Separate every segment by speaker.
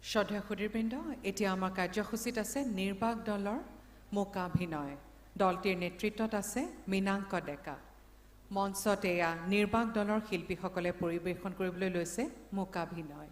Speaker 1: শ্ৰদ্ধেয় সুধীৰবৃন্দ, এতিয়া আমাৰ কাৰ্যসূচীত আছে নিৰ্বাক দলৰ মূকাভিনয়। দলটিৰ নেতৃত্বত আছে মীনাংক ডেকা। মঞ্চত এয়া নিৰ্বাক দলৰ শিল্পীসকলে পৰিৱেশন কৰিবলৈ লৈছে মূকাভিনয়।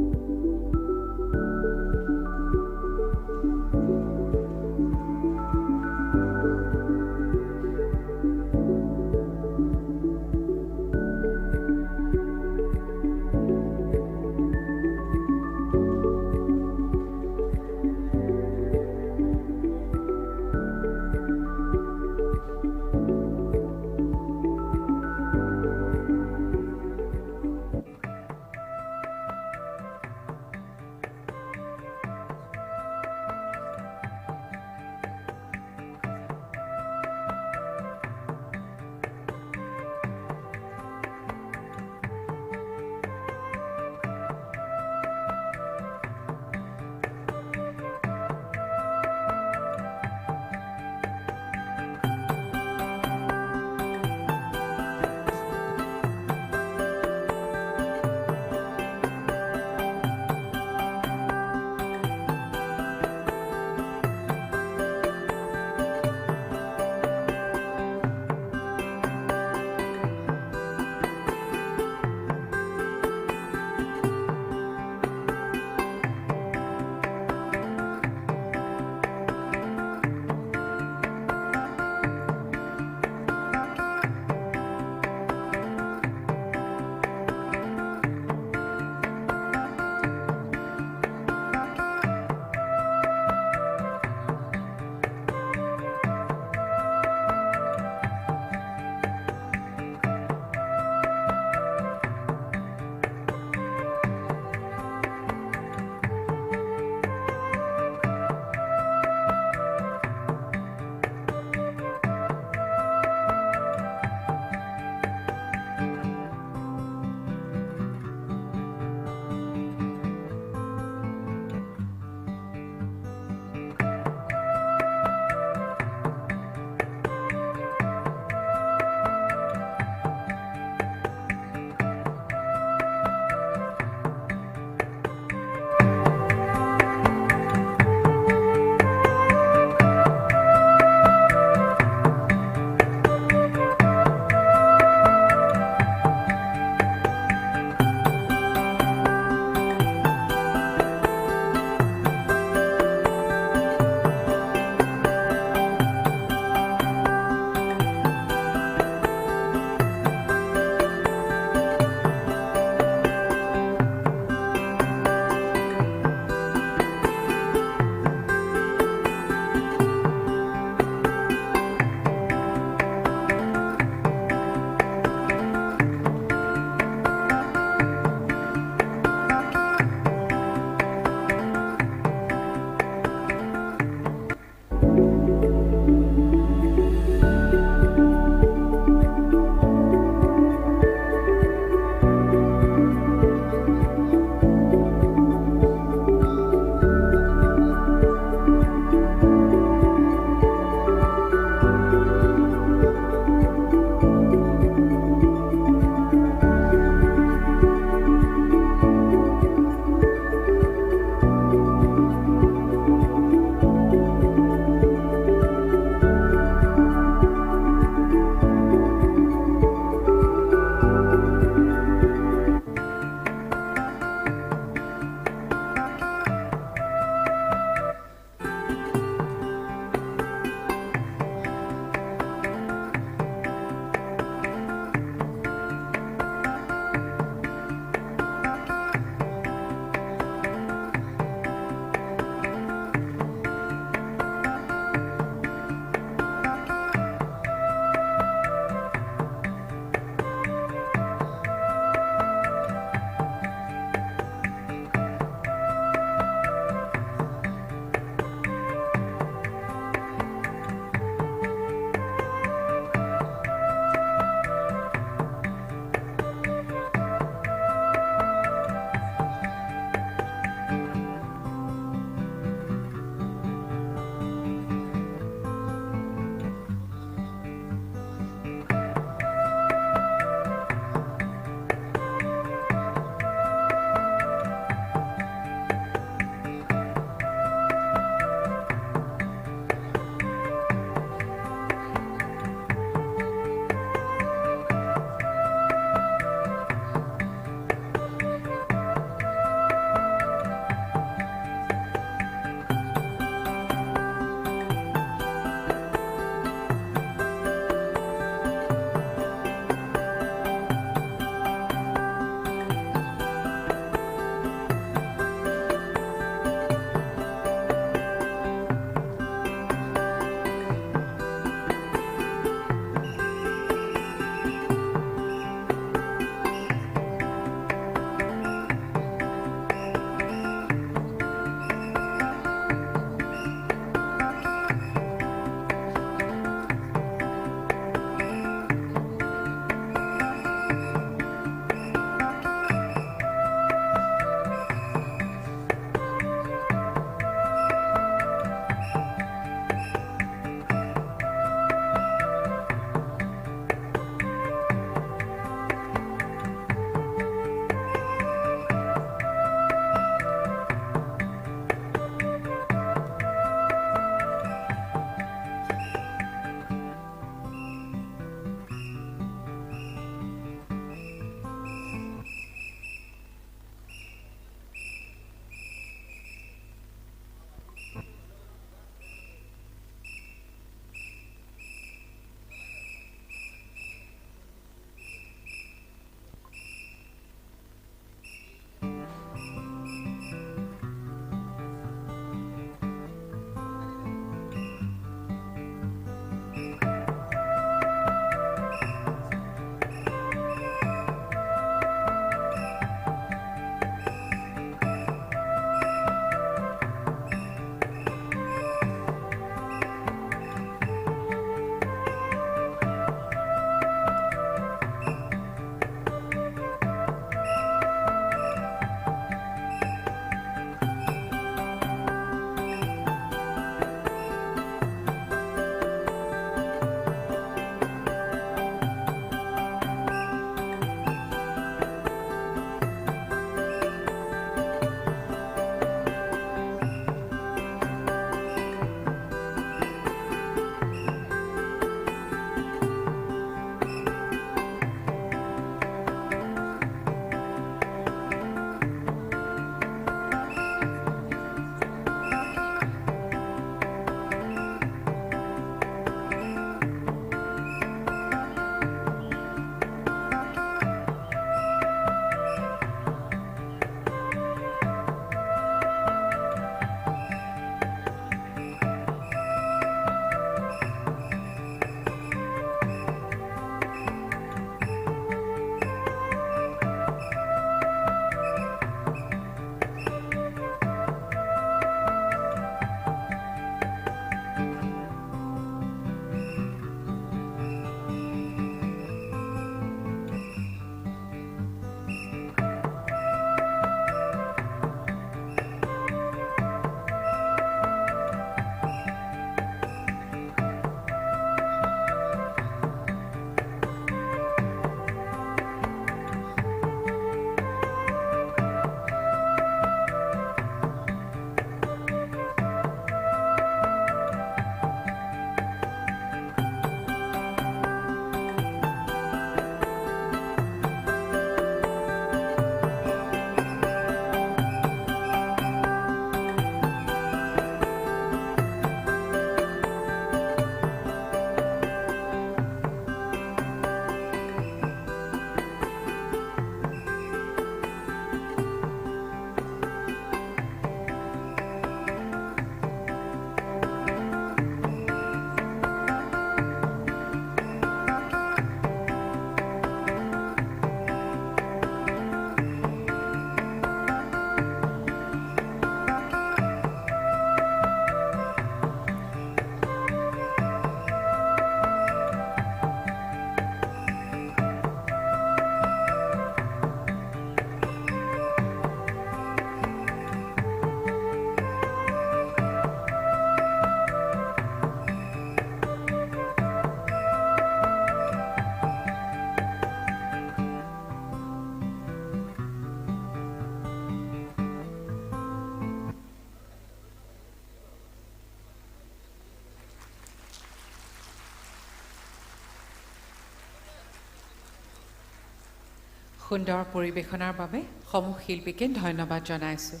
Speaker 1: সুন্দৰ পৰিৱেশনাৰ বাবে সমূহ শিল্পীকে ধন্যবাদ জনাইছোঁ।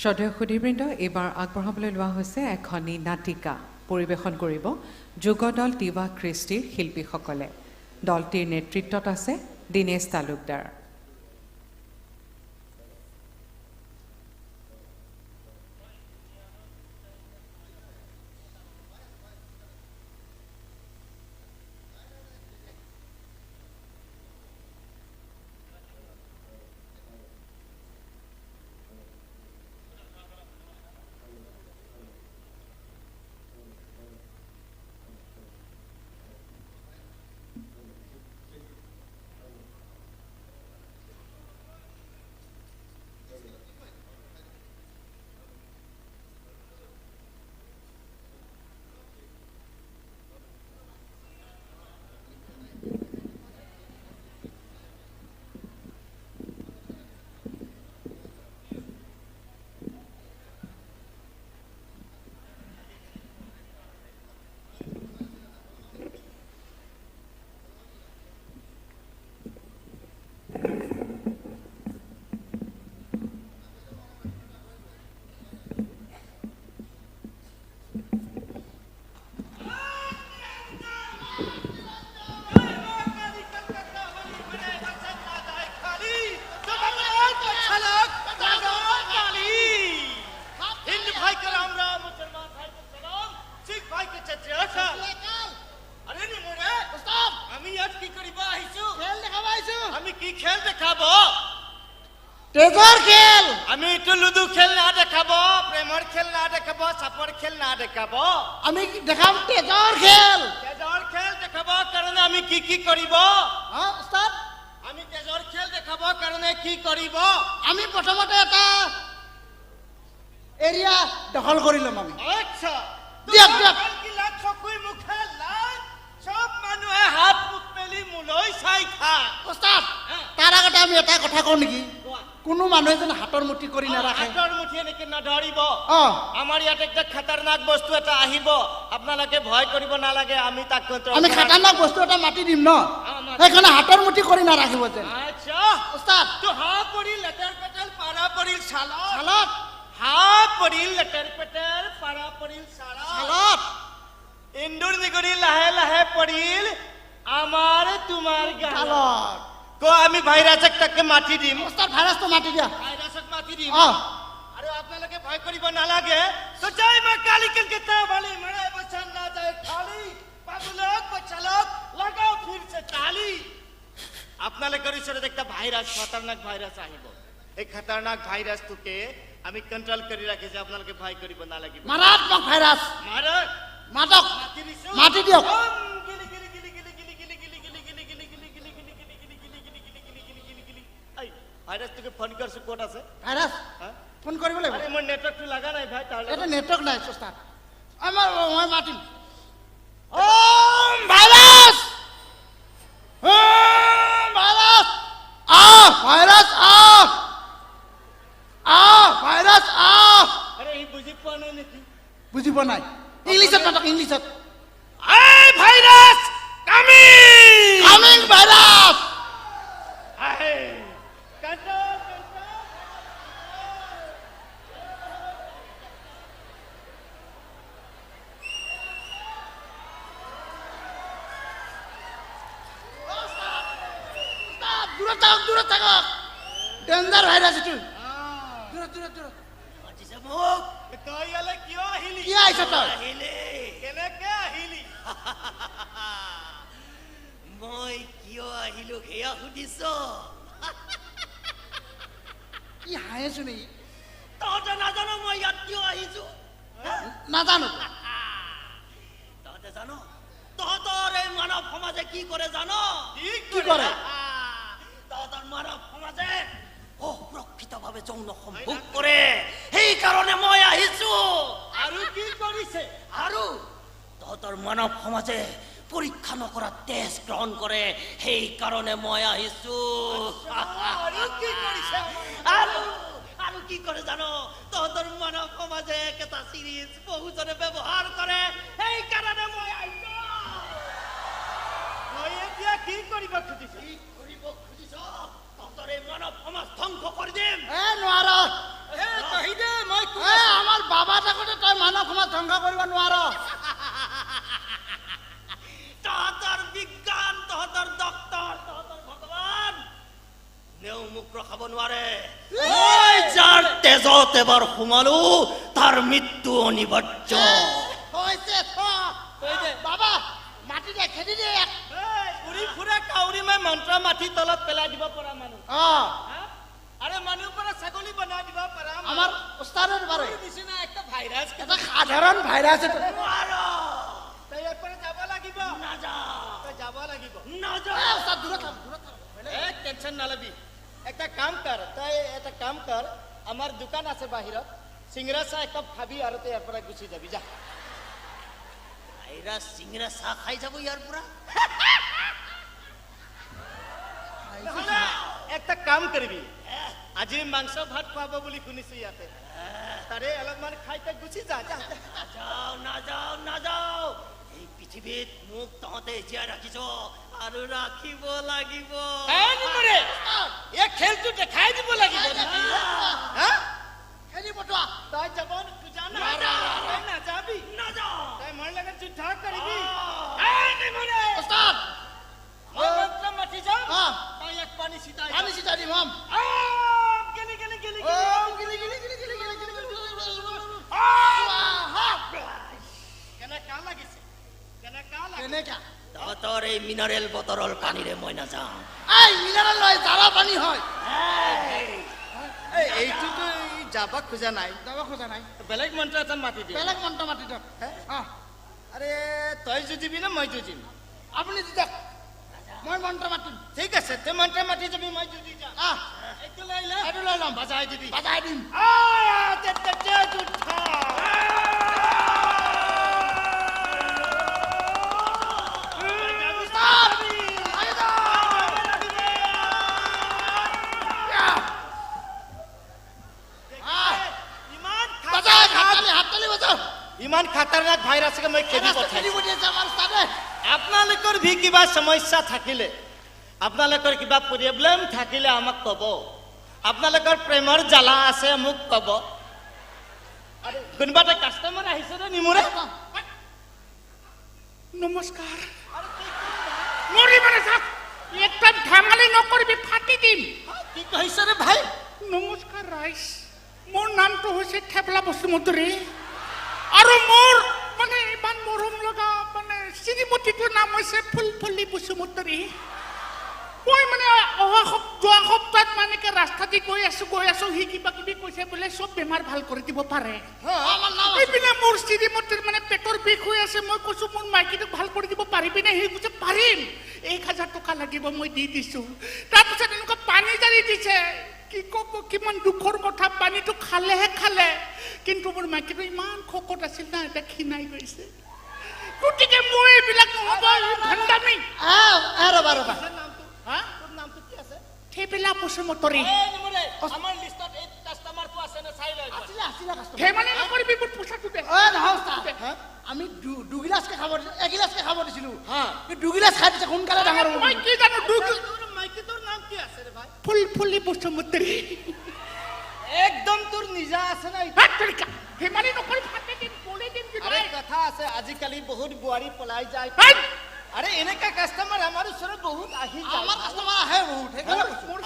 Speaker 1: শ্ৰদ্ধেয় সুধীবৃন্দ, এইবাৰ আগবঢ়াবলৈ লোৱা হৈছে এখনি নাটিকা পৰিৱেশন কৰিব যুগদল তিৱা কৃষ্টিৰ শিল্পীসকলে। দলটিৰ নেতৃত্বত আছে দীনেশ তালুকদাৰ।
Speaker 2: তেজৰ খেল
Speaker 3: আমি তো লুডু খেল না দেখাব, প্ৰেমৰ খেল না দেখাব, চাপৰ খেল না দেখাব,
Speaker 2: আমি দেখাম তেজৰ খেল।
Speaker 3: তেজৰ খেল দেখাব কাৰণে আমি কি কি কৰিব?
Speaker 2: উস্তাদ,
Speaker 3: আমি তেজৰ খেল দেখাব কাৰণে কি কৰিব?
Speaker 2: আমি প্ৰথমতে এটা এৰিয়া দখল কৰি ল'ম। আমি
Speaker 3: আচ্ছা
Speaker 2: দিয়ক দিয়ক
Speaker 3: লাখ চকুই মুখে লাখ সব মানুহে হাত মুখ মেলি মোলৈ চাই থাক।
Speaker 2: উস্তাদ, তাৰ আগতে আমি এটা কথা কওঁ নেকি? কোনো মানুহে যেন হাতৰ মুঠি কৰি নাৰাখে।
Speaker 3: হাতৰ মুঠি এনেকে নধৰিব। আমাৰ ইয়াত একটা খাতাৰনাক বস্তু এটা আহিব, আপোনালোকে ভয় কৰিব নালাগে। আমি তাক
Speaker 2: আমি খাতাৰনাক বস্তু এটা মাতি দিম ন, সেইকাৰণে হাতৰ মুঠি কৰি নাৰাখিব যেন।
Speaker 3: আচ্ছা
Speaker 2: উস্তাদ,
Speaker 3: তো হাত পৰিল লেতেৰ পেটেল, পাৰা পৰিল চালত,
Speaker 2: চালত
Speaker 3: হাত পৰিল লেতেৰ পেটেল, পাৰা পৰিল চালত, ইন্দুৰ নিগৰি লাহে লাহে পৰিল আমাৰ তোমাৰ গালত। আমি ভাইৰাছক তাকে মাতি দিম।
Speaker 2: উস্তাদ, ভাইৰাছটো মাতি দিয়া।
Speaker 3: ভাইৰাছক মাতি দিম আৰু আপোনালোকে ভয় কৰিব নালাগে। তো জয় মা কালী কলকাতা वाली মৰে বচন না যায় খালি, পাগলক বচালক লাগাও ফিরছে তালি। আপোনালোকৰ ওচৰত একটা ভাইৰাছ, খতৰনাক ভাইৰাছ আহিব। এই খতৰনাক ভাইৰাছটোকে আমি কন্ট্ৰোল কৰি ৰাখিছে, আপোনালোকে ভয় কৰিব নালাগিব।
Speaker 2: মাৰাত্মক ভাইৰাছ
Speaker 3: মাৰক,
Speaker 2: মাতক,
Speaker 3: মাতি দিছো,
Speaker 2: মাতি দিয়ক।
Speaker 3: গিলি গিলি গিলি গিলি গিলি গিলি গিলি গিলি গিলি গিলি গিলি গিলি গিলি গিলি গিলি গিলি গিলি গিলি গিলি। এই ভাইৰাছটোকে ফোন কৰিছো, ক'ত আছে
Speaker 2: ভাইৰাছ? ফোন কৰিব লাগিব।
Speaker 3: আরে মোৰ নেটৱৰ্কটো লাগা নাই ভাই, তাহলে
Speaker 2: এটা নেটৱৰ্ক নাই উস্তাদ। মই মাতিম। ওম ভাইৰাছ, ওম ভাইৰাছ, ভাইৰাছ ভাইৰাছ
Speaker 3: আরে এই বুজি পোৱা নাই নেকি?
Speaker 2: বুজি পোৱা নাই? ইংলিছত মাতক, ইংলিছত।
Speaker 3: এই ভাইৰাছ কামিং,
Speaker 2: কামিং ভাইৰাছ।
Speaker 3: আহে কাটা
Speaker 2: দূৰত থাকক, দূৰত থাকক। ডেঞ্জাৰ ভাইৰাছ এইটো। দূৰত দূৰত দূৰত।
Speaker 3: মাতিছে মোক। তই ইয়ালে কিয় আহিলি?
Speaker 2: কি আহিছ তই?
Speaker 3: আহিলি কেনেকে আহিলি? মই কিয় আহিলো সেয়া সুধিছ?
Speaker 2: কি হাঁহি আছো নেকি?
Speaker 3: তহঁতে নাজানো মই ইয়াত কিয় আহিছো?
Speaker 2: নাজানো।
Speaker 3: তহঁতে জানো তহঁতৰ এই মানৱ সমাজে কি কৰে জানো?
Speaker 2: কি কৰে?
Speaker 3: তহঁতৰ মানৱ সমাজে অসুৰক্ষিতভাৱে যৌন সম্ভোগ কৰে, সেইকাৰণে মই আহিছো। আৰু কি কৰিছে? আৰু তহঁতৰ মানৱ সমাজে পৰীক্ষা নকৰা তেজ গ্ৰহণ কৰে, সেইকাৰণে মই আহিছো। আৰু কি কৰিছে? আৰু কি কৰে জানো? তহঁতৰ মানৱ সমাজে এটা চিৰিজ বহুজনে ব্যৱহাৰ কৰে, সেইকাৰণে মই আহিছো। মই এতিয়া কি কৰিব খুজিছো? কৰিব খুজিছ তহঁতৰ এই মানৱ সমাজ ধ্বংস কৰি দিম
Speaker 2: নোৱাৰ
Speaker 3: কহি দে মই
Speaker 2: আমাৰ বাবা থাকোঁতে তই মানৱ সমাজ ধ্বংস কৰিব নোৱাৰ
Speaker 3: তহঁতৰ বিজ্ঞান তহঁতৰ ডক্তৰ তহঁতৰ ভগৱান নেও মোক ৰখাব নোৱাৰে মই যাৰ তেজত এবাৰ সোমালো তাৰ মৃত্যু অনিবাৰ্য
Speaker 2: হৈছে বাবা মাটি দে খেদি দে
Speaker 3: উৰি ফুৰা কাউৰী মই মন্ত্ৰ মাটি তলত পেলাই দিব পৰা মানুহ আরে মানুহ পৰা ছাগলী বনাই দিব পাৰা
Speaker 2: আমাৰ উস্তাদৰ বাৰে
Speaker 3: নিচিনা একটা ভাইৰাছ
Speaker 2: এটা সাধাৰণ ভাইৰাছ এটা
Speaker 3: তই এপৰে যাব লাগিব না যা তই যাব লাগিব না যা
Speaker 2: উস্তাদ দূৰত থাক
Speaker 3: এক টেনশন না লবি একটা কাম কর তই এটা কাম কর আমার দোকান আছে বাহিৰত সিংৰা চাহ এক কাপ খাবি আৰু তই এপৰে গুচি যাবি যা ভাইৰাছ সিংৰা চাহ খাই যাব ইয়াৰ পৰা একটা কাম কৰিবি আজি মাংস ভাত খুৱাব বুলি শুনিছো ইয়াতে তাৰে অলপমান খাই তই গুচি যা না যাও এই পৃথিৱীত মোক তহঁতে জীয়াই ৰাখিছ আৰু ৰাখিব লাগিব এই খেলটো দেখাই দিব লাগিব
Speaker 2: খেদি পঠোৱা
Speaker 3: তই যাব খোজা নাযাবি তই মোৰ লগত যুদ্ধ কৰিবি
Speaker 2: উস্তাদ
Speaker 3: মই মন্ত্ৰ মাতি যাম
Speaker 2: হ্যাঁ
Speaker 3: তই এক পানী চিতাই
Speaker 2: পানী চিটা দিম হম
Speaker 3: গেলি
Speaker 2: গিলি গিলি
Speaker 3: কেনেকা লাগিছে
Speaker 2: কেনেকা
Speaker 3: তহঁতৰ এই মিনাৰেল বটলৰ পানীৰে মই নাযাওঁ
Speaker 2: এই মিনাৰেল নহয় জাৰা পানী হয়
Speaker 3: এইটোতো যাব খোজা নাই
Speaker 2: যাব খোজা নাই
Speaker 3: বেলেগ মন্ত্ৰ এটা মাতি দিয়ে
Speaker 2: বেলেগ মন্ত্ৰ মাতি দিয়ক
Speaker 3: আৰে তই যুঁজিবি না মই যুঁজিম
Speaker 2: আপুনি দিয়ক মই মন্ত্ৰ মাতিম
Speaker 3: ঠিক আছে তই মন্ত্ৰ মাতি যাবি মই যুঁজি যাম এইটো লৈ ল
Speaker 2: এইটো লৈ ল'ম
Speaker 3: বাজাই দিবি
Speaker 2: বাজাই দিম
Speaker 3: যুদ্ধ ইমান খাতাৰনাক ভাইৰাছকে মই খেদি পঠাইছো আপোনালোকৰ ভি কিবা সমস্যা থাকিলে আপোনালোকৰ কিবা প্ৰব্লেম থাকিলে আমাক ক'ব আপোনালোকৰ প্ৰেমৰ জ্বালা আছে মোক ক'ব কোনোবা এটা কাষ্টমাৰ আহিছে নে নিমুৰে
Speaker 2: নমস্কাৰ মৰি মানে চাক একদম ধেমালি নকৰিবি ফাটি দিম
Speaker 3: কি কৈছে ৰে ভাই
Speaker 2: নমস্কাৰ ৰাইজ মোৰ নামটো হৈছে থেপলা বসুমতৰী আৰু মোৰ মানে ইমান মৰম লগা মানে শ্ৰীমতীটোৰ নাম হৈছে ফুলফুলি বসুমতৰী মই মানে যোৱা সপ্তাহত মানে ৰাস্তা দি গৈ আছো সি কিবা কিবি কৈছে বোলে চব বেমাৰ ভাল কৰি দিব পাৰে এইপিনে মোৰ শ্ৰীমতীৰ মানে পেটৰ বিষ হৈ আছে মই কৈছো মোৰ মাইকীটোক ভাল কৰি দিব পাৰিবি নে সি কৈছে পাৰিম 1000 টকা লাগিব মই দি দিছো তাৰপিছত এনেকুৱা পানী জাৰি দিছে কি ক'ব কিমান দুখৰ কথা পানীটো খালে কিন্তু মোৰ মাইকীটো ইমান খকত আছিল না এটা ক্ষীণাই গৈছে গতিকে মই এইবিলাক নহ'ব ভণ্ডামি ৰবা
Speaker 3: তোৰ নামটো কি আছে
Speaker 2: থেপলা বসুমতৰী
Speaker 3: আমাৰ লিষ্টত এই কাষ্টমাৰটো আছে নে চাই লৈ
Speaker 2: ধেমালি নকৰিবি মোৰ পইচাটো দে আমি দুগিলাচকে খাব দিছিলো এগিলাচকে খাব দিছিলো দুগিলাচ খাই দিছে সোনকালে ডাঙৰ হ'ব মই কি জানো
Speaker 3: মাইকীটোৰ নাম কি আছে ৰে ভাই
Speaker 2: ফুলফুলি বসুমতৰী
Speaker 3: একদম তোৰ নিজা আছে না
Speaker 2: ধেমালি নকৰি ফাটি দিম পলি দিম
Speaker 3: আরে কথা আছে আজিকালি বহুত বুৱাৰী পলাই যায় আরে এনেকা কাস্টমার আমার ওচৰত বহুত আহি যায়
Speaker 2: আমাৰ কাস্টমাৰ আহে বহুত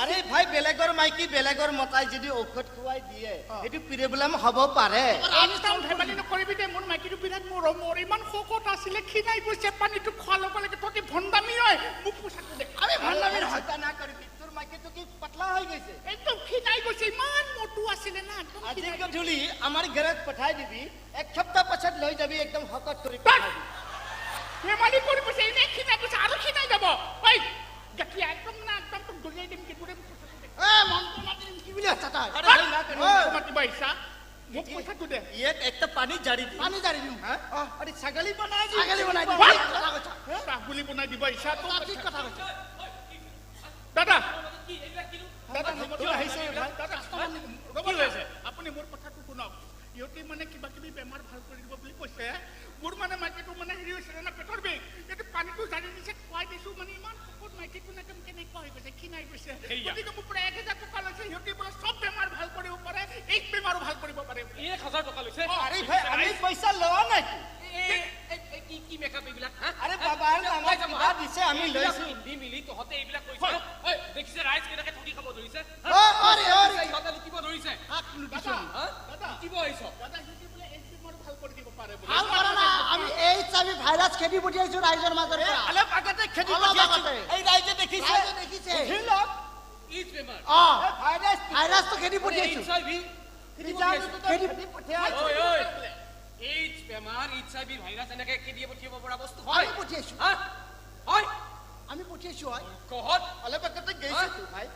Speaker 3: আরে ভাই বেলেগৰ মাইকী বেলেগৰ মতাই যদি ঔষধ খুৱাই দিয়ে এটো প্ৰব্লেম হ'ব পাৰে
Speaker 2: আমি তাও ধেমালি নকৰিবি দে মোৰ মাইকীটো বিৰাট মৰমৰ ইমান শকত আছিলে ক্ষীণাই গৈছে পানীটো খোৱা ল'ব লাগে তহঁতি ভণ্ডামি হয় মোক পইচাটো দে
Speaker 3: আমি ভণ্ডামি নহয় না কৰিবি তোৰ মাইকীটো কি পাতলা হৈ গৈছে
Speaker 2: একদম ক্ষীণাই গৈছে ইমান মোটু আছিলে না
Speaker 3: আজি গধূলি আমাৰ ঘৰত পঠাই দিবি এক সপ্তাহ পাছত লৈ যাবি একদম শকত কৰি পঠাই দিবি
Speaker 2: ধেমালি কৰিব কৈছে এনে ক্ষীণাই গৈছে আৰু ক্ষীণাই যাব ঐ গাঠিয়া একদম না একদম তোক দলিয়াই দিম কি তোৰে মন্ত্ৰ মাতি দিম কি বুলি আছা তই
Speaker 3: আরে না কৰি
Speaker 2: মাতিবা ইচ্ছা মোক পইচাটো দে
Speaker 3: এক একটা পানী জাৰি দি
Speaker 2: পানী জাৰি দিম
Speaker 3: আরে ছাগলী বনাই দি
Speaker 2: ছাগলী বনাই দিবা ইচ্ছা তো
Speaker 3: ঠিক কথা কৈছ
Speaker 2: দাদা
Speaker 3: দাদা কি আহিছে ভাই
Speaker 2: দাদা ৰ'ব লৈছে আপুনি মোৰ কথাটো শুনক ইহঁতে মানে কিবা কিবি বেমাৰ ভাল কৰি দিব বুলি কৈছে মোৰ মানে মাইকীটো মানে হেৰি হৈছিলে না পেটৰ বিষ এইটো পানীটো জাৰি দিছে খুৱাই দিছো মানে ইমান শকত মাইকীটো একদম কেনেকুৱা হৈ গৈছে
Speaker 4: পইচা লোৱা নাই
Speaker 5: কি মেকআপ এইবিলাক হা
Speaker 4: আৰে বাবাৰ নামত কিবা দিছে আমি লৈছো
Speaker 5: হিন্দী মিলি তহঁতে এইবিলাক কৈছ ঐ দেখিছে ৰাইজ কেনেকে ঠগি খাব ধৰিছে
Speaker 4: আৰে আৰে
Speaker 5: ইহঁতে লুটিব ধৰিছে
Speaker 4: হাত লুটিছো
Speaker 5: দাদা লুটিব আহিছ
Speaker 2: দাদা যদি বোলে এইটো মোৰ ভাল কৰি দিব পাৰে বোলে
Speaker 4: ভাল কৰা না আমি এই চাবি ভাইৰাছ খেদি পঠিয়াইছো ৰাইজৰ মাজত অলপ আগতে খেদি পঠিয়াইছো এই ৰাইজে দেখিছে হিলক
Speaker 5: ইজ বেমাৰ
Speaker 4: ভাইৰাছটো খেদি পঠিয়াইছো
Speaker 5: এইচ বেমাৰ এইচআইভি ভাইৰাছ এনেকে কেদিয়ে পঠিয়াব পৰা বস্তু হয়
Speaker 4: পঠিয়াইছো
Speaker 5: হয়
Speaker 4: আমি পঠিয়াইছো হয়
Speaker 5: কহত
Speaker 4: অলপ আগতে গৈছো ভাই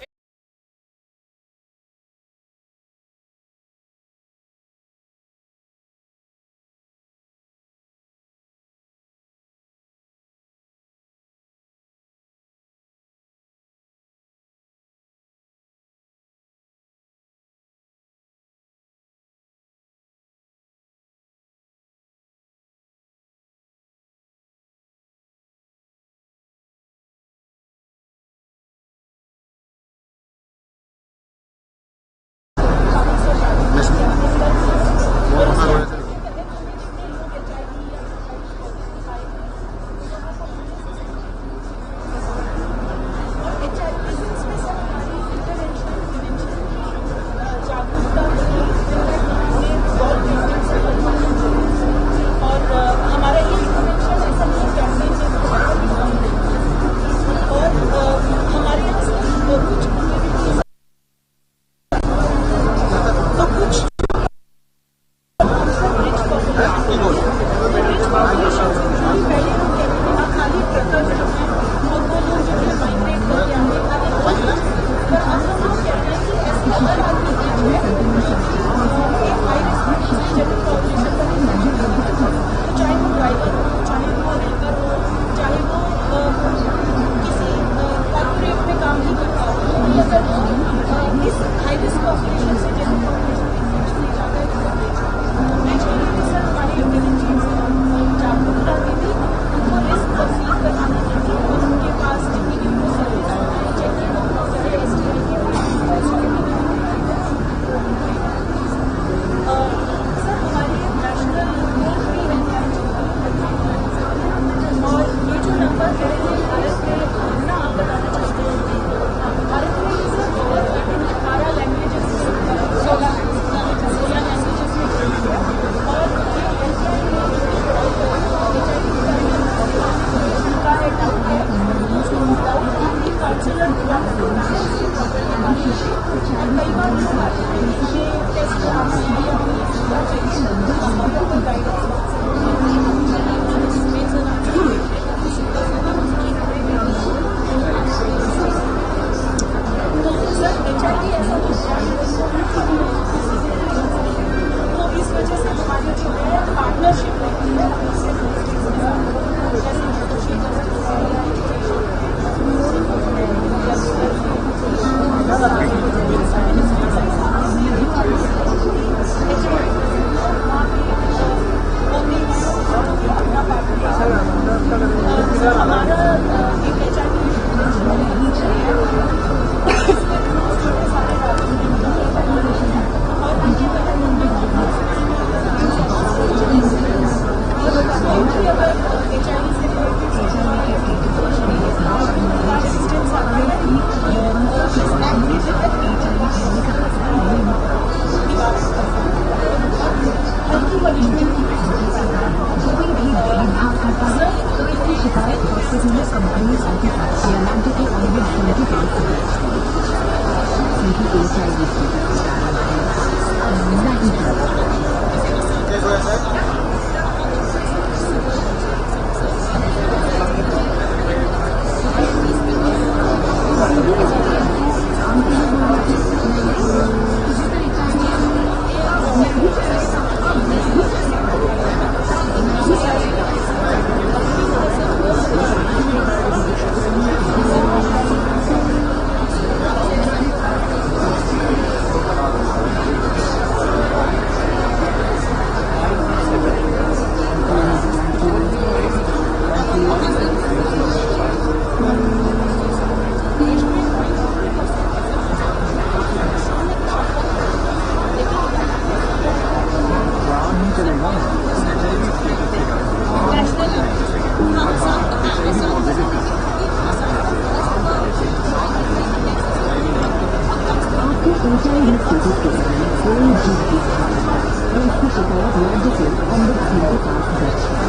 Speaker 6: HIV status के कारण कोई जीत की स्थापना और इसकी शिकायत राज्य के ombudsman के पास दर्ज है,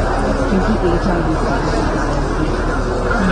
Speaker 6: क्योंकि HIV status के कारण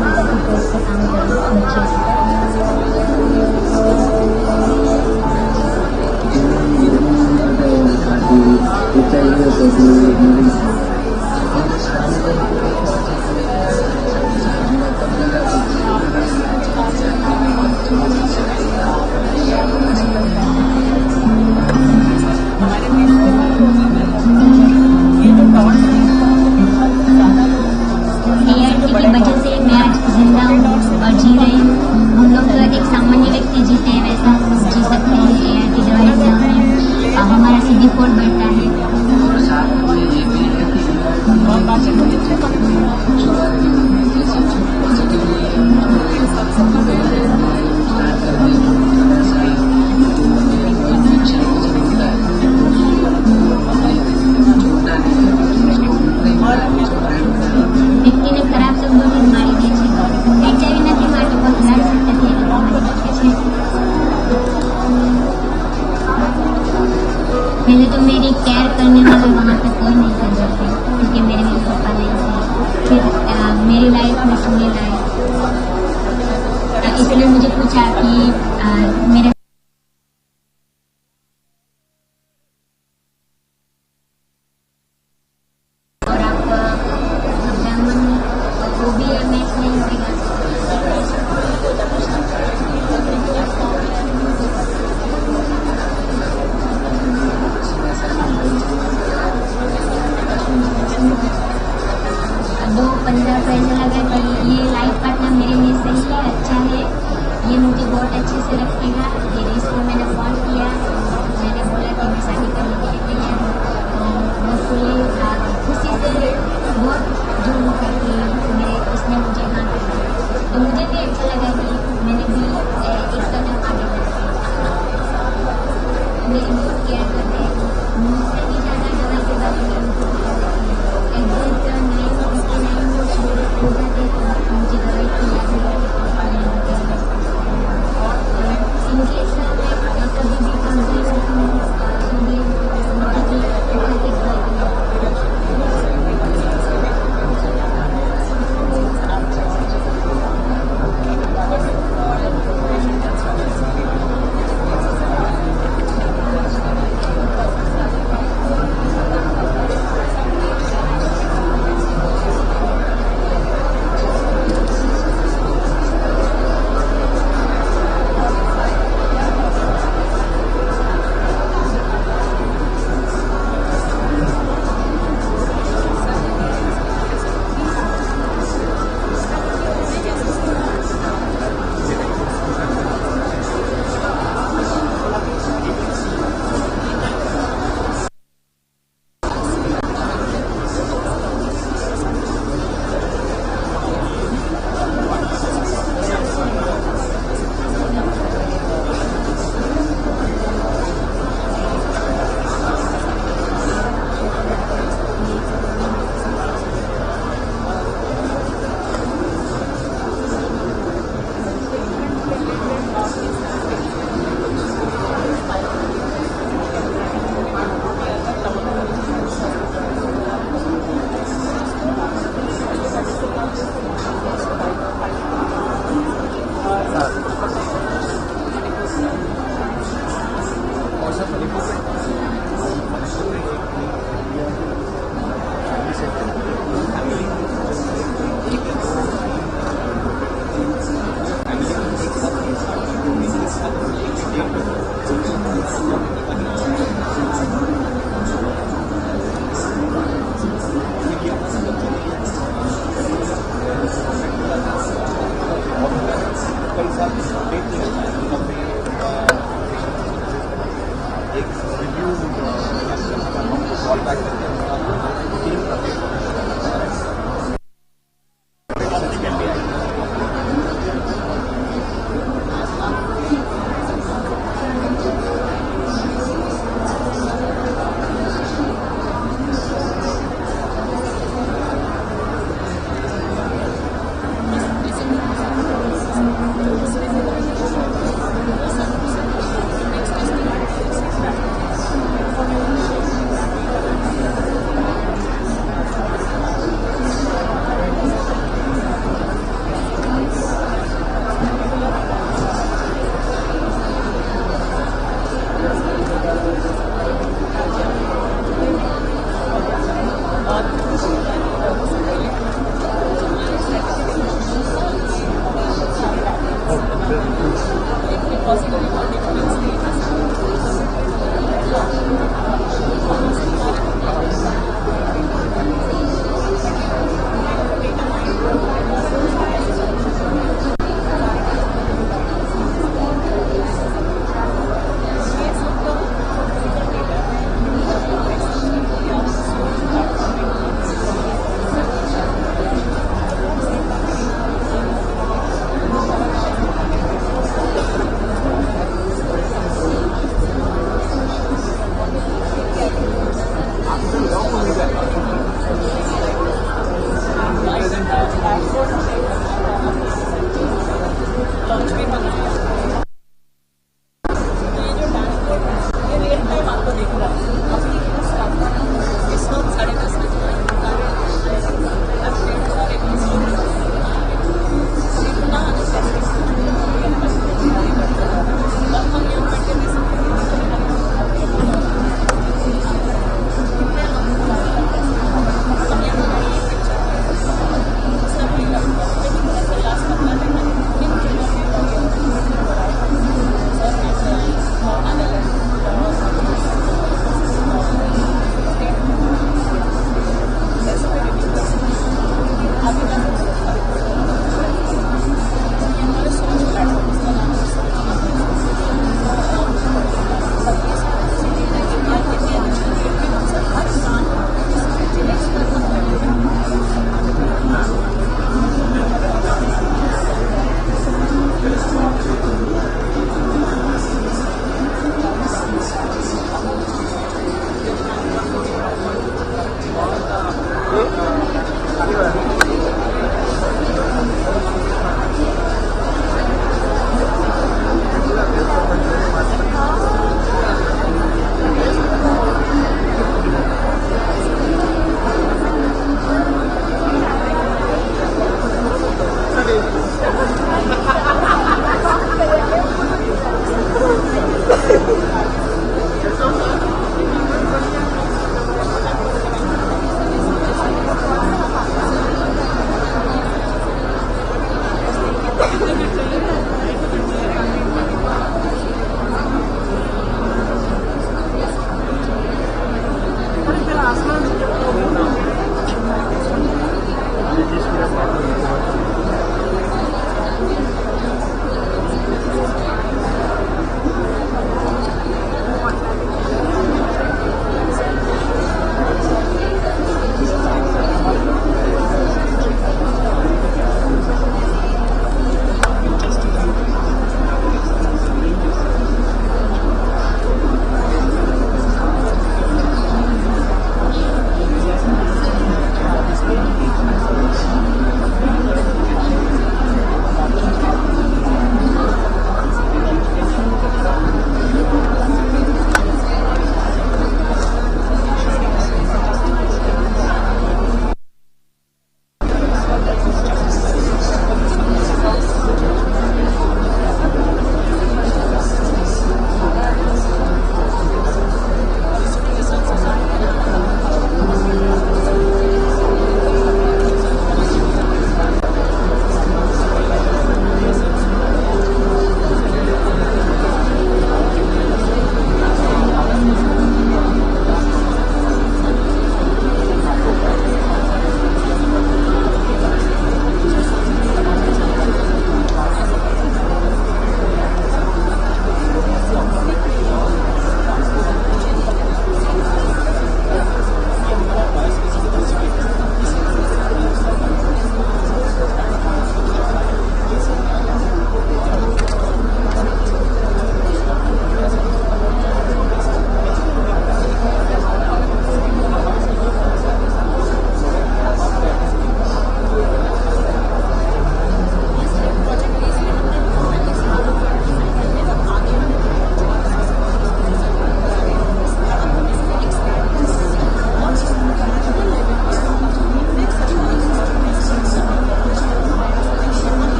Speaker 7: माता की पोस्ट पे काम कर रही हूँ अच्छे की वजह से मैं आज जिंदा हूँ और जी रही हूँ। हम लोग एक सामान्य व्यक्ति जीते हैं वैसा जी सकते हैं AR की दवाई से हमें हमारा CD4 बढ़ता है। व्यक्ति ने खराब शब्दों की बीमारी दी थी। HIV न बीमारी बहुत लड़ सकते थे पहले तो मेरी केयर करने वाले वहाँ पे कोई नहीं कर सकते क्योंकि मेरे लिए पापा नहीं थे। फिर मेरी लाइफ में सुनी लाइफ इसलिए मुझे पूछा कि मेरे और आप ब्राह्मण वो भी मैच नहीं होगा। दो 15 को ऐसा लगा कि ये लाइफ पार्टनर मेरे लिए सही है, अच्छा है, ये मुझे बहुत अच्छे से रखेगा। फिर इसको मैंने फोन किया, मैंने बोला कि मैं शादी करने के लिए तैयार हूँ। तो वो फुली खुशी से बहुत जुर्म करके मेरे उसने मुझे हाँ कर दिया। तो मुझे भी अच्छा लगा कि मैंने भी एक कदम आगे बढ़ा। मेरी बहुत केयर करते हैं, मुझसे भी ज़्यादा दवाई के बारे में हो जाते तो मुझे दवाई की याद नहीं।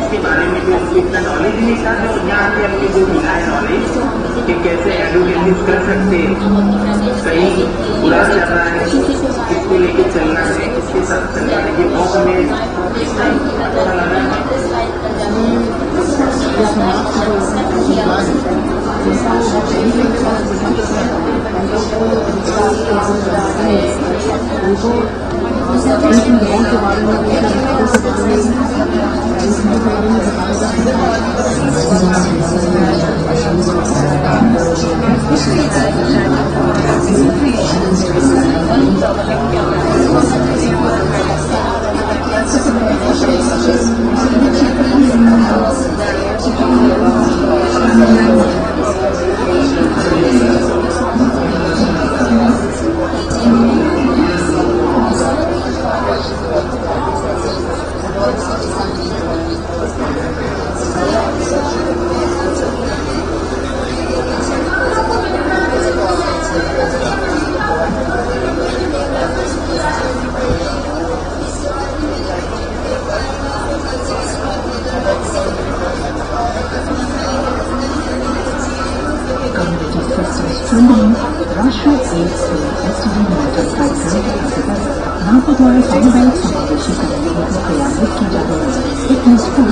Speaker 8: इसके बारे में जो इतना नॉलेज नहीं था, जो यहाँ पे अपने जो मिला है नॉलेज कि कैसे एडवोकेट कर सकते, कहीं बुरा चल रहा है किसको लेके चलना है, किसके साथ चलना है, ये बहुत हमें अच्छा लगा।
Speaker 6: द्वारा सामुदायिक समावेशी करने हेतु क्रियान्वित की जा रही है एक मजबूत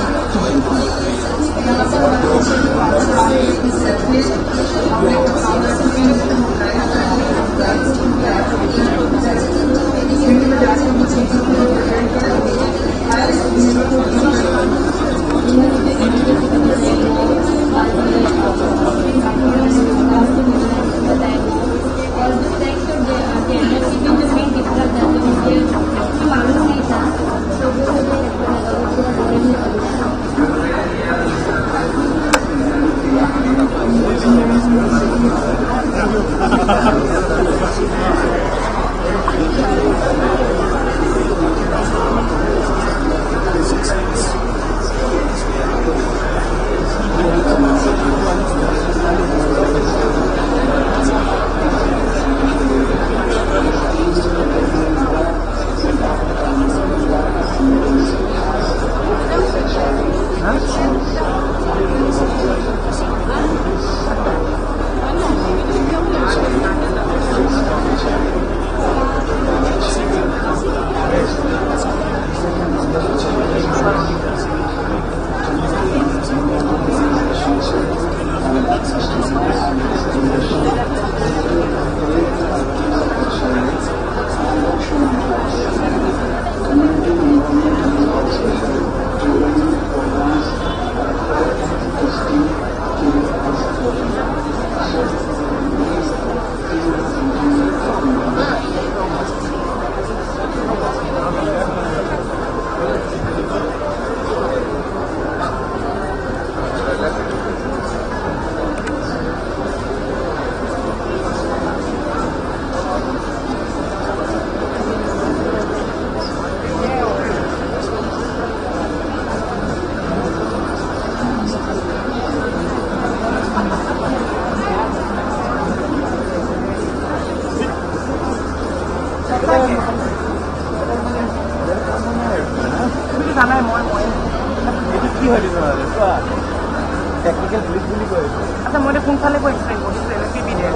Speaker 8: टेक्निकल पुलिस বুলি কয়। আচ্ছা মই কোনফালে গৈ এক্সপ্লেইন কৰিছো এনেকে বি দিয়ে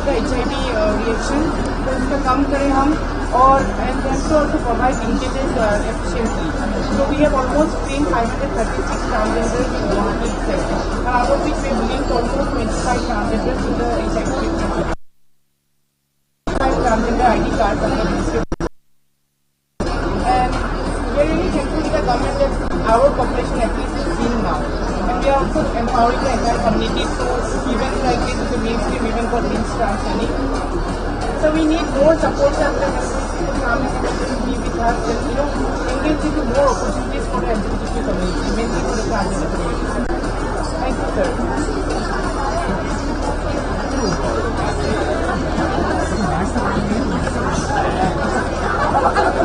Speaker 9: उसका HIV reaction, तो इसका कम करें हम और and then to also provide linkages efficiently. So we have almost screened 536 transgenders in Guwahati itself, out of which we have linked almost 25 transgenders to the HIV treatment. 5 transgender ID cards under Ministry. And we are really thankful to the government that our population at least is seen now. And we are also empowering the entire community through events like this, the mainstream event called Links Trans. So we need more support and to come and be with us and engage into more opportunities for the LGBTQ community, mainly for the transgender community. Thank you, sir.
Speaker 10: Kalau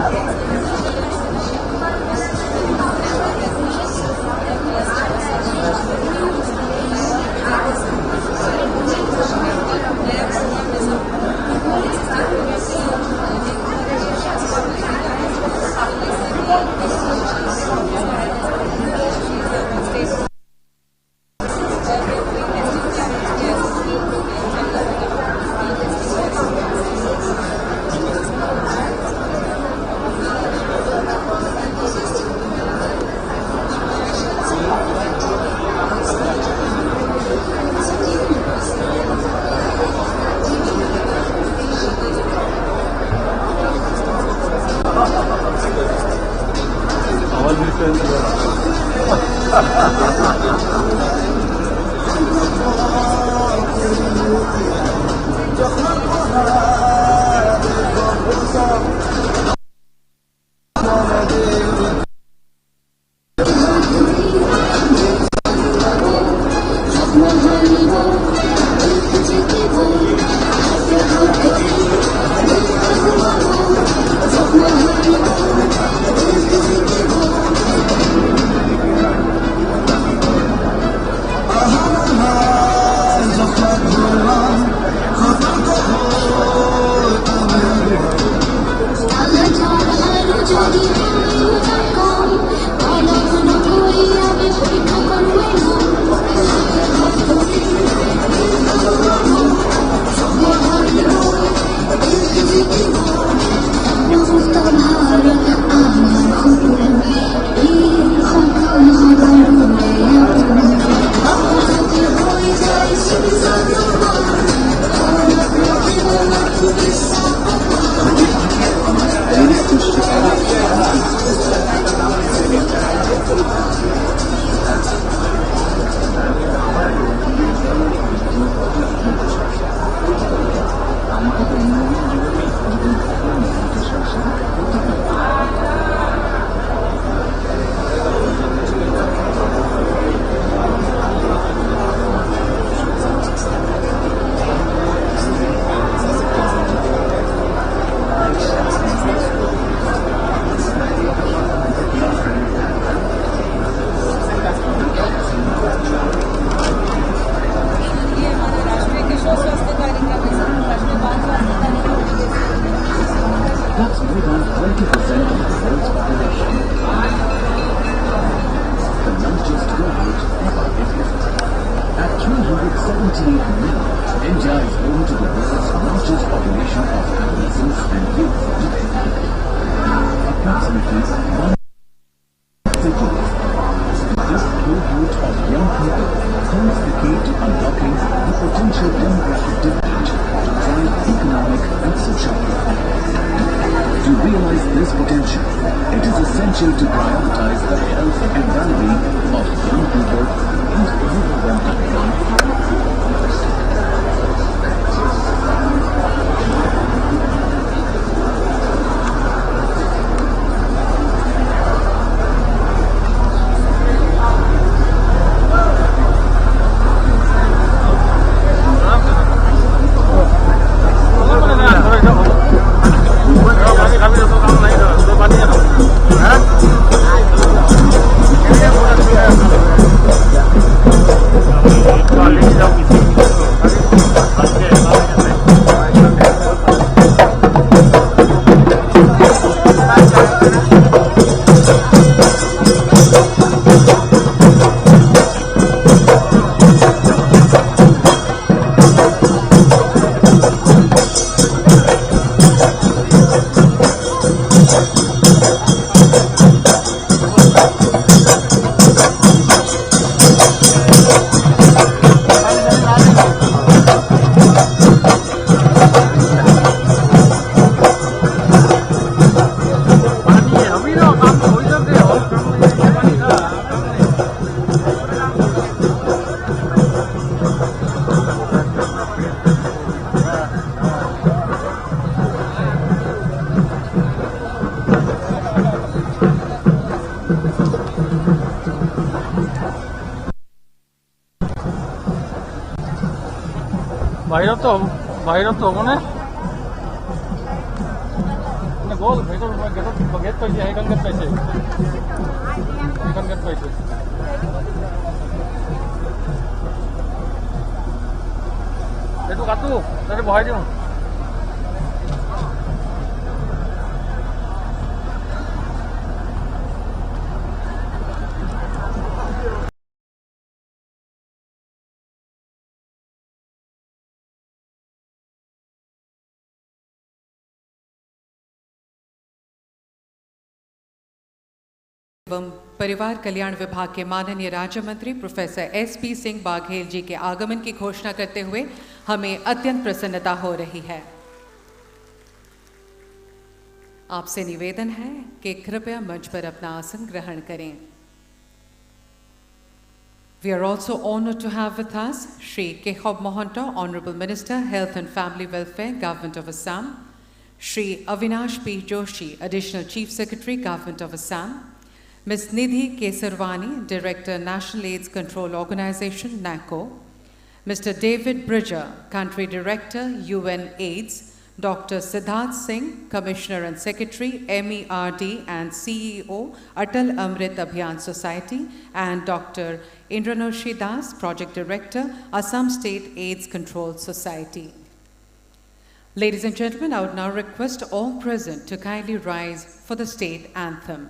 Speaker 10: বাহিৰতো হ'বনে? গ'ল ভিতৰত gate পাইছে, সেইখন gate পাইছে, সেইখন gate পাইছে। এইটো কাটো, তাতে বহাই দিওঁ।
Speaker 1: एवं परिवार कल्याण विभाग के माननीय राज्य मंत्री प्रोफेसर SP सिंह बाघेल जी के आगमन की घोषणा करते हुए हमें अत्यंत प्रसन्नता हो रही है। आपसे निवेदन है कि कृपया मंच पर अपना आसन ग्रहण करें। We are also honored to have with us Shri Kekhob Mohanto, Honorable Minister, Health and Family Welfare, Government of Assam; Shri Avinash P. Joshi, Additional Chief Secretary, Government of Assam; Ms. Nidhi Kesarwani, Director, National AIDS Control Organization, NACO; Mr. David Bridger, Country Director, UN AIDS; Dr. Siddharth Singh, Commissioner and Secretary, MERD and CEO, Atal Amrit Abhiyan Society; and Dr. Indranoshi Das, Project Director, Assam State AIDS Control Society. Ladies and gentlemen, I would now request all present to kindly rise for the state anthem.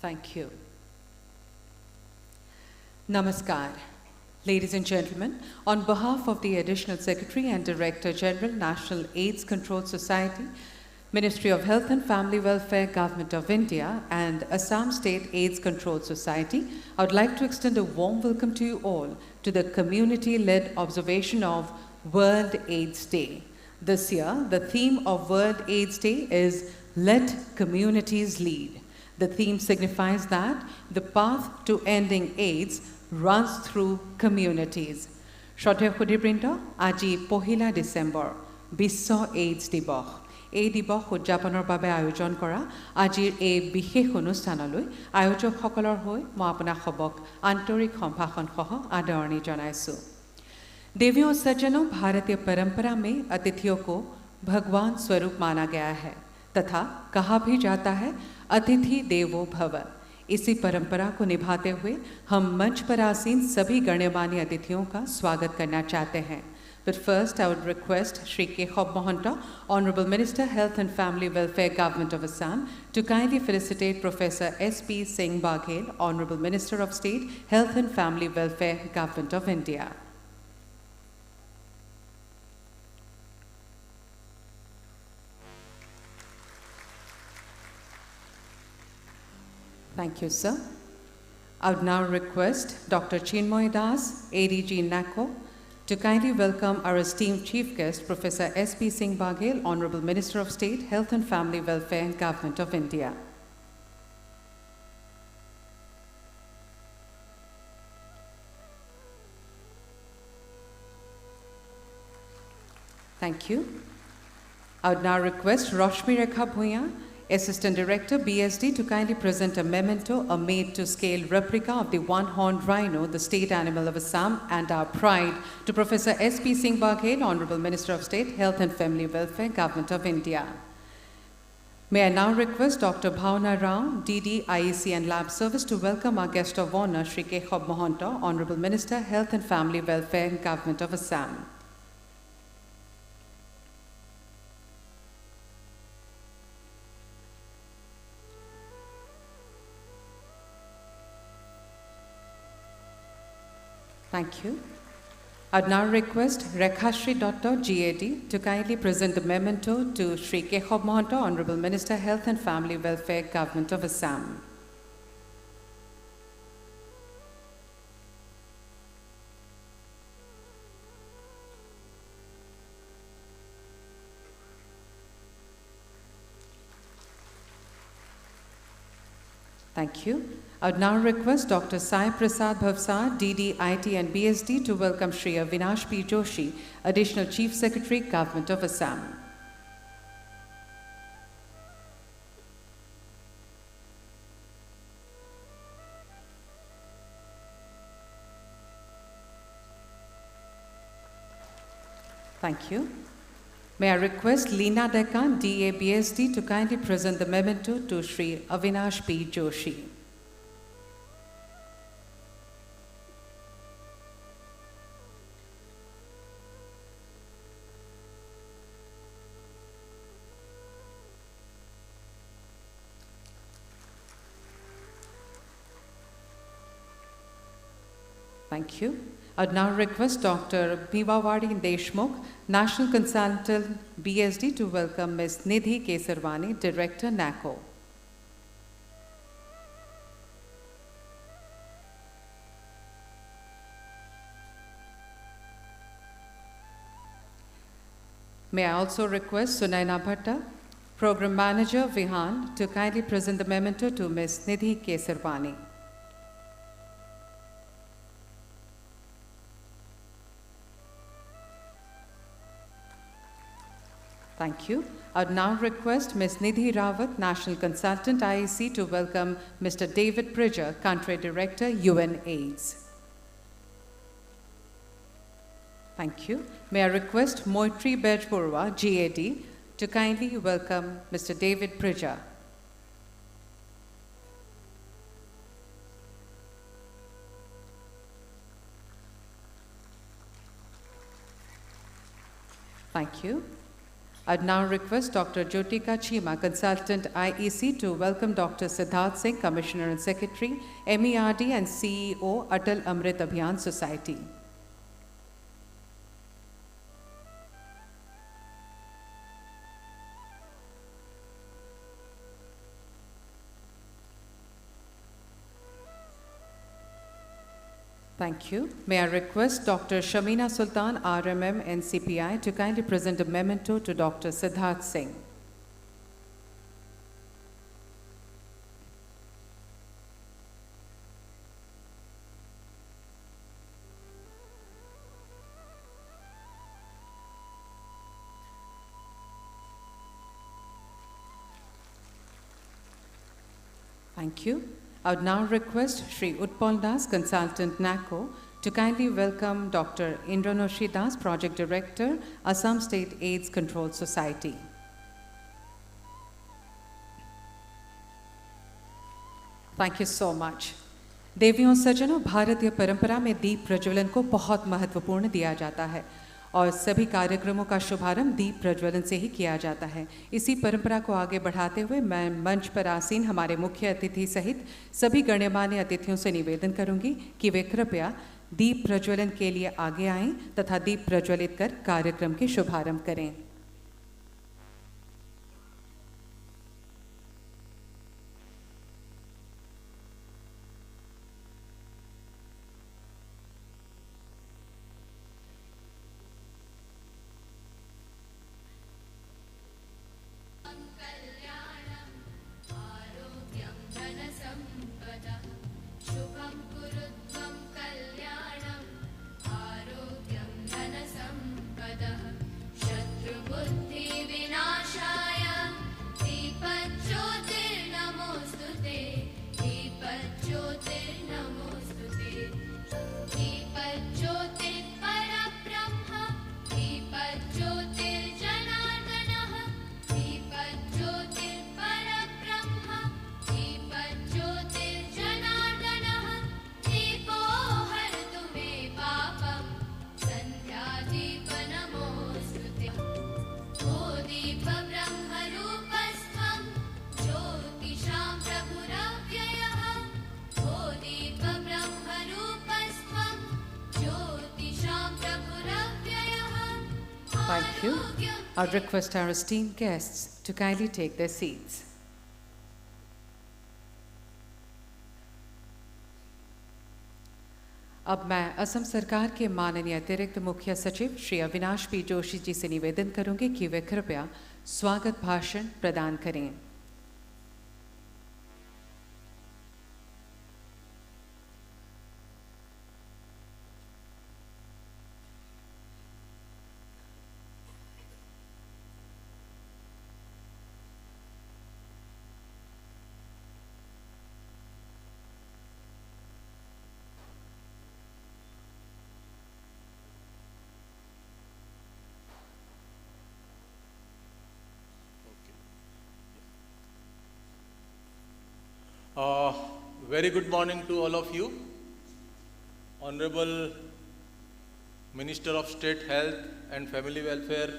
Speaker 1: Thank you. Namaskar. Ladies and gentlemen, on behalf of the Additional Secretary and Director General, National AIDS Control Society, Ministry of Health and Family Welfare, Government of India, and Assam State AIDS Control Society, I would like to extend a warm welcome to you all to the community-led observation of World AIDS Day. This year, the theme of World AIDS Day is Let Communities Lead. The theme signifies that the path to ending AIDS runs through communities. Shroteya Khudibrinda, Aji Pohila December, Biswa AIDS Dibok. এই দিৱস উদযাপনৰ বাবে আয়োজন কৰা আজিৰ এই বিশেষ অনুষ্ঠানলৈ আয়োজকসকলৰ হৈ মই আপোনাক আন্তৰিক সম্ভাষণ সহ আদৰণি জনাইছোঁ। देवियों और सज्जनों, भारतीय परंपरा में अतिथियों को भगवान स्वरूप माना गया है तथा कहा भी जाता है अतिथि देवो भव। इसी परंपरा को निभाते हुए हम मंच पर आसीन सभी गण्यमान्य अतिथियों का स्वागत करना चाहते हैं। But first, I would request Shri Kekhob Mohanto, Honorable Minister, Health and Family Welfare, Government of Assam, to kindly felicitate Professor SP Singh Baghel, Honorable Minister of State, Health and Family Welfare, Government of India. Thank you, sir. I would now request Dr. Chinmoy Das, ADG NACO, to kindly welcome our esteemed Chief Guest, Professor SP Singh Baghel, Honorable Minister of State, Health and Family Welfare, Government of India. Thank you. I would now request Roshmi Rekha Bhuiyan, Assistant Director, BSD, to kindly present a memento, a made-to-scale replica of the one-horned rhino, the state animal of Assam and our pride, to Professor S.P. Singh Baghel, Honorable Minister of State, Health and Family Welfare, Government of India. May I now request Dr. Bhavna Rao, DD, IEC and Lab Service, to welcome our guest of honor, Shri Kekhob Mohanto, Honorable Minister, Health and Family Welfare, Government of Assam. Thank you. I'd now request Rekhashri Dr. GAD to kindly present the memento to Shri Kekhob Mohanto, Honorable Minister, Health and Family Welfare, Government of Assam. Thank you. I would now request Dr. Sai Prasad Bhavsar, DD, IT and BSD, to welcome Shri Avinash P. Joshi, Additional Chief Secretary, Government of Assam. Thank you. May I request Leena Dekan, DA, BSD, to kindly present the memento to Shri Avinash P. Joshi. Thank you. I'd now request Dr. Bhivawadi Deshmukh, National Consultant, BSD, to welcome Ms. Nidhi Kesarwani, Director, NACO. May I also request Sunaina Bhatta, Program Manager, Vihan, to kindly present the memento to Ms. Nidhi Kesarwani. Thank you. I would now request Ms. Nidhi Rawat, National Consultant, IEC, to welcome Mr. David Pridger, Country Director, UNAIDS. Thank you. May I request Moitri Bejpurwa, GAD, to kindly welcome Mr. David Pridger. Thank you. I'd now request Dr. Jyotika Chima, Consultant IEC, to welcome Dr. Siddharth Singh, Commissioner and Secretary, MERD and CEO, Atal Amrit Abhiyan Society. Thank you. May I request Dr. Shamina Sultan, RMM and CPI, to kindly present a memento to Dr. Siddharth Singh. Thank you. I would now request Shri Utpal Das, Consultant, NACO, to kindly welcome Dr. Indranoshi Das, Project Director, Assam State AIDS Control Society. Thank you so much. देवियों सज्जनों, भारतीय परंपरा में दीप प्रज्वलन को बहुत महत्वपूर्ण दिया जाता है और सभी कार्यक्रमों का शुभारंभ दीप प्रज्वलन से ही किया जाता है। इसी परंपरा को आगे बढ़ाते हुए मैं मंच पर आसीन हमारे मुख्य अतिथि सहित सभी गण्यमान्य अतिथियों से निवेदन करूंगी कि वे कृपया दीप प्रज्वलन के लिए आगे आएं तथा दीप प्रज्वलित कर कार्यक्रम के शुभारंभ करें।
Speaker 11: शत्रुः
Speaker 1: Thank you. I request our esteemed guests to kindly take their seats. अब मैं असम सरकार के माननीय अतिरिक्त मुख्य सचिव श्री अविनाश पी जोशी जी से निवेदन करूंगी कि वे कृपया स्वागत भाषण प्रदान करें.
Speaker 11: Very good morning to all of you. Honorable Minister of State Health and Family Welfare,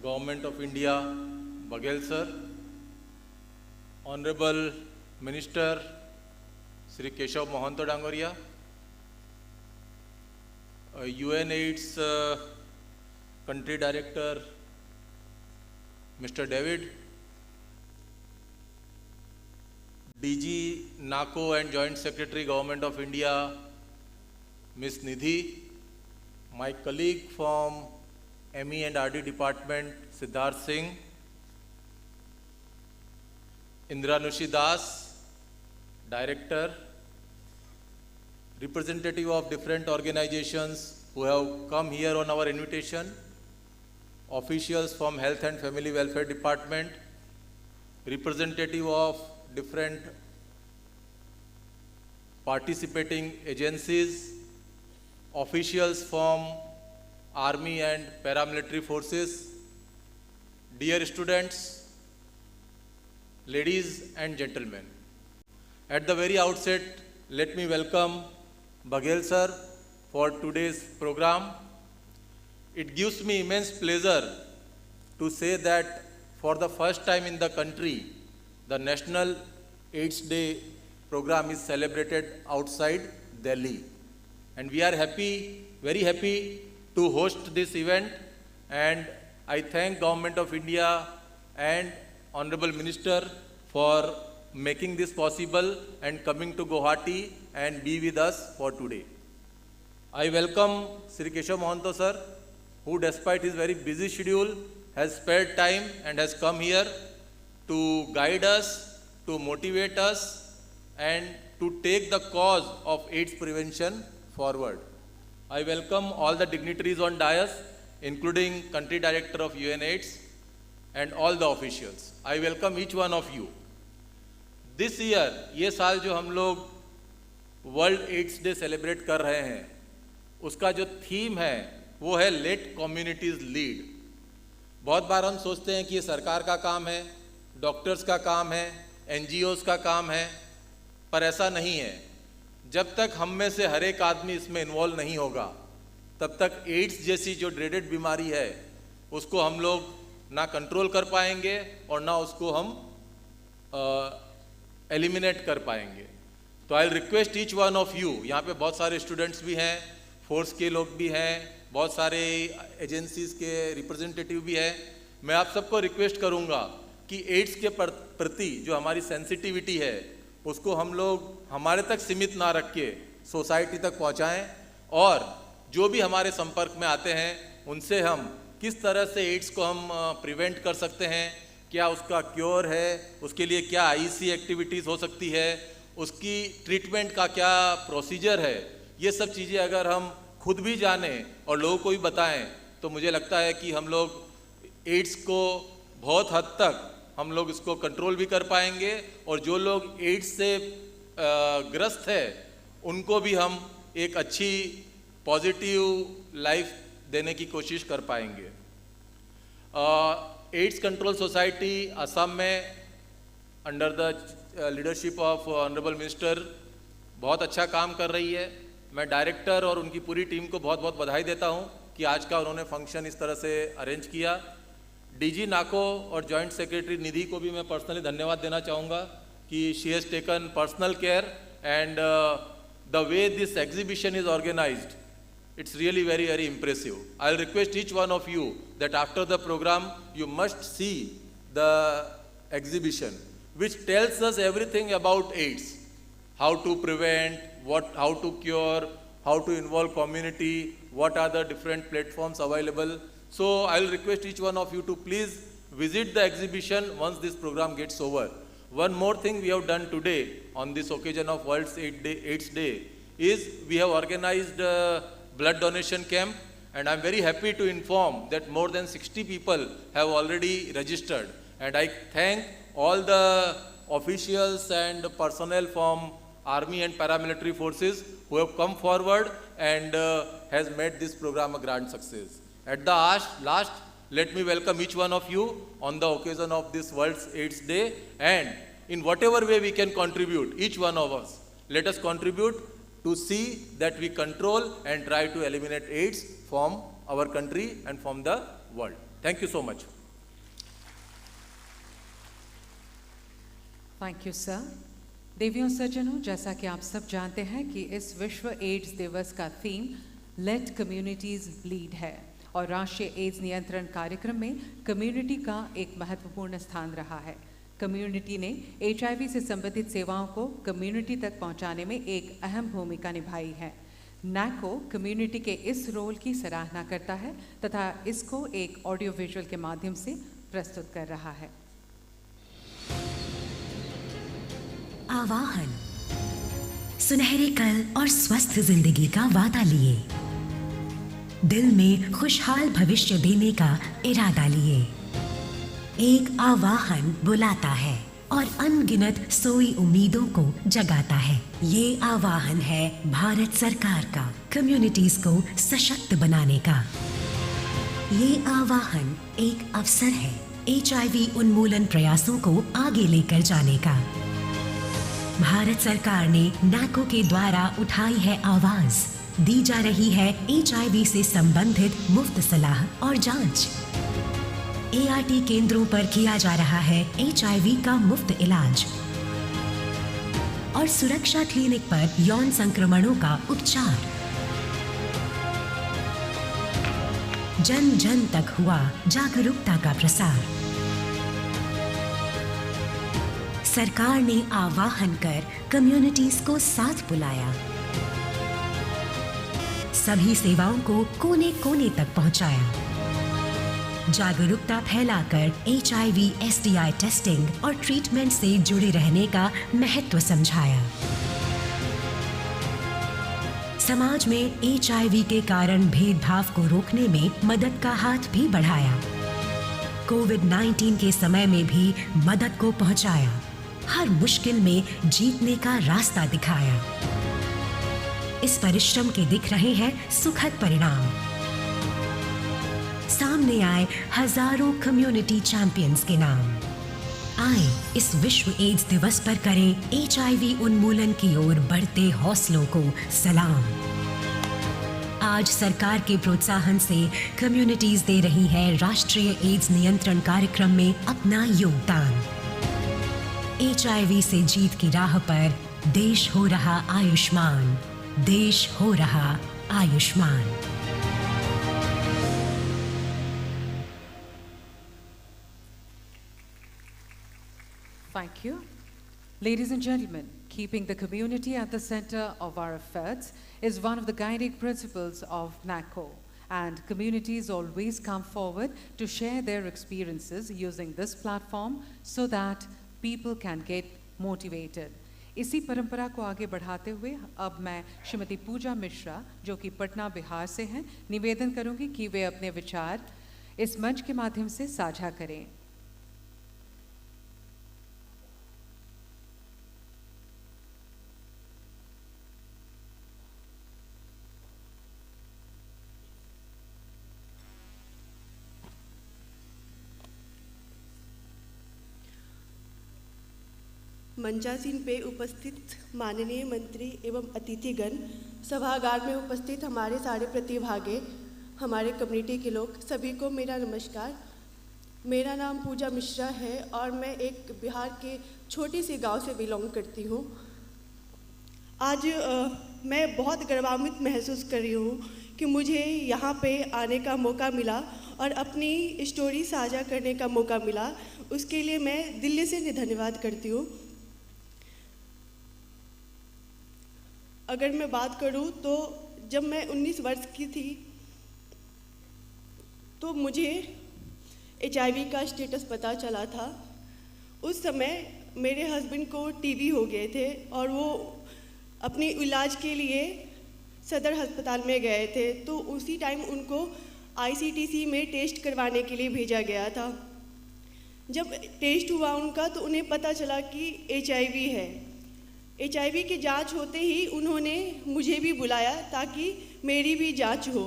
Speaker 11: Government of India, Baghel sir. Honorable Minister Sri Keshav Mohanto Dangoria, UNAIDS Country Director Mr. David, DG NACO and Joint Secretary Government of India Ms. Nidhi, my colleague from ME and RD Department Siddharth Singh, Indranushi Das, Director, representative of different organizations who have come here on our invitation, officials from Health and Family Welfare Department, representative of different participating agencies, officials from Army and paramilitary forces, dear students, ladies and gentlemen. At the very outset, let me welcome Baghel sir for today's program. It gives me immense pleasure to say that for the first time in the country, the National AIDS Day program is celebrated outside Delhi. And we are happy, very happy to host this event. And I thank Government of India and Honorable Minister for making this possible and coming to Guwahati and be with us for today. I welcome Sri Keshav Mohanto sir, who despite his very busy schedule has spared time and has come here to guide us, to motivate us, and to take the cause of AIDS prevention forward. I welcome all the dignitaries on dais, including Country Director of UNAIDS and all the officials. I welcome each one of you. This year, ये साल जो हम लोग world ads day celebrate कर रहे हैं, उसका जो थीम है वो है लेट कम्युनिटीज लीड. बहुत बार हम सोचते हैं कि ये सरकार का काम है, डॉक्टर्स का काम है, NGOs का काम है, पर ऐसा नहीं है. जब तक हम में से हर एक आदमी इसमें इन्वॉल्व नहीं होगा, तब तक एड्स जैसी जो ड्रेडेड बीमारी है उसको हम लोग ना कंट्रोल कर पाएंगे और ना उसको हम एलिमिनेट कर पाएंगे. तो I request each one of you, यहाँ पे बहुत सारे स्टूडेंट्स भी हैं, फोर्स के लोग भी हैं, बहुत सारे एजेंसीज के रिप्रेजेंटेटिव भी हैं. मैं आप सबको रिक्वेस्ट करूँगा कि एड्स के प्रति जो हमारी सेंसिटिविटी है उसको हम लोग हमारे तक सीमित ना रख के सोसाइटी तक पहुँचाएँ, और जो भी हमारे संपर्क में आते हैं उनसे हम किस तरह से एड्स को हम प्रिवेंट कर सकते हैं, क्या उसका क्योर है, उसके लिए क्या IC एक्टिविटीज़ हो सकती है, उसकी ट्रीटमेंट का क्या प्रोसीजर है, ये सब चीज़ें अगर हम खुद भी जानें और लोगों को भी बताएं तो मुझे लगता है कि हम लोग एड्स को बहुत हद तक हम लोग इसको कंट्रोल भी कर पाएंगे, और जो लोग एड्स से ग्रस्त है उनको भी हम एक अच्छी पॉजिटिव लाइफ देने की कोशिश कर पाएंगे. एड्स कंट्रोल सोसाइटी असम में under the leadership of honourable minister बहुत अच्छा काम कर रही है. मैं डायरेक्टर और उनकी पूरी टीम को बहुत बहुत बधाई देता हूं कि आज का उन्होंने फंक्शन इस तरह से अरेंज किया. DG नाको और जॉइंट सेक्रेटरी निधि को भी मैं पर्सनली धन्यवाद देना चाहूँगा कि she has taken personal care, and the way this exhibition is organised It's really very, very impressive. I'll request each one of you that after the program, you must see the exhibition, which tells us everything about AIDS. How to prevent, how to cure, how to involve community, what are the different platforms available. So I'll request each one of you to please visit the exhibition once this program gets over. One more thing we have done today on this occasion of World AIDS Day is we have organized a blood donation camp, and I'm very happy to inform that more than 60 people have already registered. And I thank all the officials and personnel from Army and paramilitary forces who have come forward and has made this program a grand success. At the last, let me welcome each one of you on the occasion of this World AIDS Day, and in whatever way we can contribute, each one of us, let us contribute to see that we control and try to eliminate AIDS from our country and from the world. Thank you so much.
Speaker 1: Thank you sir. देवियों सज्जनों, जैसा कि आप सब जानते हैं कि इस विश्व एड्स दिवस का थीम लेट कम्युनिटीज लीड है और राष्ट्रीय एड्स नियंत्रण कार्यक्रम में कम्युनिटी का एक महत्वपूर्ण स्थान रहा है। कम्युनिटी ने HIV से संबंधित सेवाओं को कम्युनिटी तक पहुंचाने में एक अहम भूमिका निभाई है। NACO कम्युनिटी के इस रोल की सराहना करता है तथा इसको एक ऑडियो विजुअल के माध्यम से प्रस्तुत कर रहा है।
Speaker 12: आवाहन, सुनहरे कल और स्वस्थ जिंदगी का वादा लिए, दिल में खुशहाल भविष्य देने का इरादा लिए। एक आवाहन बुलाता है और अनगिनत सोई उम्मीदों को जगाता है। ये आवाहन है भारत सरकार का कम्युनिटीज को सशक्त बनाने का। ये आवाहन एक अवसर है HIV उन्मूलन प्रयासों को आगे लेकर जाने का। भारत सरकार ने NACO के द्वारा उठाई है आवाज, दी जा रही है HIV से संबंधित मुफ्त सलाह और जांच। ART केंद्रों पर किया जा रहा है HIV का मुफ्त इलाज और सुरक्षा क्लिनिक पर यौन संक्रमणों का उपचार। जन जन तक हुआ जागरूकता का प्रसार। सरकार ने आवाहन कर कम्युनिटीज को साथ बुलाया, सभी सेवाओं को कोने कोने तक पहुंचाया, जागरूकता फैलाकर HIV STI टेस्टिंग और ट्रीटमेंट से जुड़े रहने का महत्व समझाया। समाज में HIV के कारण भेदभाव को रोकने में मदद का हाथ भी बढ़ाया। कोविड-19 के समय में भी मदद को पहुंचाया, हर मुश्किल में जीतने का रास्ता दिखाया। इस परिश्रम के दिख रहे हैं सुखद परिणाम। सामने आए हजारों कम्युनिटी चैंपियंस के नाम। आए इस विश्व एड्स दिवस पर करें HIV उन्मूलन की ओर बढ़ते हौसलों को सलाम। आज सरकार के प्रोत्साहन से कम्युनिटीज दे रही है राष्ट्रीय एड्स नियंत्रण कार्यक्रम में अपना योगदान। HIV से जीत की राह पर देश हो रहा आयुष्मान, देश हो रहा Ayushman.
Speaker 1: Thank you. Ladies and gentlemen, keeping the community at the center of our efforts is one of the guiding principles of NACO, and communities always come forward to share their experiences using this platform so that people can get motivated. इसी परंपरा को आगे बढ़ाते हुए अब मैं श्रीमती पूजा मिश्रा, जो कि पटना बिहार से हैं, निवेदन करूंगी कि वे अपने विचार इस मंच के माध्यम से साझा करें।
Speaker 13: मंचासीन पे उपस्थित माननीय मंत्री एवं अतिथिगण, सभागार में उपस्थित हमारे सारे प्रतिभागी, हमारे कम्युनिटी के लोग, सभी को मेरा नमस्कार। मेरा नाम पूजा मिश्रा है और मैं एक बिहार के छोटी सी गांव से बिलोंग करती हूँ। आज मैं बहुत गर्वान्वित महसूस कर रही हूँ कि मुझे यहाँ पे आने का मौका मिला और अपनी स्टोरी साझा करने का मौका मिला। उसके लिए मैं दिल्ली से धन्यवाद करती हूँ। अगर मैं बात करूँ तो जब मैं 19 वर्ष की थी तो मुझे HIV का स्टेटस पता चला था। उस समय मेरे हस्बैंड को टीबी हो गए थे और वो अपने इलाज के लिए सदर अस्पताल में गए थे, तो उसी टाइम उनको ICTC में टेस्ट करवाने के लिए भेजा गया था। जब टेस्ट हुआ उनका तो उन्हें पता चला कि HIV है। HIV की जांच होते ही उन्होंने मुझे भी बुलाया ताकि मेरी भी जांच हो।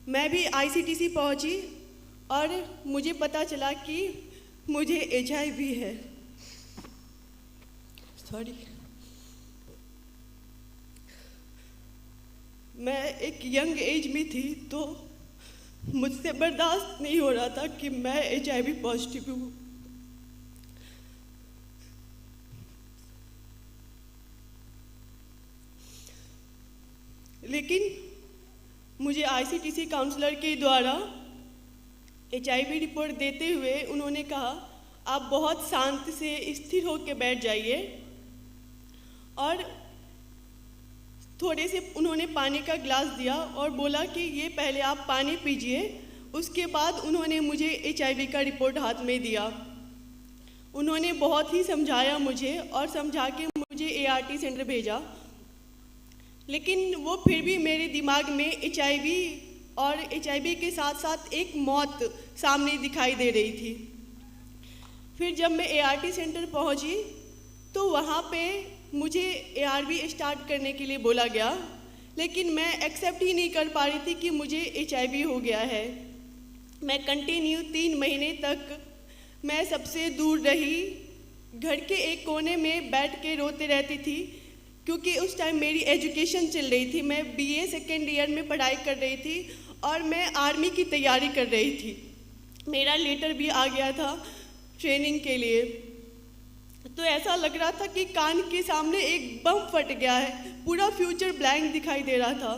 Speaker 13: मैं भी ICTC पहुंची और मुझे पता चला कि मुझे HIV है। सॉरी, मैं एक यंग एज में थी तो मुझसे बर्दाश्त नहीं हो रहा था कि मैं HIV पॉजिटिव हूँ। लेकिन मुझे ICTC काउंसलर के द्वारा HIV रिपोर्ट देते हुए उन्होंने कहा, आप बहुत शांत से स्थिर होकर बैठ जाइए, और थोड़े से उन्होंने पानी का गिलास दिया और बोला कि ये पहले आप पानी पीजिए। उसके बाद उन्होंने मुझे HIV का रिपोर्ट हाथ में दिया। उन्होंने बहुत ही समझाया मुझे और समझा के मुझे ART सेंटर भेजा, लेकिन वो फिर भी मेरे दिमाग में HIV और HIV के साथ साथ एक मौत सामने दिखाई दे रही थी। फिर जब मैं ART सेंटर पहुंची तो वहाँ पे मुझे ARV स्टार्ट करने के लिए बोला गया, लेकिन मैं एक्सेप्ट ही नहीं कर पा रही थी कि मुझे HIV हो गया है। मैं कंटिन्यू 3 महीने तक मैं सबसे दूर रही, घर के एक कोने में बैठ के रोते रहती थी, क्योंकि उस टाइम मेरी एजुकेशन चल रही थी। मैं BA सेकेंड ईयर में पढ़ाई कर रही थी और मैं आर्मी की तैयारी कर रही थी। मेरा लेटर भी आ गया था ट्रेनिंग के लिए। तो ऐसा लग रहा था कि कान के सामने एक बम फट गया है, पूरा फ्यूचर ब्लैंक दिखाई दे रहा था।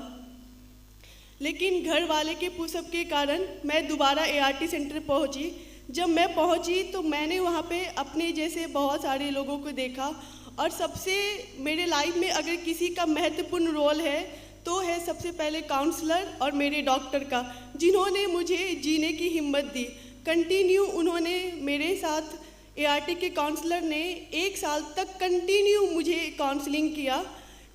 Speaker 13: लेकिन घर वाले के पुशअप के कारण मैं दोबारा ART सेंटर पहुंची। जब मैं पहुंची तो मैंने वहां पे अपने जैसे बहुत सारे लोगों को देखा, और सबसे मेरे लाइफ में अगर किसी का महत्वपूर्ण रोल है तो है सबसे पहले काउंसलर और मेरे डॉक्टर का, जिन्होंने मुझे जीने की हिम्मत दी। कंटिन्यू उन्होंने मेरे साथ ART के काउंसलर ने 1 साल तक कंटिन्यू मुझे काउंसलिंग किया।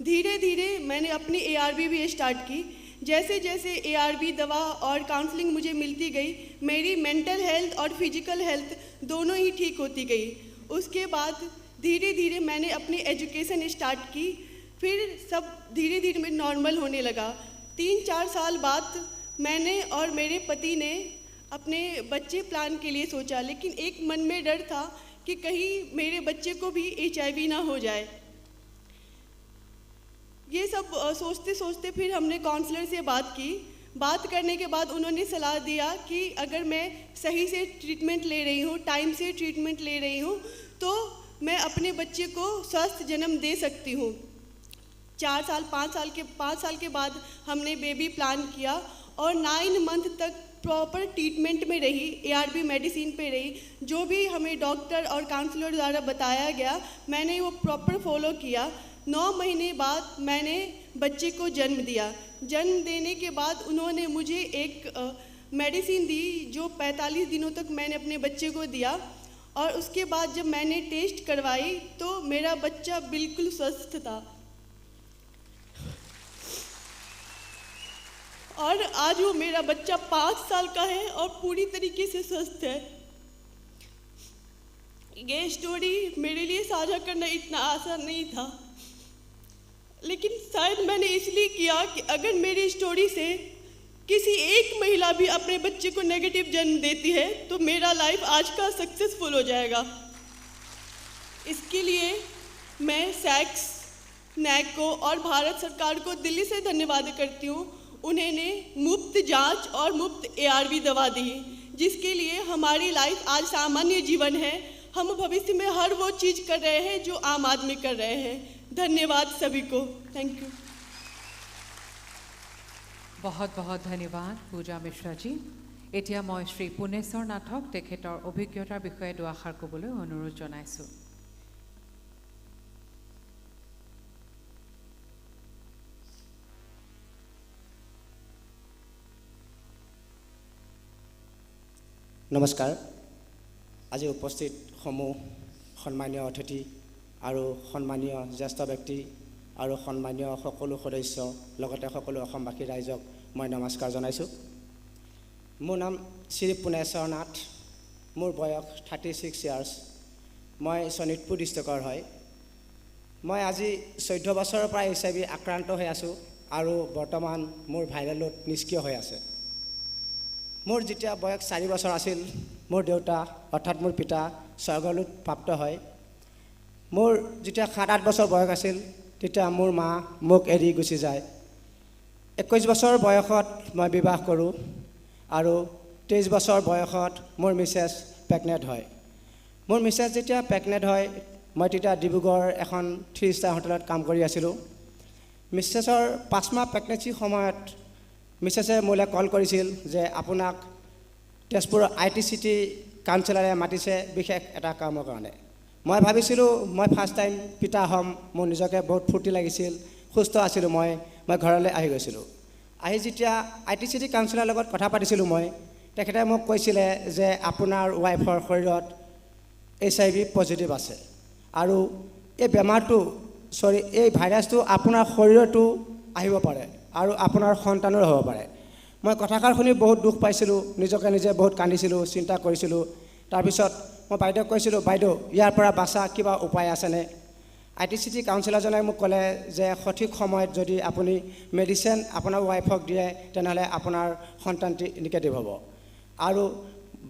Speaker 13: धीरे धीरे मैंने अपनी ARV भी स्टार्ट की। जैसे जैसे ARV दवा और काउंसलिंग मुझे मिलती गई, मेरी मेंटल हेल्थ और फिजिकल हेल्थ दोनों ही ठीक होती गई। उसके बाद धीरे धीरे मैंने अपनी एजुकेशन स्टार्ट की, फिर सब धीरे धीरे में नॉर्मल होने लगा। 3-4 साल बाद मैंने और मेरे पति ने अपने बच्चे प्लान के लिए सोचा, लेकिन एक मन में डर था कि कहीं मेरे बच्चे को भी HIV ना हो जाए। ये सब सोचते सोचते फिर हमने काउंसलर से बात की। बात करने के बाद उन्होंने सलाह दिया कि अगर मैं सही से ट्रीटमेंट ले रही हूँ, टाइम से ट्रीटमेंट ले रही हूँ, तो मैं अपने बच्चे को स्वस्थ जन्म दे सकती हूँ। 5 साल के बाद हमने बेबी प्लान किया और 9 मंथ तक प्रॉपर ट्रीटमेंट में रही, ARV मेडिसिन पे रही। जो भी हमें डॉक्टर और काउंसलर द्वारा बताया गया मैंने वो प्रॉपर फॉलो किया। 9 महीने बाद मैंने बच्चे को जन्म दिया। जन्म देने के बाद उन्होंने मुझे एक मेडिसिन दी जो 45 दिनों तक मैंने अपने बच्चे को दिया, और उसके बाद जब मैंने टेस्ट करवाई तो मेरा बच्चा बिल्कुल स्वस्थ था। और आज वो मेरा बच्चा 5 साल का है और पूरी तरीके से स्वस्थ है। ये स्टोरी मेरे लिए साझा करना इतना आसान नहीं था, लेकिन शायद मैंने इसलिए किया कि अगर मेरी स्टोरी से किसी एक महिला भी अपने बच्चे को नेगेटिव जन्म देती है तो मेरा लाइफ आज का सक्सेसफुल हो जाएगा। इसके लिए मैं सैक्स, NACO और भारत सरकार को दिल्ली से धन्यवाद करती हूँ। उन्होंने मुफ्त जांच और मुफ्त ARV दवा दी, जिसके लिए हमारी लाइफ आज सामान्य जीवन है। हम भविष्य में हर वो चीज़ कर रहे हैं जो आम आदमी कर रहे हैं। धन्यवाद सभी को। Thank you.
Speaker 1: बहुत बहुत धन्यवाद পূজা মিশ্ৰাজী এতিয়া মই শ্ৰী পুনেশ্বৰ নাথক তেখেতৰ অভিজ্ঞতাৰ বিষয়ে দুআষাৰ ক'বলৈ অনুৰোধ জনাইছোঁ
Speaker 14: নমস্কাৰ আজি উপস্থিত সমূহ সন্মানীয় অতিথি আৰু সন্মানীয় জ্যেষ্ঠ ব্যক্তি আৰু সন্মানীয় সকলো সদস্য লগতে সকলো অসমবাসী ৰাইজক মই নমস্কাৰ জনাইছোঁ মোৰ নাম শ্ৰী পুনেশ্বৰ নাথ মোৰ বয়স 36 ইয়াৰ্ছ মই শোণিতপুৰ ডিষ্ট্ৰিক্টৰ হয় মই আজি 14 বছৰৰ পৰা HIV আক্ৰান্ত হৈ আছোঁ আৰু বৰ্তমান মোৰ ভাইৰেলত নিষ্ক্ৰিয় হৈ আছে মোৰ যেতিয়া বয়স 4 বছৰ আছিল মোৰ দেউতা অৰ্থাৎ মোৰ পিতা স্বৰ্গলোক প্ৰাপ্ত হয় মোৰ যেতিয়া 7-8 বছৰ বয়স আছিল তেতিয়া মোৰ মা মোক এৰি গুচি যায় 21 বছৰ বয়সত মই বিবাহ কৰোঁ আৰু 23 বছৰ বয়সত মোৰ মিছেছ প্ৰেগনেণ্ট হয় মোৰ মিছেছ যেতিয়া প্ৰেগনেণ্ট হয় মই তেতিয়া ডিব্ৰুগড় এখন 3-star হোটেলত কাম কৰি আছিলোঁ মিছেছৰ 5 মাহ প্ৰেগনেঞ্চি সময়ত মিছেছে মোলৈ কল কৰিছিল যে আপোনাক তেজপুৰ ITCT কাউন্সিলৰে মাতিছে বিশেষ এটা কামৰ কাৰণে মই ভাবিছিলোঁ মই ফাৰ্ষ্ট টাইম পিতা হ'ম মোৰ নিজকে বহুত ফূৰ্তি লাগিছিল সুস্থ আছিলোঁ মই ঘৰলৈ আহি গৈছিলোঁ আহি যেতিয়া ITCT কাউন্সিলৰ লগত কথা পাতিছিলোঁ মই তেখেতে মোক কৈছিলে যে আপোনাৰ ৱাইফৰ শৰীৰত HIV পজিটিভ আছে আৰু এই বেমাৰটো এই ভাইৰাছটো আপোনাৰ শৰীৰতো আহিব পাৰে আৰু আপোনাৰ সন্তানৰ হ'ব পাৰে মই কথাষাৰ শুনি বহুত দুখ পাইছিলোঁ নিজকে নিজে বহুত কান্দিছিলোঁ চিন্তা কৰিছিলোঁ তাৰ পিছত মই বাইদেউক কৈছিলোঁ বাইদেউ ইয়াৰ পৰা বাচা কিবা উপায় আছেনে ITCT কাউন্সিলৰজনে মোক ক'লে যে সঠিক সময়ত যদি আপুনি মেডিচিন আপোনাৰ ৱাইফক দিয়ে তেনেহ'লে আপোনাৰ সন্তানটি নিগেটিভ হ'ব আৰু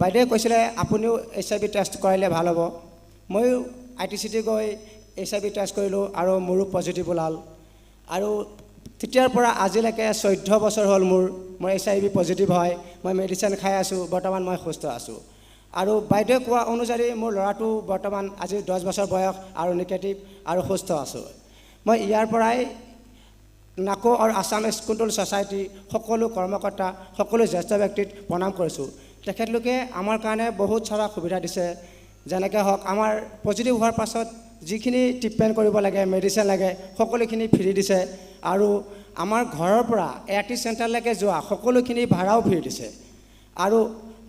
Speaker 14: বাইদেৱে কৈছিলে আপুনিও HIV টেষ্ট কৰাইলে ভাল হ'ব ময়ো ITCT গৈ HIV টেষ্ট কৰিলোঁ আৰু মোৰো পজিটিভ ওলাল আৰু তেতিয়াৰ পৰা আজিলৈকে 14 বছৰ হ'ল মোৰ HIV পজিটিভ হয় মই মেডিচিন খাই আছোঁ বৰ্তমান মই সুস্থ আছোঁ আৰু বাইদেৱে কোৱা অনুযায়ী মোৰ ল'ৰাটো বৰ্তমান আজি 10 বছৰ বয়স আৰু নিগেটিভ আৰু সুস্থ আছোঁ মই ইয়াৰ পৰাই নাকো আৰু আসাম এজ কণ্ট্ৰোল ছ'চাইটি সকলো কৰ্মকৰ্তা সকলো জ্যেষ্ঠ ব্যক্তিক প্ৰণাম কৰিছোঁ তেখেতলোকে আমাৰ কাৰণে বহুত সাৰা সুবিধা দিছে যেনেকৈ হওক আমাৰ পজিটিভ হোৱাৰ পাছত যিখিনি ট্ৰিটমেণ্ট কৰিব লাগে মেডিচিন লাগে সকলোখিনি ফ্ৰী দিছে আৰু আমাৰ ঘৰৰ পৰা ART চেণ্টাৰলৈকে যোৱা সকলোখিনি ভাড়াও ফ্ৰী দিছে আৰু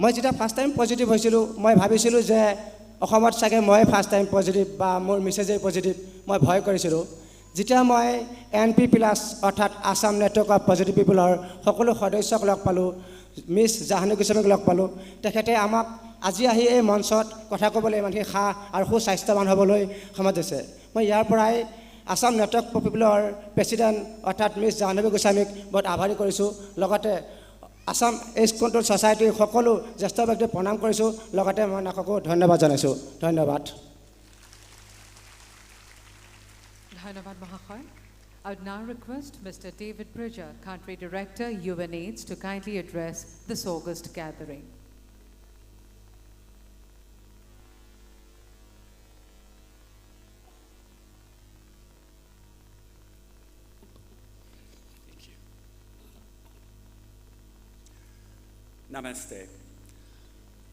Speaker 14: মই যেতিয়া ফাৰ্ষ্ট টাইম পজিটিভ হৈছিলোঁ মই ভাবিছিলোঁ যে অসমত চাগে মই ফাৰ্ষ্ট টাইম পজিটিভ বা মোৰ মিছেজেই পজিটিভ মই ভয় কৰিছিলোঁ যেতিয়া মই NP+ অৰ্থাৎ আসাম নেটৱৰ্ক অফ পজিটিভ পিপলৰ সকলো সদস্যক লগ পালোঁ মিছ জাহানু গোস্বামীক লগ পালোঁ তেখেতে আমাক আজি আহি এই মঞ্চত কথা ক'বলৈ ইমানখিনি আৰু সুস্বাস্থ্যৱান হ'বলৈ সময় দিছে মই ইয়াৰ পৰাই আসাম নেটৱৰ্ক অফ পিপলৰ প্ৰেচিডেণ্ট অৰ্থাৎ মিছ জাহানু গোস্বামীক বহুত আভাৰী কৰিছোঁ লগতে আসাম এজ কণ্ট্ৰোল ছ'চাইটিৰ সকলো জ্যেষ্ঠ ব্যক্তিক প্ৰণাম কৰিছোঁ লগতে মই নাককো ধন্যবাদ জনাইছোঁ ধন্যবাদ
Speaker 1: ধন্যবাদ মহাশয় I would now request Mr. David Bridger, Country Director, UNAIDS, to kindly address this August gathering.
Speaker 15: Namaste.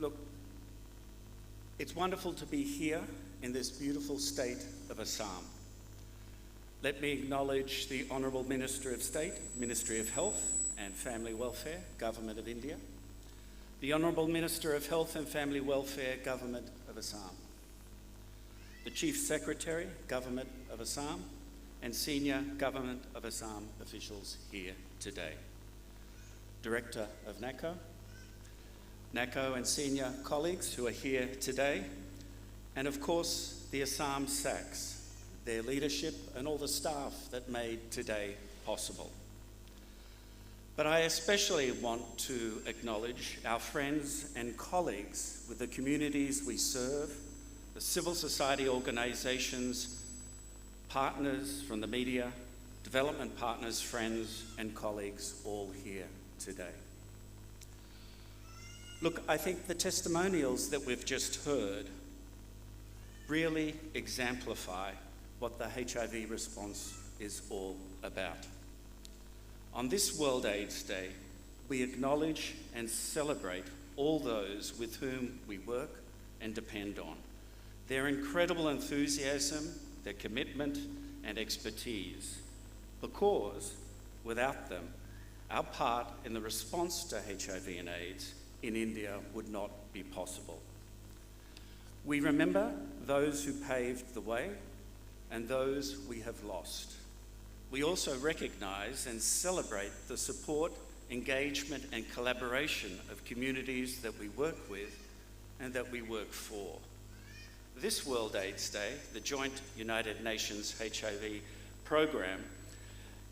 Speaker 15: Look, it's wonderful to be here in this beautiful state of Assam. Let me acknowledge the Honourable Minister of State, Ministry of Health and Family Welfare, Government of India, the Honourable Minister of Health and Family Welfare, Government of Assam, the Chief Secretary, Government of Assam, and senior Government of Assam officials here today, Director of NACO and senior colleagues who are here today, and of course the Assam SACs, their leadership and all the staff that made today possible. But I especially want to acknowledge our friends and colleagues with the communities we serve, the civil society organisations, partners from the media, development partners, friends and colleagues all here today. Look, I think the testimonials that we've just heard really exemplify what the HIV response is all about. On this World AIDS Day, we acknowledge and celebrate all those with whom we work and depend on. Their incredible enthusiasm, their commitment and expertise, because without them, our part in the response to HIV and AIDS in India would not be possible. We remember those who paved the way and those we have lost. We also recognise and celebrate the support, engagement and collaboration of communities that we work with and that we work for. This World AIDS Day, the joint United Nations HIV program,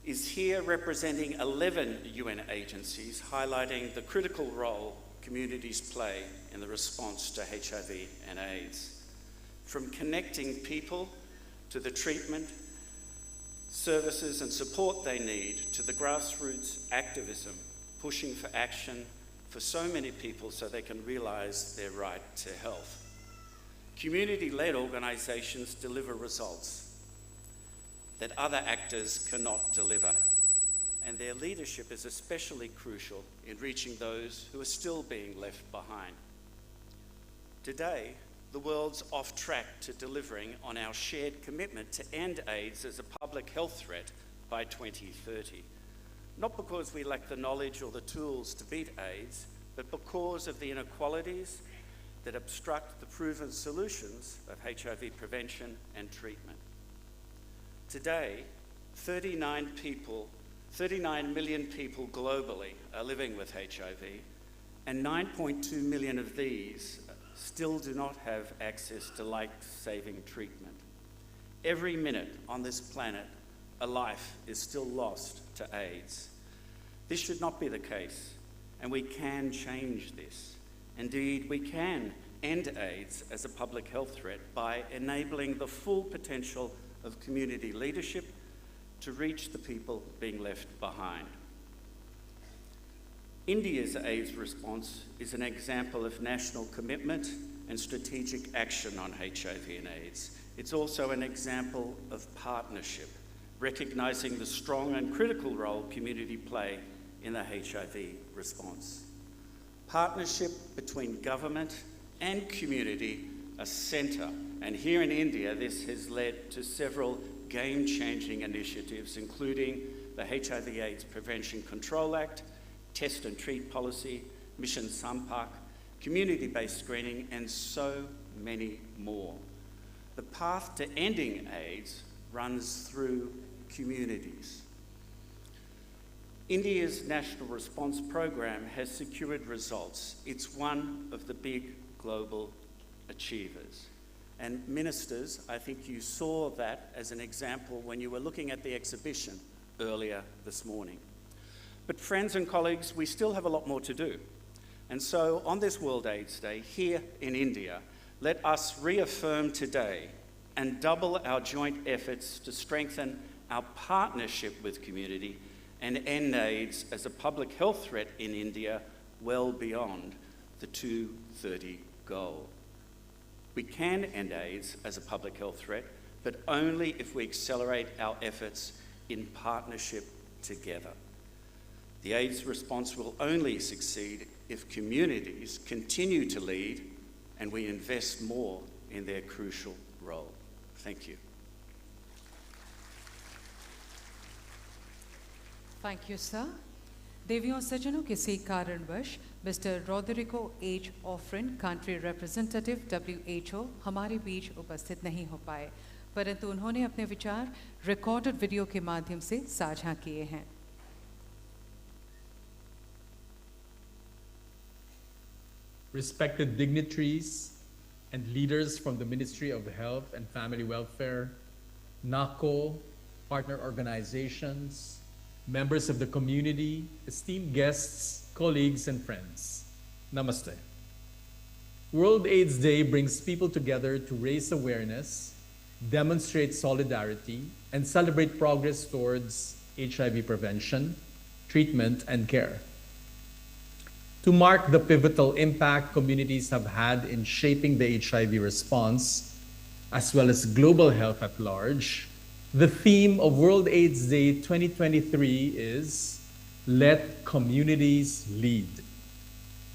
Speaker 15: is here representing 11 UN agencies, highlighting the critical role communities play in the response to HIV and AIDS. From connecting people to the treatment, services and support they need, to the grassroots activism, pushing for action for so many people so they can realise their right to health. Community-led organisations deliver results that other actors cannot deliver, and their leadership is especially crucial in reaching those who are still being left behind. Today, the world's off track to delivering on our shared commitment to end AIDS as a public health threat by 2030. Not because we lack the knowledge or the tools to beat AIDS, but because of the inequalities that obstruct the proven solutions of HIV prevention and treatment. Today, 39 million people globally are living with HIV, and 9.2 million of these still do not have access to life-saving treatment. Every minute on this planet, a life is still lost to AIDS. This should not be the case, and we can change this. Indeed, we can end AIDS as a public health threat by enabling the full potential of community leadership to reach the people being left behind. India's AIDS response is an example of national commitment and strategic action on HIV and AIDS. It's also an example of partnership, recognising the strong and critical role community play in the HIV response. Partnership between government and community are centre, and here in India this has led to several game-changing initiatives, including the HIV/AIDS Prevention Control Act, Test and Treat Policy, Mission Sampark, community-based screening, and so many more. The path to ending AIDS runs through communities. India's National Response Program has secured results. It's one of the big global achievers. And ministers, I think you saw that as an example when you were looking at the exhibition earlier this morning. But friends and colleagues, we still have a lot more to do. And so on this World AIDS Day here in India, let us reaffirm today and double our joint efforts to strengthen our partnership with community and end AIDS as a public health threat in India well beyond the 2030 goal. We can end AIDS as a public health threat, but only if we accelerate our efforts in partnership together. The AIDS response will only succeed if communities continue to lead and we invest more in their crucial role. Thank you.
Speaker 1: Thank you, sir. देवियों और सज्जनों, किसी कारणवश mister Roderico H Ofrin, country representative WHO, हमारे बीच उपस्थित नहीं हो पाए, परंतु उन्होंने अपने विचार रिकॉर्डेड वीडियो के माध्यम से साझा किए हैं.
Speaker 16: Respected dignitaries and leaders from the Ministry of Health and Family Welfare, NACO, partner organizations, members of the community, esteemed guests, colleagues, and friends. Namaste. World AIDS Day brings people together to raise awareness, demonstrate solidarity, and celebrate progress towards HIV prevention, treatment, and care. To mark the pivotal impact communities have had in shaping the HIV response, as well as global health at large, the theme of World AIDS Day 2023 is Let communities lead.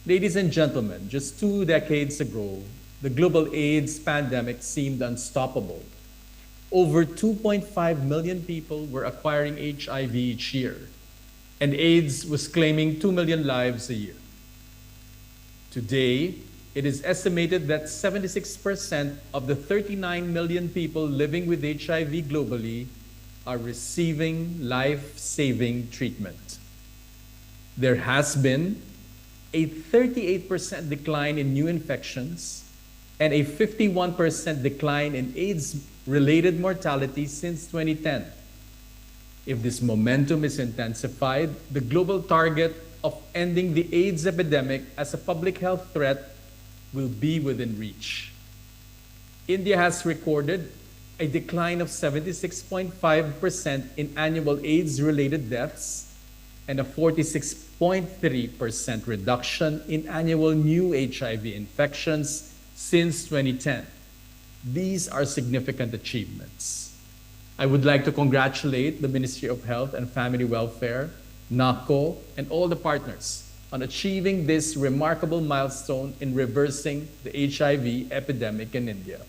Speaker 16: Ladies and gentlemen, just 2 decades ago, the global AIDS pandemic seemed unstoppable. Over 2.5 million people were acquiring HIV each year, and AIDS was claiming 2 million lives a year. Today, it is estimated that 76% of the 39 million people living with HIV globally are receiving life-saving treatment. There has been a 38% decline in new infections and a 51% decline in AIDS-related mortality since 2010. If this momentum is intensified, the global target of ending the AIDS epidemic as a public health threat will be within reach. India has recorded a decline of 76.5% in annual AIDS-related deaths and a 46.3% reduction in annual new HIV infections since 2010. These are significant achievements. I would like to congratulate the Ministry of Health and Family Welfare, NACO, and all the partners on achieving this remarkable milestone in reversing the HIV epidemic in India.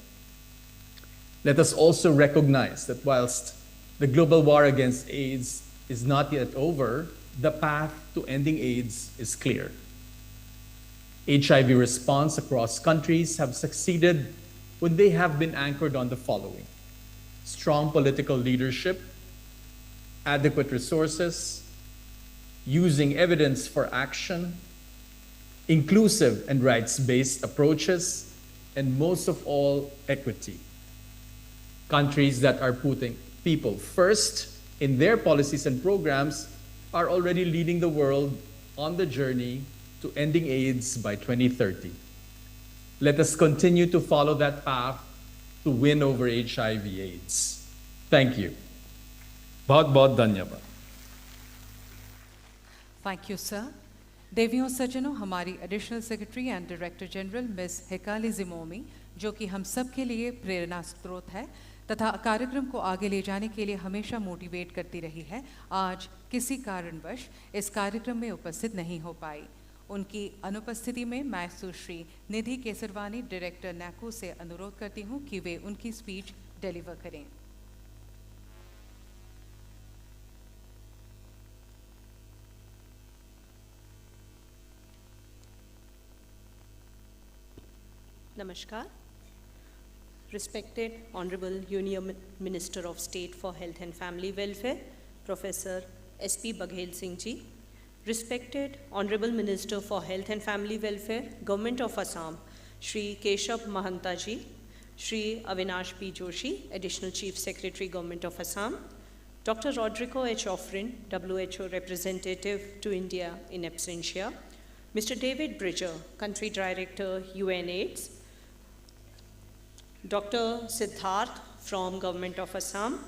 Speaker 16: Let us also recognize that whilst the global war against AIDS is not yet over, the path to ending AIDS is clear. HIV response across countries have succeeded when they have been anchored on the following: strong political leadership, adequate resources, using evidence for action, inclusive and rights-based approaches, and most of all, equity. Countries that are putting people first in their policies and programs are already leading the world on the journey to ending AIDS by 2030. Let us continue to follow that path to win over HIV/AIDS. Thank you. बहुत-बहुत धन्यवाद.
Speaker 1: Thank you, sir. देवियों सज्जनों, हमारी additional secretary and director general miss Hekali Zhimomi, जो कि हम सब के लिए प्रेरणा स्रोत है तथा कार्यक्रम को आगे ले जाने के लिए हमेशा मोटिवेट करती रही है, आज किसी कारणवश इस कार्यक्रम में उपस्थित नहीं हो पाई. उनकी अनुपस्थिति में मैं सुश्री निधि केसरवानी, डायरेक्टर नैको, से अनुरोध करती हूं कि वे उनकी स्पीच डिलीवर करें.
Speaker 17: Namaskar. Respected Honorable Union Minister of State for Health and Family Welfare, Professor S.P. Baghel Singh Ji. Respected Honorable Minister for Health and Family Welfare, Government of Assam, Shri Keshav Mahanta Ji, Shri Avinash P. Joshi, Additional Chief Secretary, Government of Assam, Dr. Rodrigo H. Offrin, WHO Representative to India in absentia, Mr. David Bridger, Country Director, UNAIDS, Dr. Siddharth from Government of Assam,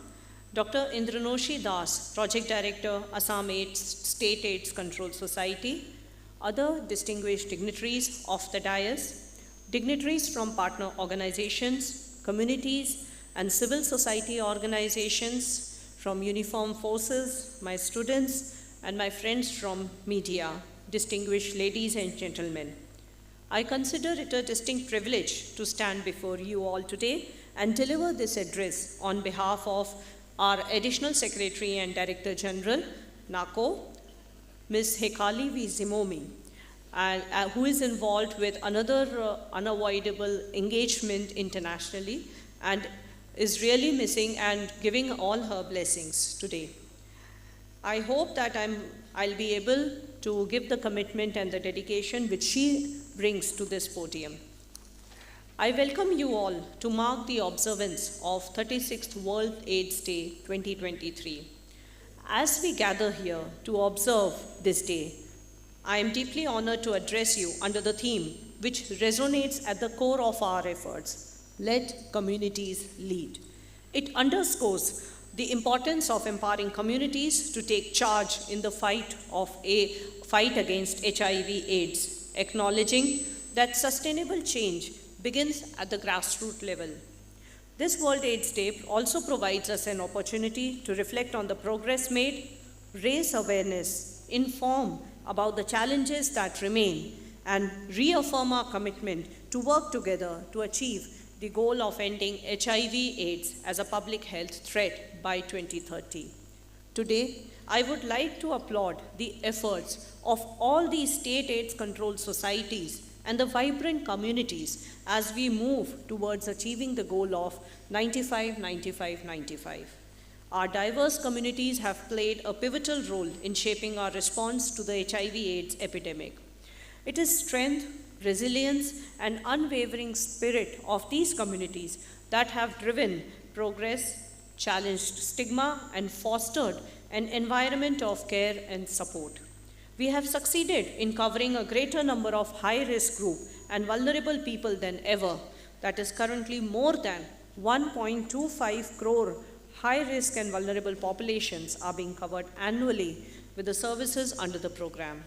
Speaker 17: Dr. Indranoshi Das, Project Director, Assam AIDS, State AIDS Control Society, other distinguished dignitaries of the dais, dignitaries from partner organizations, communities, and civil society organizations from uniformed forces, my students, and my friends from media, distinguished ladies and gentlemen. I consider it a distinct privilege to stand before you all today and deliver this address on behalf of our Additional Secretary and Director General, NACO, Ms. Hekali V. Zimomi, who is involved with another unavoidable engagement internationally and is really missing and giving all her blessings today. I hope that I'll be able to give the commitment and the dedication which she brings to this podium. I welcome you all to mark the observance of 36th World AIDS Day 2023. As we gather here to observe this day, I am deeply honored to address you under the theme which resonates at the core of our efforts: let communities lead. It underscores the importance of empowering communities to take charge in the fight against HIV/AIDS, acknowledging that sustainable change begins at the grassroots level. This World AIDS Day also provides us an opportunity to reflect on the progress made, raise awareness, inform about the challenges that remain, and reaffirm our commitment to work together to achieve the goal of ending HIV/AIDS as a public health threat by 2030. Today, I would like to applaud the efforts of all these state AIDS control societies and the vibrant communities as we move towards achieving the goal of 95-95-95. Our diverse communities have played a pivotal role in shaping our response to the HIV/AIDS epidemic. It is strength, resilience, and unwavering spirit of these communities that have driven progress, challenged stigma, and fostered an environment of care and support. We have succeeded in covering a greater number of high-risk group and vulnerable people than ever. That is currently more than 1.25 crore high-risk and vulnerable populations are being covered annually with the services under the program.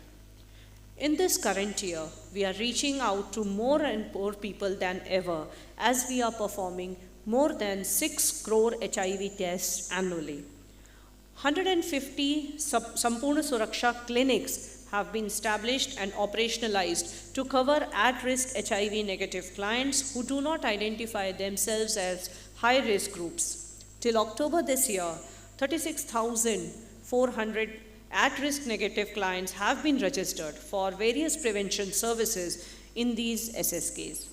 Speaker 17: In this current year, we are reaching out to more and more people than ever as we are performing more than 6 crore HIV tests annually. 150 Sampurna Suraksha clinics have been established and operationalized to cover at-risk HIV-negative clients who do not identify themselves as high-risk groups. Till October this year, 36,400 at-risk negative clients have been registered for various prevention services in these SSKs.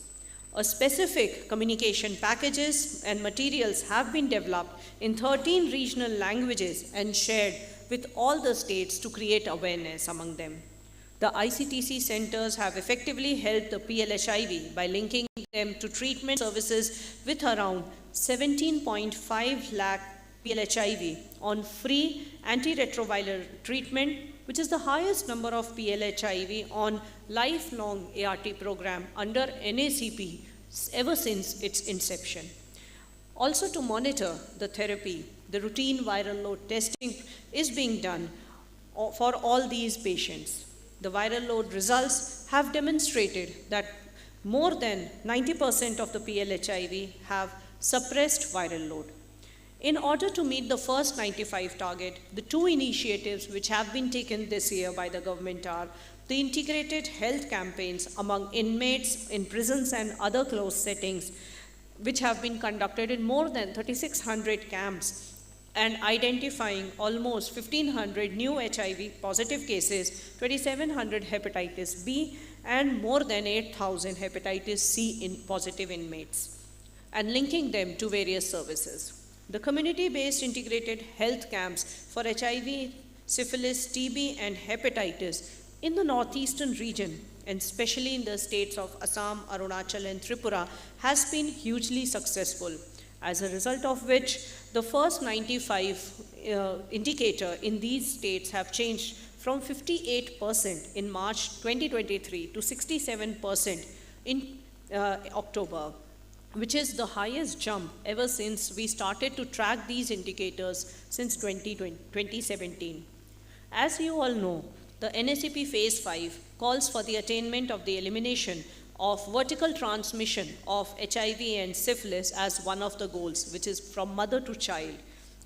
Speaker 17: A specific communication packages and materials have been developed in 13 regional languages and shared with all the states to create awareness among them. The ICTC centers have effectively helped the PLHIV by linking them to treatment services with around 17.5 lakh PLHIV on free antiretroviral treatment, which is the highest number of PLHIV on lifelong ART program under NACP ever since its inception. Also to monitor the therapy, the routine viral load testing is being done for all these patients. The viral load results have demonstrated that more than 90% of the PLHIV have suppressed viral load. In order to meet the first 95 target, the two initiatives which have been taken this year by the government are the integrated health campaigns among inmates in prisons and other closed settings, which have been conducted in more than 3,600 camps and identifying almost 1,500 new HIV positive cases, 2,700 hepatitis B, and more than 8,000 hepatitis C in positive inmates, and linking them to various services. The community-based integrated health camps for HIV, syphilis, TB, and hepatitis in the northeastern region, and especially in the states of Assam, Arunachal, and Tripura, has been hugely successful, as a result of which the first 95 indicator in these states have changed from 58% in March 2023 to 67% in October, which is the highest jump ever since we started to track these indicators since 2017. As you all know, the NACP Phase 5 calls for the attainment of the elimination of vertical transmission of HIV and syphilis as one of the goals, which is from mother to child.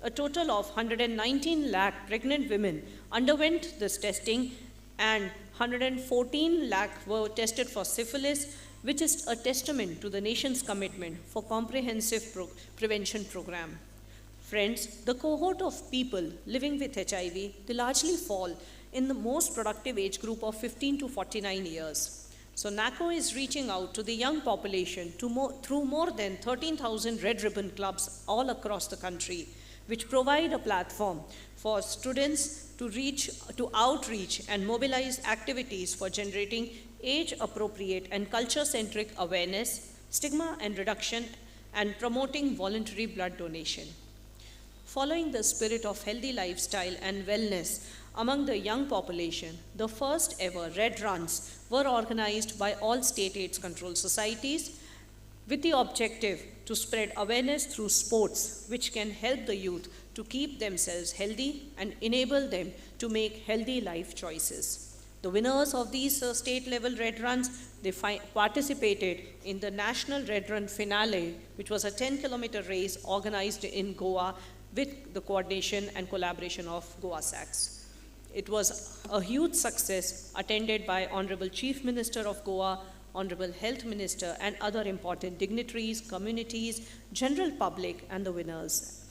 Speaker 17: A total of 119 lakh pregnant women underwent this testing, and 114 lakh were tested for syphilis, which is a testament to the nation's commitment for comprehensive prevention program. Friends, the cohort of people living with HIV, they largely fall in the most productive age group of 15 to 49 years. So NACO is reaching out to the young population through more than 13,000 Red Ribbon clubs all across the country, which provide a platform for students to outreach and mobilize activities for generating age-appropriate and culture-centric awareness, stigma and reduction, and promoting voluntary blood donation. Following the spirit of healthy lifestyle and wellness among the young population, the first ever Red Runs were organized by all state AIDS control societies with the objective to spread awareness through sports, which can help the youth to keep themselves healthy and enable them to make healthy life choices. The winners of these state-level Red Runs, they participated in the National Red Run Finale, which was a 10-kilometer race organized in Goa with the coordination and collaboration of Goa SACS. It was a huge success attended by Honorable Chief Minister of Goa, Honorable Health Minister, and other important dignitaries, communities, general public, and the winners.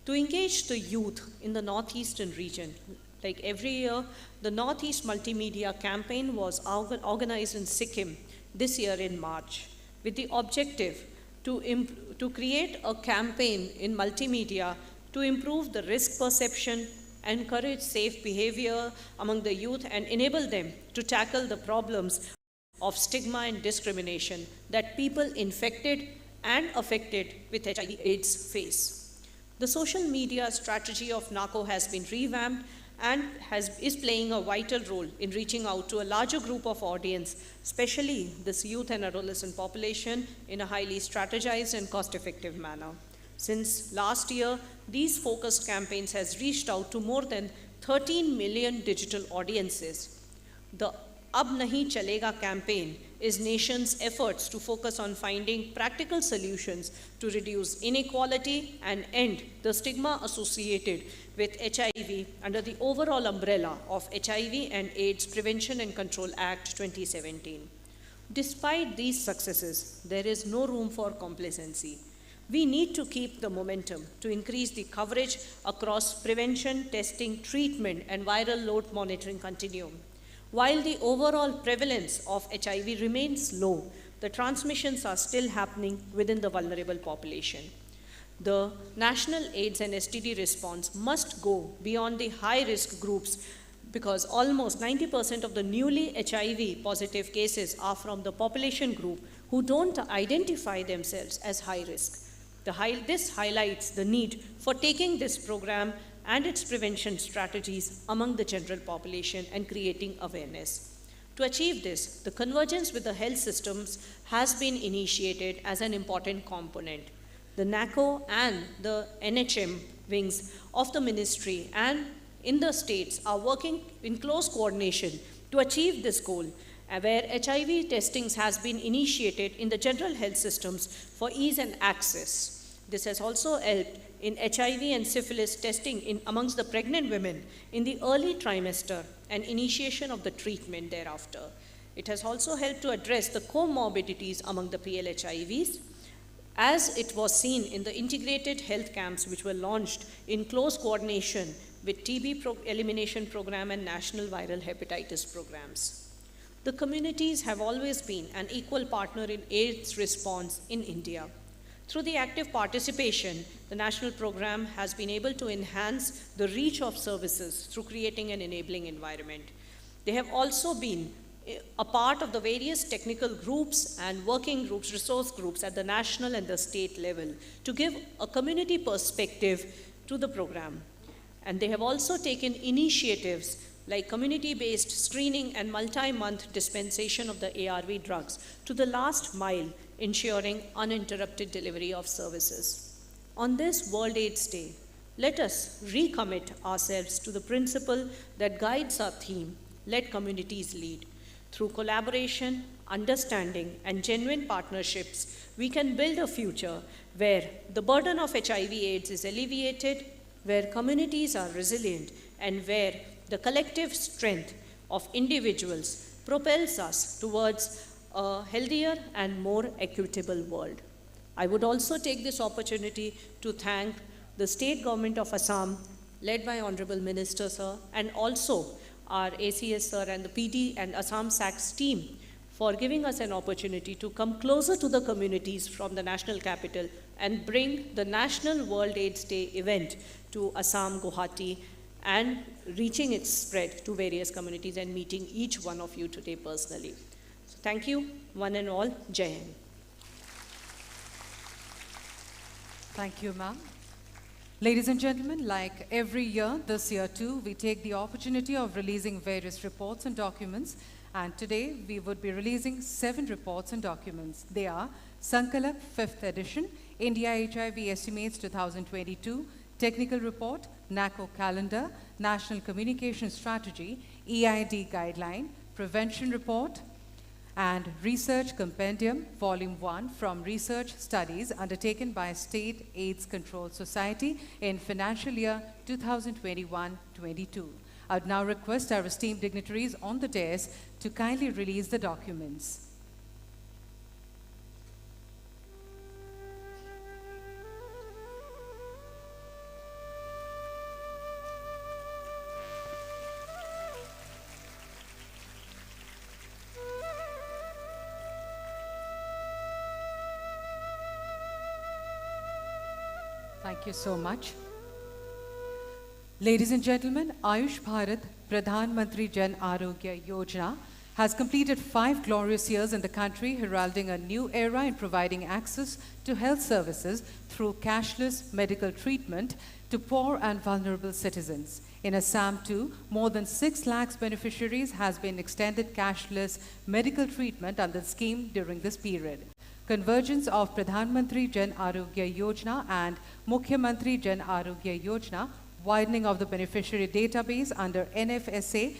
Speaker 17: To engage the youth in the northeastern region, like every year, the Northeast Multimedia Campaign was organized in Sikkim this year in March, with the objective to create a campaign in multimedia to improve the risk perception, encourage safe behavior among the youth, and enable them to tackle the problems of stigma and discrimination that people infected and affected with HIV/AIDS face. The social media strategy of NACO has been revamped and is playing a vital role in reaching out to a larger group of audience, especially this youth and adolescent population, in a highly strategized and cost-effective manner. Since last year, these focused campaigns has reached out to more than 13 million digital audiences. The Ab Nahi Chalega campaign is nation's efforts to focus on finding practical solutions to reduce inequality and end the stigma associated with HIV under the overall umbrella of HIV and AIDS Prevention and Control Act 2017. Despite these successes, there is no room for complacency. We need to keep the momentum to increase the coverage across prevention, testing, treatment, and viral load monitoring continuum. While the overall prevalence of HIV remains low, the transmissions are still happening within the vulnerable population. The national AIDS and STD response must go beyond the high-risk groups, because almost 90% of the newly HIV positive cases are from the population group who don't identify themselves as high risk. This highlights the need for taking this program and its prevention strategies among the general population and creating awareness. To achieve this, the convergence with the health systems has been initiated as an important component. The NACO and the NHM wings of the ministry and in the states are working in close coordination to achieve this goal, where HIV testings has been initiated in the general health systems for ease and access. This has also helped in HIV and syphilis testing amongst the pregnant women in the early trimester and initiation of the treatment thereafter. It has also helped to address the comorbidities among the PLHIVs, as it was seen in the integrated health camps which were launched in close coordination with TB elimination program and national viral hepatitis programs. The communities have always been an equal partner in AIDS response in India. Through the active participation, the national program has been able to enhance the reach of services through creating an enabling environment. They have also been a part of the various technical groups and working groups, resource groups at the national and the state level to give a community perspective to the program. And they have also taken initiatives like community-based screening and multi-month dispensation of the ARV drugs to the last mile, ensuring uninterrupted delivery of services. On this World AIDS Day, let us recommit ourselves to the principle that guides our theme, let communities lead. Through collaboration, understanding, and genuine partnerships, we can build a future where the burden of HIV/AIDS is alleviated, where communities are resilient, and where the collective strength of individuals propels us towards a healthier and more equitable world. I would also take this opportunity to thank the state government of Assam, led by Honorable Minister Sir, and also our ACS Sir and the PD and Assam SACS team for giving us an opportunity to come closer to the communities from the national capital and bring the National World AIDS Day event to Assam, Guwahati, and reaching its spread to various communities and meeting each one of you today personally. So thank you, one and all. Jai Hind.
Speaker 1: Thank you, ma'am. Ladies and gentlemen, like every year, this year too, we take the opportunity of releasing various reports and documents, and today we would be releasing 7 reports and documents. They are Sankalp 5th edition, India HIV Estimates 2022, Technical Report, NACO Calendar, National Communication Strategy, EID Guideline, Prevention Report, and Research Compendium, Volume 1 from research studies undertaken by State AIDS Control Society in financial year 2021-22. I would now request our esteemed dignitaries on the dais to kindly release the documents. Thank you so much. Ladies and gentlemen, Ayush Bharat Pradhan Mantri Jan Arogya Yojana has completed 5 glorious years in the country, heralding a new era in providing access to health services through cashless medical treatment to poor and vulnerable citizens. In Assam too, more than 6 lakhs beneficiaries has been extended cashless medical treatment under the scheme during this period. Convergence of Pradhan Mantri Jan Arogya Yojana and Mukhyamantri Jan Arogya Yojana, widening of the beneficiary database under NFSA,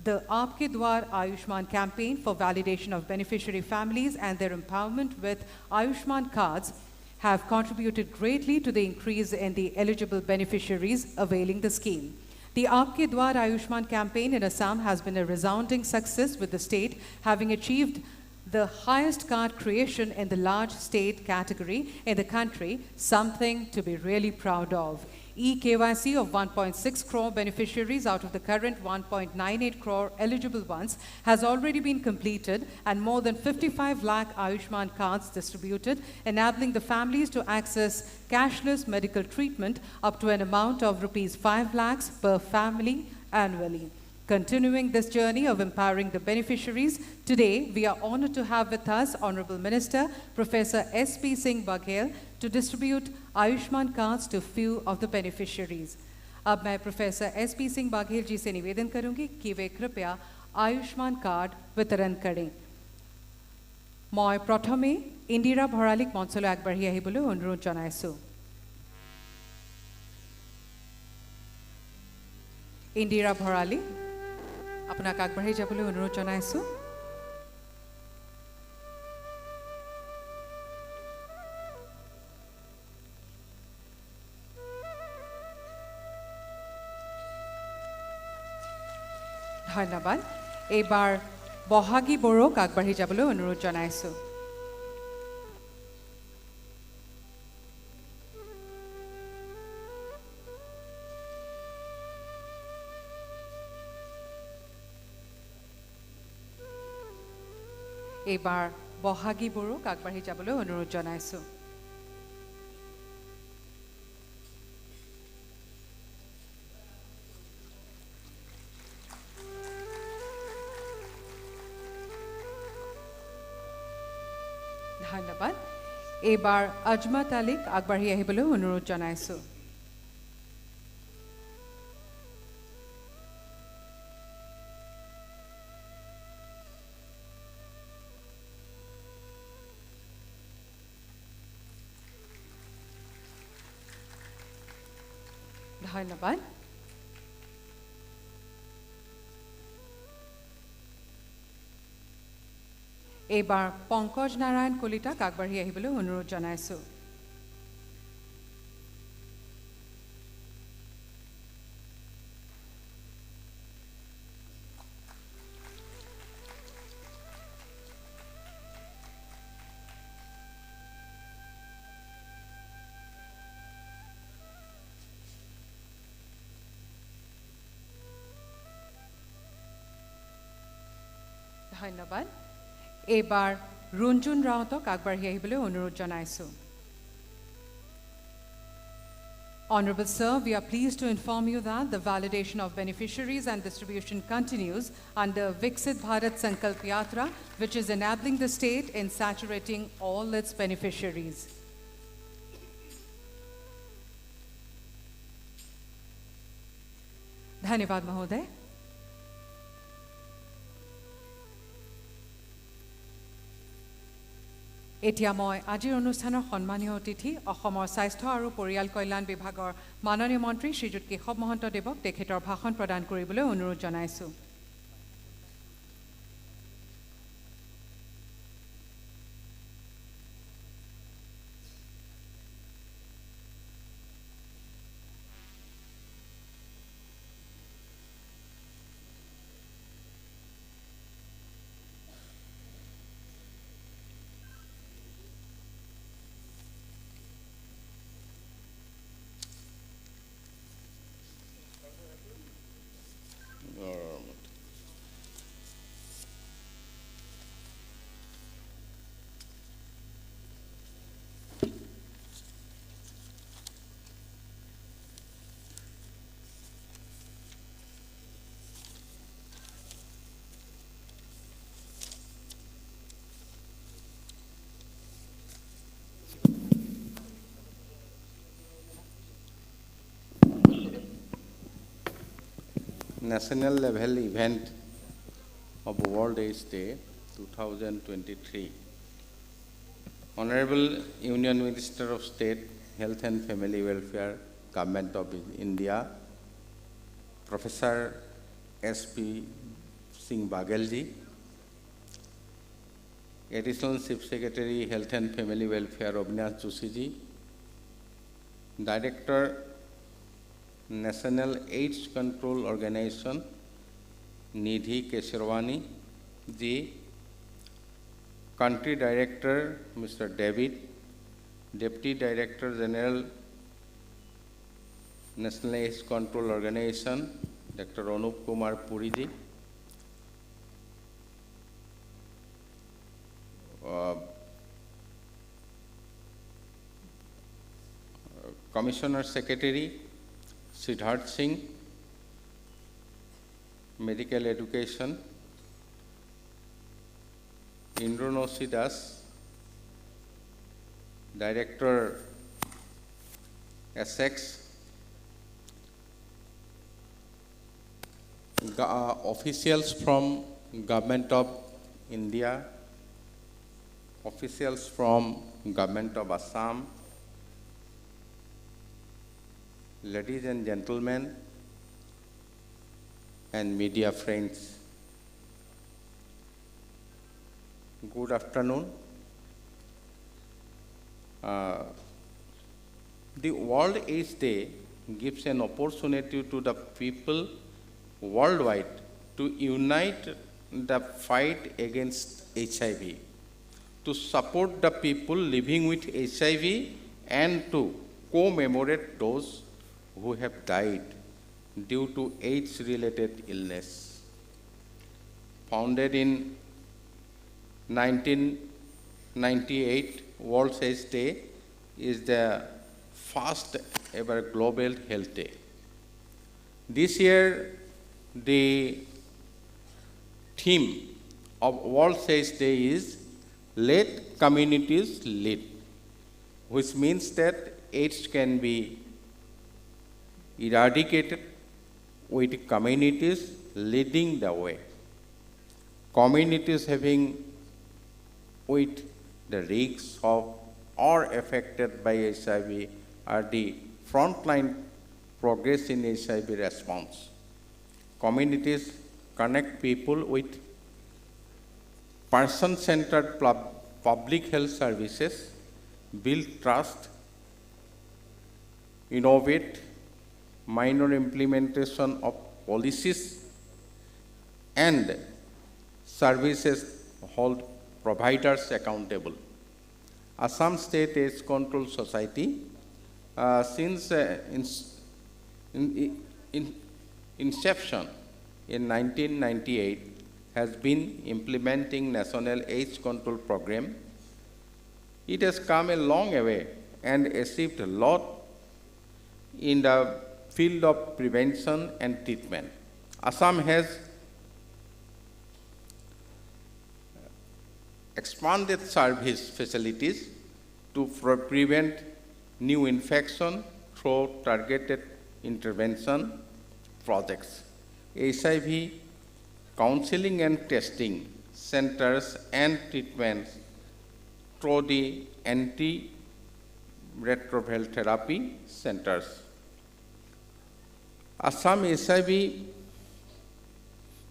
Speaker 1: the Aapke Dwar Ayushman campaign for validation of beneficiary families and their empowerment with Ayushman cards have contributed greatly to the increase in the eligible beneficiaries availing the scheme. The Aapke Dwar Ayushman campaign in Assam has been a resounding success, with the state having achieved the highest card creation in the large state category in the country, something to be really proud of. eKYC of 1.6 crore beneficiaries out of the current 1.98 crore eligible ones has already been completed, and more than 55 lakh Ayushman cards distributed, enabling the families to access cashless medical treatment up to an amount of rupees 5 lakhs per family annually. Continuing this journey of empowering the beneficiaries, today we are honored to have with us Honorable Minister Professor S.P. Singh Baghel to distribute Ayushman cards to few of the beneficiaries. अब मैं professor S.P. Singh Baghel जी से निवेदन करूंगी कि वे कृपया Ayushman card वितरण करें। मैं प्रथमे इंदिरा भरालिक मঞ্চলৈ আগবাঢ়ি আহিবলৈ অনুৰোধ জনাইছো। इंदिरा भराली আপোনাক আগবাঢ়ি যাবলৈ অনুৰোধ জনাইছো। ধন্যবাদ। এইবাৰ বহাগী বড়োক আগবাঢ়ি যাবলৈ অনুৰোধ জনাইছো। এইবাৰ বহাগী বড়োক আগবাঢ়ি যাবলৈ অনুৰোধ জনাইছো। ধন্যবাদ। এইবাৰ আজমত আলীক আগবাঢ়ি আহিবলৈ অনুৰোধ জনাইছো। ধন্যবাদ। এইবাৰ পংকজ নাৰায়ণ কলিতাক আগবাঢ়ি আহিবলৈ অনুৰোধ জনাইছো। ধন্যবাদ। এইবাৰ ৰুঞ্জুন ৰাউতক আগবাঢ়ি আহিবলৈ অনুৰোধ জনাইছো। Honorable Sir, we are pleased to inform you that the validation of beneficiaries and distribution continues under Viksit Bharat Sankalp Yatra, which is enabling the state in saturating all its beneficiaries. धन्यवाद महोदय। এতিয়া মই আজিৰ অনুষ্ঠানৰ সন্মানীয় অতিথি অসমৰ স্বাস্থ্য আৰু পৰিয়াল কল্যাণ বিভাগৰ মাননীয় মন্ত্ৰী শ্ৰীযুত কেশৱ মহন্ত দেৱক তেখেতৰ ভাষণ প্ৰদান কৰিবলৈ অনুৰোধ জনাইছো।
Speaker 18: national level event of World AIDS Day 2023. Honorable Union Minister of State, Health and Family Welfare, Government of India, Professor S.P. Singh Baghel ji, Additional Chief Secretary, Health and Family Welfare, Avinash Joshi ji, Director, National AIDS Control Organization, Nidhi Kesharwani ji, Country Director, Mr. David, Deputy Director General, National AIDS Control Organization, Dr. Anup Kumar Puri ji, Commissioner Secretary, Siddharth Singh, Medical Education, Indronoshi Das, Director, Essex, officials from Government of India, officials from Government of Assam, ladies and gentlemen, and media friends, good afternoon. The World AIDS Day gives an opportunity to the people worldwide to unite the fight against HIV, to support the people living with HIV, and to commemorate those who have died due to AIDS-related illness. Founded in 1998, World AIDS Day is the first ever global health day. This year, the theme of World AIDS Day is Let Communities Lead, which means that AIDS can be eradicated with communities leading the way. Communities having with the risks of or affected by HIV are the frontline progress in HIV response. Communities connect people with person-centered public health services, build trust, innovate, minor implementation of policies, and services hold providers accountable. Assam State AIDS Control Society, since inception in 1998, has been implementing National AIDS Control Program. It has come a long way and achieved a lot in the field of prevention and treatment. Assam has expanded service facilities to prevent new infection through targeted intervention projects. HIV counseling and testing centers and treatments through the antiretroviral therapy centers. Assam HIV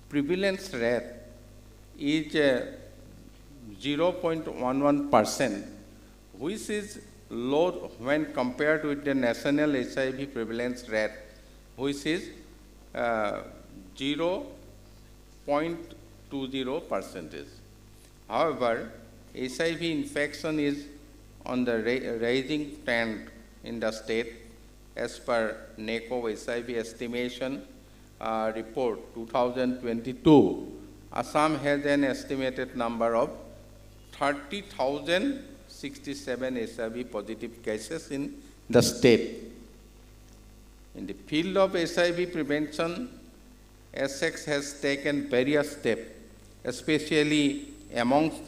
Speaker 18: prevalence rate is 0.11%, which is low when compared with the national HIV prevalence rate, which is 0.20%. However, HIV infection is on the rising trend in the state. As per NACO HIV estimation report 2022, Assam has an estimated number of 30,067 HIV positive cases in the state. In the field of HIV prevention, Essex has taken various steps, especially amongst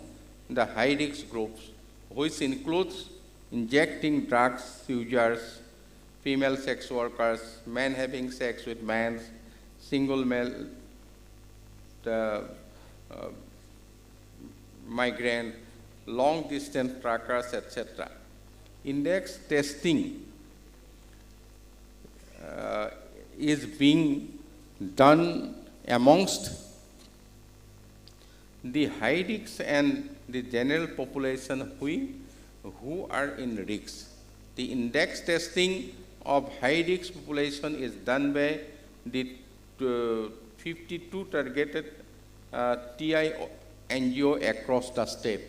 Speaker 18: the high-risk groups, which includes injecting drugs users, female sex workers, men having sex with men, single male migrant, long distance trackers, etc. Index testing is being done amongst the high risk and the general population who are in risk. The index testing of high risk population is done by the 52 targeted TI NGO across the state.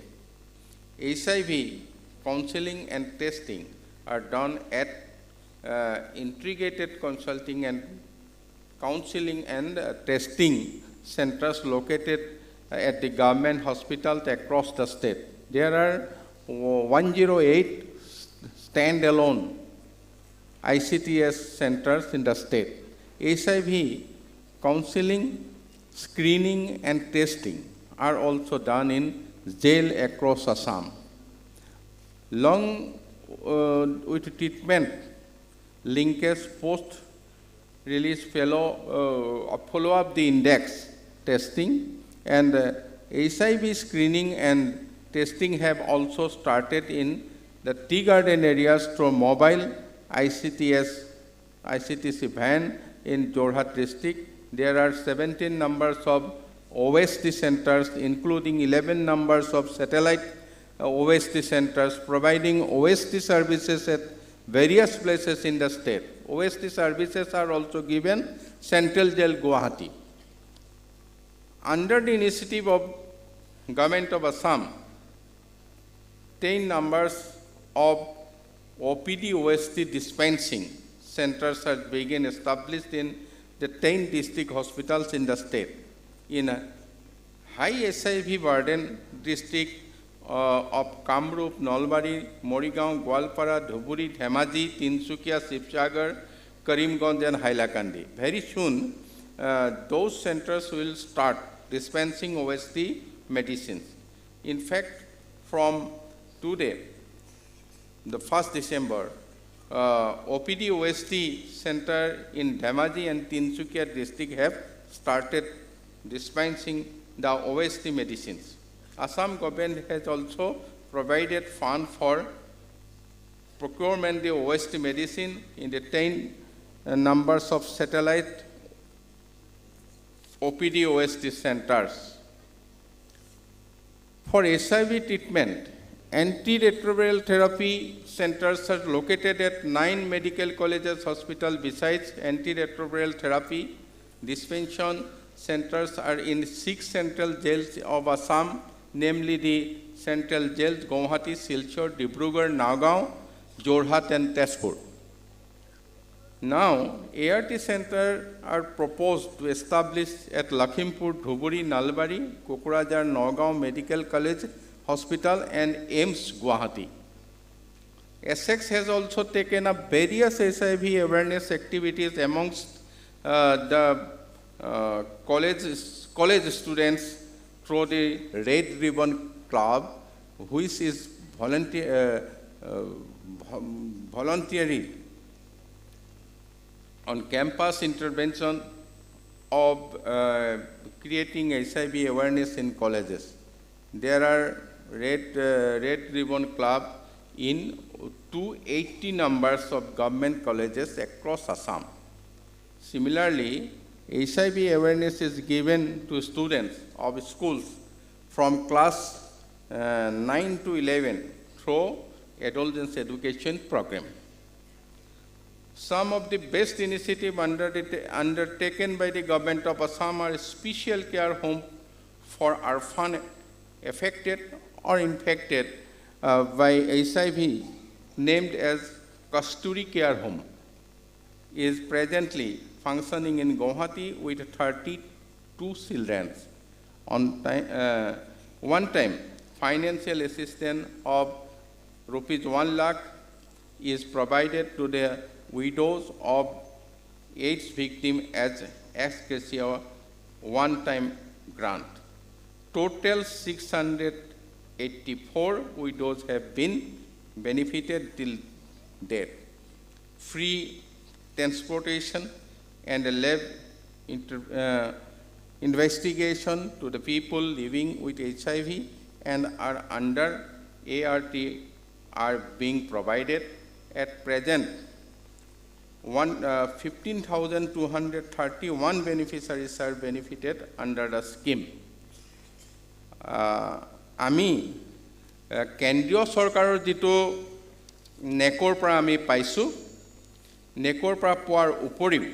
Speaker 18: HIV counseling and testing are done at integrated consulting and counseling and testing centers located at the government hospitals across the state. There are 108 standalone ICTS centers in the state. HIV counseling, screening and testing are also done in jail across Assam. Along with treatment, linkage post-release follow-up the index testing and HIV screening and testing have also started in the tea garden areas through mobile ICTC van in Jorhat district. There are 17 numbers of OST centers, including 11 numbers of satellite OST centers, providing OST services at various places in the state. OST services are also given Central Jail, Guwahati. Under the initiative of Government of Assam, 10 numbers of OPD OST dispensing centers are being established in the 10 district hospitals in the state. In a high HIV burden district of Kamrup, Nalbari, Morigaon, Gwalpara, Dhuburi, Dhemaji, Tinsukia, Sibsagar, Karimganj and Hailakandi. Very soon, those centers will start dispensing OST medicines. In fact, from today, the 1st December, OPD OST center in Dhemaji and Tinsukia district have started dispensing the OST medicines. Assam government has also provided fund for procurement the OST medicine in the 10 numbers of satellite OPD OST centers. For HIV treatment, antiretroviral therapy centers are located at 9 medical colleges hospitals. Besides antiretroviral therapy, dispensation centers are in 6 central jails of Assam, namely the central jails Guwahati, Silchar, Dibrugarh, Nagaon, Jorhat and Tezpur. Now, ART centers are proposed to establish at Lakhimpur, Dhuburi, Nalbari, Kokrajhar, Nagaon Medical College Hospital and AIMS Guwahati. Essex has also taken up various HIV awareness activities amongst the college students through the Red Ribbon Club, which is voluntary on campus intervention of creating HIV awareness in colleges. There are Red Ribbon Club in 280 numbers of government colleges across Assam. Similarly, HIV awareness is given to students of schools from class 9 to 11 through adolescence education program. Some of the best initiatives undertaken by the government of Assam are special care home for orphan affected or infected by HIV, named as Kasturi Care Home, is presently functioning in Guwahati with 32 children. One time, financial assistance of rupees 1 lakh is provided to the widows of AIDS victims as ex gratia one-time grant. Total 684 widows have been benefited till date. Free transportation and investigation to the people living with HIV and are under ART are being provided. At present, 15,231 beneficiaries are benefited under the scheme. আমি কেন্দ্ৰীয় চৰকাৰৰ যিটো নেকৰ পৰা আমি পাইছোঁ, নেকৰ পৰা পোৱাৰ উপৰিও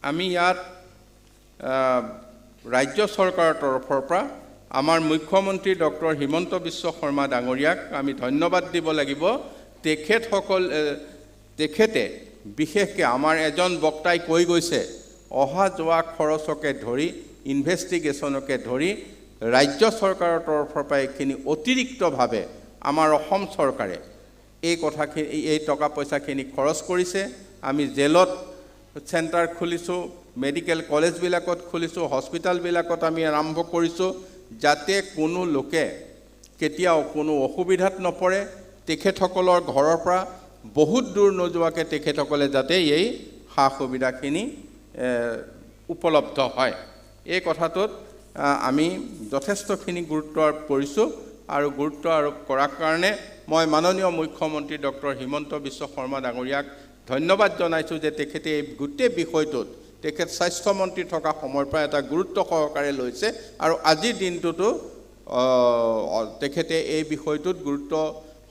Speaker 18: আমি ইয়াত ৰাজ্য চৰকাৰৰ তৰফৰ পৰা আমাৰ মুখ্যমন্ত্ৰী ডক্টৰ হিমন্ত বিশ্ব শৰ্মা ডাঙৰীয়াক আমি ধন্যবাদ দিব লাগিব। তেখেতে বিশেষকৈ আমাৰ এজন বক্তাই কৈ গৈছে, অহা যোৱা খৰচকে ধৰি ইনভেষ্টিগেশ্যনকে ধৰি ৰাজ্য চৰকাৰৰ তৰফৰ পৰা এইখিনি অতিৰিক্তভাৱে আমাৰ অসম চৰকাৰে এই টকা পইচাখিনি খৰচ কৰিছে। আমি জেলত চেণ্টাৰ খুলিছোঁ, মেডিকেল কলেজবিলাকত খুলিছোঁ, হস্পিটেলবিলাকত আমি আৰম্ভ কৰিছোঁ, যাতে কোনো লোকে কেতিয়াও কোনো অসুবিধাত নপৰে। তেখেতসকলৰ ঘৰৰ পৰা বহুত দূৰ নোযোৱাকৈ তেখেতসকলে যাতে এই সা সুবিধাখিনি উপলব্ধ হয়, এই কথাটোত আমি যথেষ্টখিনি গুৰুত্ব আৰোপ কৰিছোঁ। আৰু গুৰুত্ব আৰোপ কৰাৰ কাৰণে মই মাননীয় মুখ্যমন্ত্ৰী ডক্টৰ হিমন্ত বিশ্ব শৰ্মা ডাঙৰীয়াক ধন্যবাদ জনাইছোঁ যে তেখেতে এই গোটেই বিষয়টোত তেখেত স্বাস্থ্যমন্ত্ৰী থকা সময়ৰ পৰা এটা গুৰুত্ব সহকাৰে লৈছে আৰু আজিৰ দিনটোতো তেখেতে এই বিষয়টোত গুৰুত্ব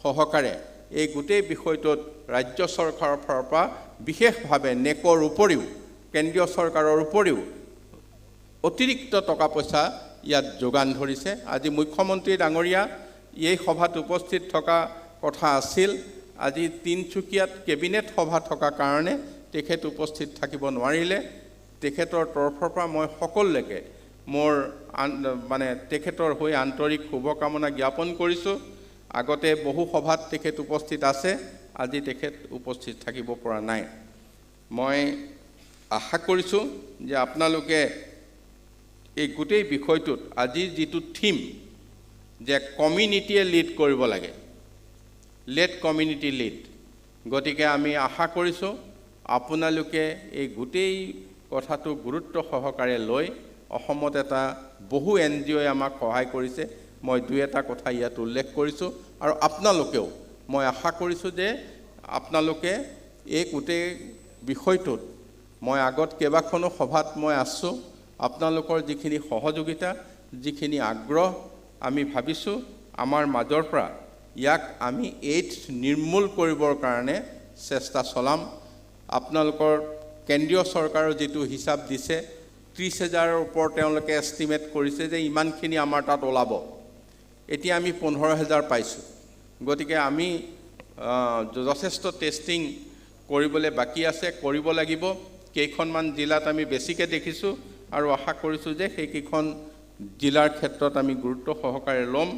Speaker 18: সহকাৰে এই গোটেই বিষয়টোত ৰাজ্য চৰকাৰৰ ফালৰ পৰা বিশেষভাৱে নেকৰ উপৰিও কেন্দ্ৰীয় চৰকাৰৰ উপৰিও অতিৰিক্ত টকা পইচা ইয়াত যোগান ধৰিছে। আজি মুখ্যমন্ত্ৰী ডাঙৰীয়া এই সভাত উপস্থিত থকা কথা আছিল, আজি তিনিচুকীয়াত কেবিনেট সভা থকাৰ কাৰণে তেখেত উপস্থিত থাকিব নোৱাৰিলে। তেখেতৰ তৰফৰ পৰা মই সকলোকে মোৰ তেখেতৰ হৈ আন্তৰিক শুভকামনা জ্ঞাপন কৰিছোঁ। আগতে বহু সভাত তেখেত উপস্থিত আছে, আজি তেখেত উপস্থিত থাকিব পৰা নাই। মই আশা কৰিছোঁ যে আপোনালোকে এই গোটেই বিষয়টোত আজিৰ যিটো থিম যে কমিউনিটিয়ে লিড কৰিব লাগে, লেট কমিউনিটি লিড, গতিকে আমি আশা কৰিছোঁ আপোনালোকে এই গোটেই কথাটো গুৰুত্ব সহকাৰে লৈ অসমত এটা বহু NGOয়ে আমাক সহায় কৰিছে, মই দুই এটা কথা ইয়াত উল্লেখ কৰিছোঁ। আৰু আপোনালোকেও মই আশা কৰিছোঁ যে আপোনালোকে এই গোটেই বিষয়টোত মই আগত কেইবাখনো সভাত মই আছোঁ, আপোনালোকৰ যিখিনি সহযোগিতা, যিখিনি আগ্ৰহ, আমি ভাবিছোঁ আমাৰ মাজৰ পৰা ইয়াক আমি এইডছ নিৰ্মূল কৰিবৰ কাৰণে চেষ্টা চলাম। আপোনালোকৰ কেন্দ্ৰীয় চৰকাৰৰ যিটো হিচাপ দিছে 30,000ৰ ওপৰত তেওঁলোকে এষ্টিমেট কৰিছে যে ইমানখিনি আমাৰ তাত ওলাব। এতিয়া আমি 15,000 পাইছোঁ, গতিকে আমি যথেষ্ট টেষ্টিং কৰিবলৈ বাকী আছে, কৰিব লাগিব। কেইখনমান জিলাত আমি বেছিকৈ দেখিছোঁ আৰু আশা কৰিছোঁ যে সেইকেইখন জিলাৰ ক্ষেত্ৰত আমি গুৰুত্ব সহকাৰে ল'ম।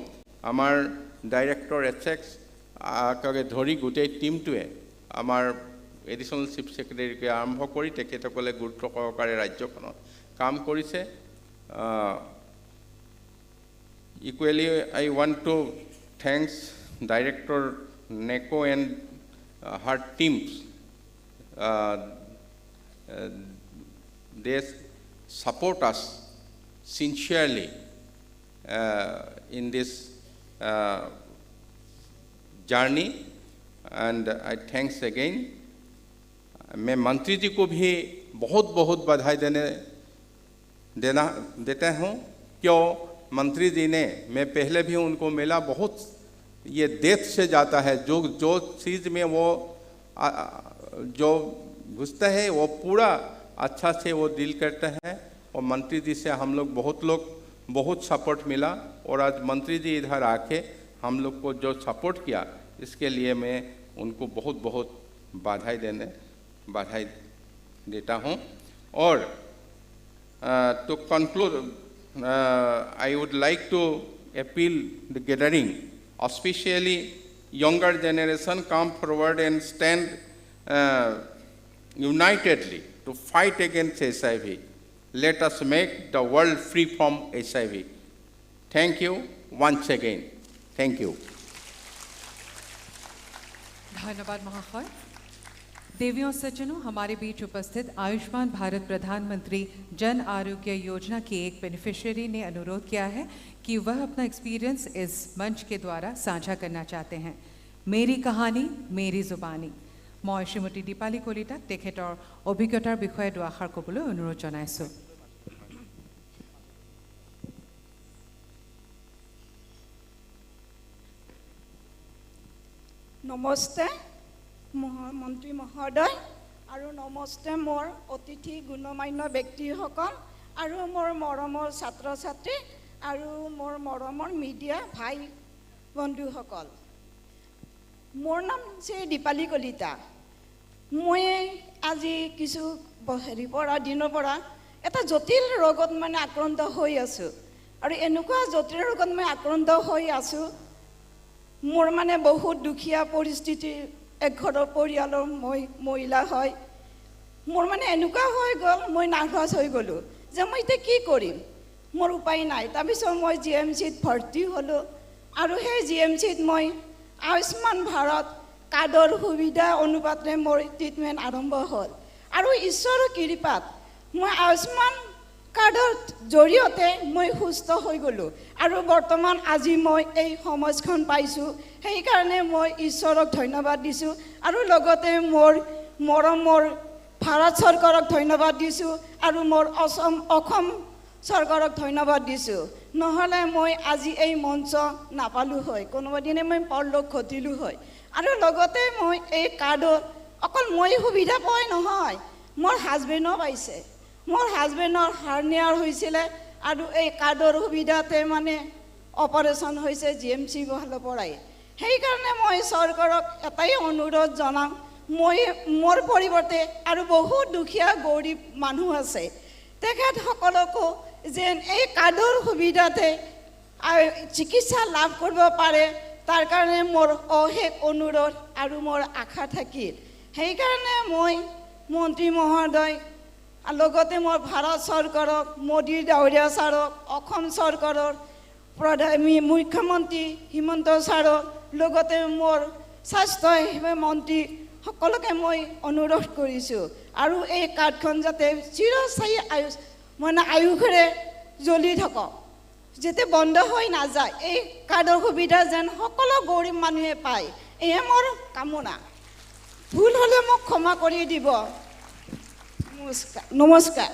Speaker 18: আমাৰ ডাইৰেক্টৰ এছেক্সকে ধৰি গোটেই টিমটোৱে আমাৰ এডিশ্যনেল চিফ ছেক্ৰেটাৰীকে আৰম্ভ কৰি তেখেতসকলে গুৰুত্ব সহকাৰে ৰাজ্যখনত কাম কৰিছে। Equally I want to thanks director NACO and her teams. They support us sincerely in this journey and I thanks again. मैं मंत्री जी को भी बहुत बहुत बधाई देता हूँ, क्यों मंत्री जी ने, मैं पहले भी उनको मिला, बहुत ये डेथ से जाता है, जो चीज़ में वो जो घुसता है वो पूरा अच्छा से वो डील करता है। और मंत्री जी से हम लोग बहुत सपोर्ट मिला और आज मंत्री जी इधर आके हम लोग को जो सपोर्ट किया इसके लिए मैं उनको बहुत बहुत बधाई देता हूँ। और to conclude, I would like to appeal the gathering, especially younger generation, come forward and stand unitedly to fight against HIV. Let us make the world free from HIV. Thank you once again. Thank you.
Speaker 1: ধন্যবাদ মহাশয়। देवियों और सज्जनों, हमारे बीच उपस्थित आयुष्मान भारत प्रधानमंत्री जन आरोग्य योजना की एक बेनिफिशियरी ने अनुरोध किया है कि वह अपना एक्सपीरियंस इस मंच के द्वारा साझा करना चाहते हैं। मेरी कहानी मेरी जुबानी। मैं श्रीमती दीपाली कलिता तेखेतर अभिज्ञतार विषये दुआषार कबले अनुरोध जनाइছোঁ।
Speaker 19: नमस्ते मंत्री महोदय और नमस्ते मोर अतिथि गुणमान्य व्यक्तिসকল और मोर मरমৰ छात्र छात्री और मोर मरমৰ मीडिया भाई बंधुসকল। मोर नाम से दीपाली कलिता। मैं आज किछु हेरि परा दिনৰ পৰা এটা জটিল ৰোগত মানে আক্ৰান্ত হৈ আছো और এনেকুৱা জটিল ৰোগত মই আক্ৰান্ত হৈ আছো। मोर माने बहुत दुखिया परिस्थिति एक घर परियालर मैं महिला है। मोर माने एनुका हो गल मैं नार्भास हो गलो जे मैं इतना कि करिम मोर उपाय नाई। तारपिছত मैं GMCत भर्ती हलो और हे GMCत मैं आयुष्मान भारत कार्डर सुविधा अनुपाते मोर ट्रिटमेंट आरम्भ हल और ईश्वर कृपात मैं आयुष्मान कार्डर जरिए मैं सुस्थ हो गलो और बर्तमान आज मैं ये समाजखन पाइছোঁ। সেইকাৰণে मैं ईश्वरक धन्यवाद दिছোঁ और लगते मोर मरমৰ भारत सरकारक धन्यवाद दिছোঁ और मोर অসম सरकारक धन्यवाद दिছোঁ। নহলে मैं आज এই মঞ্চ নাপালো হয়, কোনোবা দিনে मैं परलोक ঘটিলো হয়। और लगते मैं এই कार्डर অকল মই সুবিধা পাই নহয়, मोर हाजबेंडो पाइছে। मोर हाजबेंडर हार्नियार হৈছিলে और এই कार्डर सुविधाते माने ऑपरेशन হৈছে GMC ফালৰ পৰাই। সেইকাৰণে মই চৰকাৰক এটাই অনুৰোধ জনাম, মই মোৰ পৰিৱৰ্তে আৰু বহুত দুখীয়া গৰীব মানুহ আছে, তেখেতসকলকো যেন এই কাৰ্ডৰ সুবিধাতে চিকিৎসা লাভ কৰিব পাৰে তাৰ কাৰণে মোৰ অশেষ অনুৰোধ আৰু মোৰ আশা থাকিল। সেইকাৰণে মই মন্ত্ৰী মহোদয় লগতে মই ভাৰত চৰকাৰক, মোদী ডাঙৰীয়া ছাৰক, অসম চৰকাৰৰ मुख्यमंत्री हिमंत ছাৰক লগতে मोर स्वास्थ्य मन्त्री सकलोके मैं अनुरोध करिছোঁ और ये कार्डखन जाते चिरस्थायी माने आयुषेरे जलि थকক, जाते बंद हो ना जाए। ये कार्डर सुविधा जेन सकलो गरीब मानुहे पाय, एहे मोर कामना। भूल हले मोक क्षमा करि দিব। नमस्कार।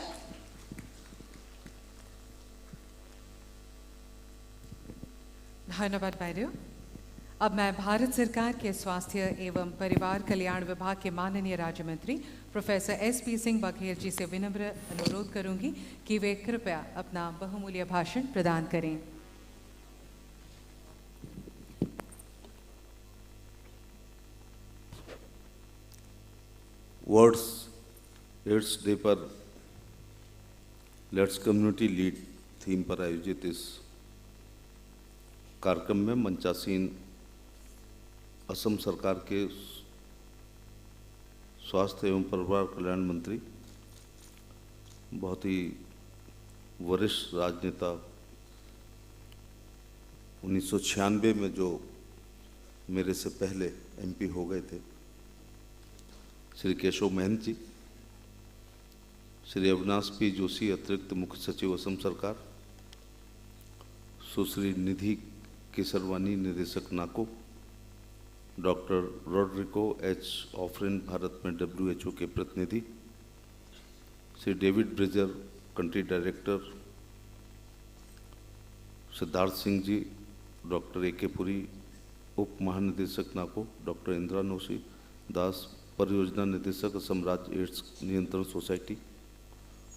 Speaker 1: धन्यवाद बैरियो। अब मैं भारत सरकार के स्वास्थ्य एवं परिवार कल्याण विभाग के माननीय राज्य मंत्री प्रोफेसर SP सिंह बघेल जी से विनम्र अनुरोध करूंगी कि वे कृपया अपना बहुमूल्य भाषण प्रदान करें।
Speaker 20: वर्ड्स एड्स डे पर लेट्स कम्युनिटी लीड थीम पर आयोजित इस कार्यक्रम में मंचासीन असम सरकार के स्वास्थ्य एवं परिवार कल्याण मंत्री, बहुत ही वरिष्ठ राजनेता, 1996 में जो मेरे से पहले MP हो गए थे, श्री केशव महंत जी, श्री अविनाश P जोशी अतिरिक्त मुख्य सचिव असम सरकार, सुश्री निधि केसरवानी निदेशक NACO, doctor Roderico H Ofrin Bharat में WHO के प्रतिनिधि, Shri David Bridger country director, Siddharth Singh ji, doctor AK Puri उप महानिदेशक नाको, डॉक्टर इंद्रानोशी दास परियोजना निदेशक असम राज्य एड्स नियंत्रण सोसाइटी,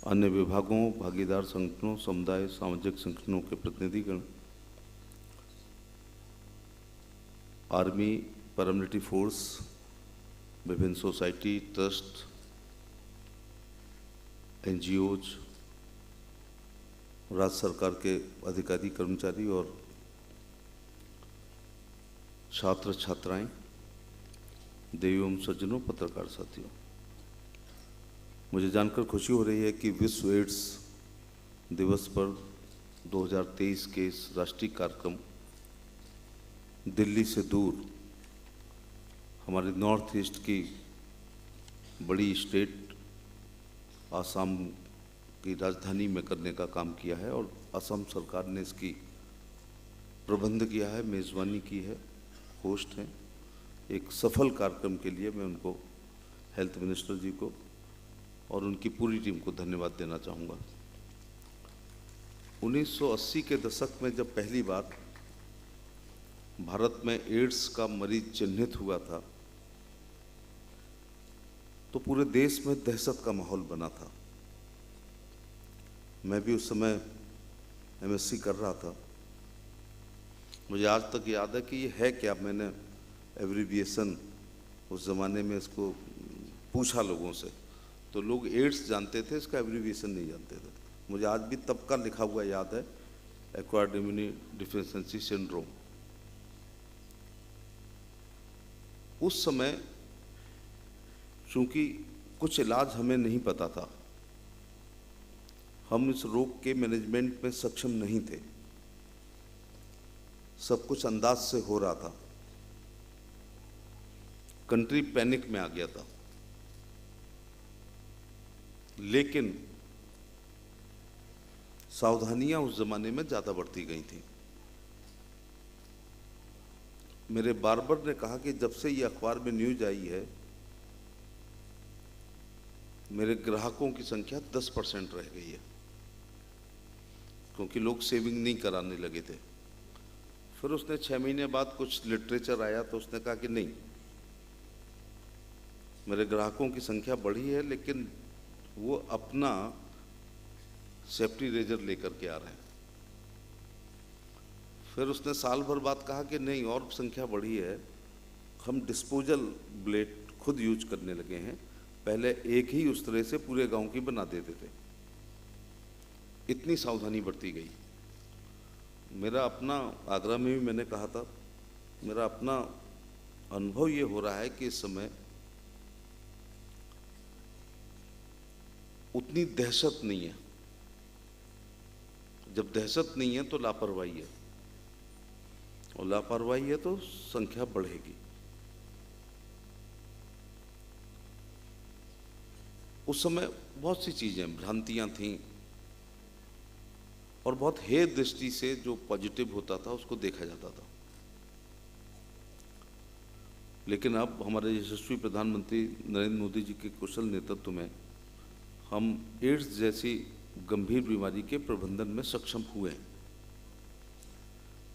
Speaker 20: अन्य विभागों, भागीदार संगठनों, समुदाय, सामाजिक संगठनों के प्रतिनिधिगण, आर्मी, पैरामिलिट्री फोर्स, विभिन्न सोसाइटी, ट्रस्ट, NGOज, राज्य सरकार के अधिकारी, कर्मचारी और छात्र छात्राएं, देवियों सज्जनों, पत्रकार साथियों, मुझे जानकर खुशी हो रही है कि विश्व एड्स दिवस पर 2023 के इस राष्ट्रीय कार्यक्रम दिल्ली से दूर हमारे नॉर्थ ईस्ट की बड़ी स्टेट आसाम की राजधानी में करने का काम किया है और असम सरकार ने इसकी प्रबंध किया है, मेज़बानी की है, होस्ट हैं। एक सफल कार्यक्रम के लिए मैं उनको, हेल्थ मिनिस्टर जी को और उनकी पूरी टीम को धन्यवाद देना चाहूँगा। 1980 के दशक में जब पहली बार भारत में एड्स का मरीज चिन्हित हुआ था तो पूरे देश में दहशत का माहौल बना था। मैं भी उस समय एमएससी कर रहा था। मुझे आज तक याद है कि ये है क्या, मैंने एब्रीविएशन उस ज़माने में इसको पूछा लोगों से, तो लोग एड्स जानते थे, इसका एब्रीविएशन नहीं जानते थे। मुझे आज भी तब का लिखा हुआ याद है, एक्वायर्ड इम्यूनी डिफिशिएंसी सिंड्रोम। उस समय चूंकि कुछ इलाज हमें नहीं पता था, हम इस रोग के मैनेजमेंट में सक्षम नहीं थे, सब कुछ अंदाज से हो रहा था। कंट्री पैनिक में आ गया था, लेकिन सावधानियां उस जमाने में ज्यादा बढ़ती गई थी। मेरे बार्बर ने कहा कि जब से ये अखबार में न्यूज आई है, मेरे ग्राहकों की संख्या 10% रह गई है, क्योंकि लोग सेविंग नहीं कराने लगे थे। फिर उसने 6 महीने बाद कुछ लिटरेचर आया तो उसने कहा कि नहीं, मेरे ग्राहकों की संख्या बढ़ी है, लेकिन वो अपना सेफ्टी रेजर लेकर के आ रहे हैं। फिर उसने साल भर बाद कहा कि नहीं, और संख्या बढ़ी है, हम डिस्पोजल ब्लेड खुद यूज करने लगे हैं, पहले एक ही उस तरह से पूरे गांव की बना देते थे। इतनी सावधानी बढ़ती गई। मेरा अपना, आगरा में भी मैंने कहा था, मेरा अपना अनुभव ये हो रहा है कि इस समय उतनी दहशत नहीं है। जब दहशत नहीं है तो लापरवाही है, और लापरवाही है तो संख्या बढ़ेगी। उस समय बहुत सी चीजें, भ्रांतियां थीं, और बहुत हेय दृष्टि से जो पॉजिटिव होता था उसको देखा जाता था। लेकिन अब हमारे यशस्वी प्रधानमंत्री नरेंद्र मोदी जी के कुशल नेतृत्व में हम एड्स जैसी गंभीर बीमारी के प्रबंधन में सक्षम हुए हैं।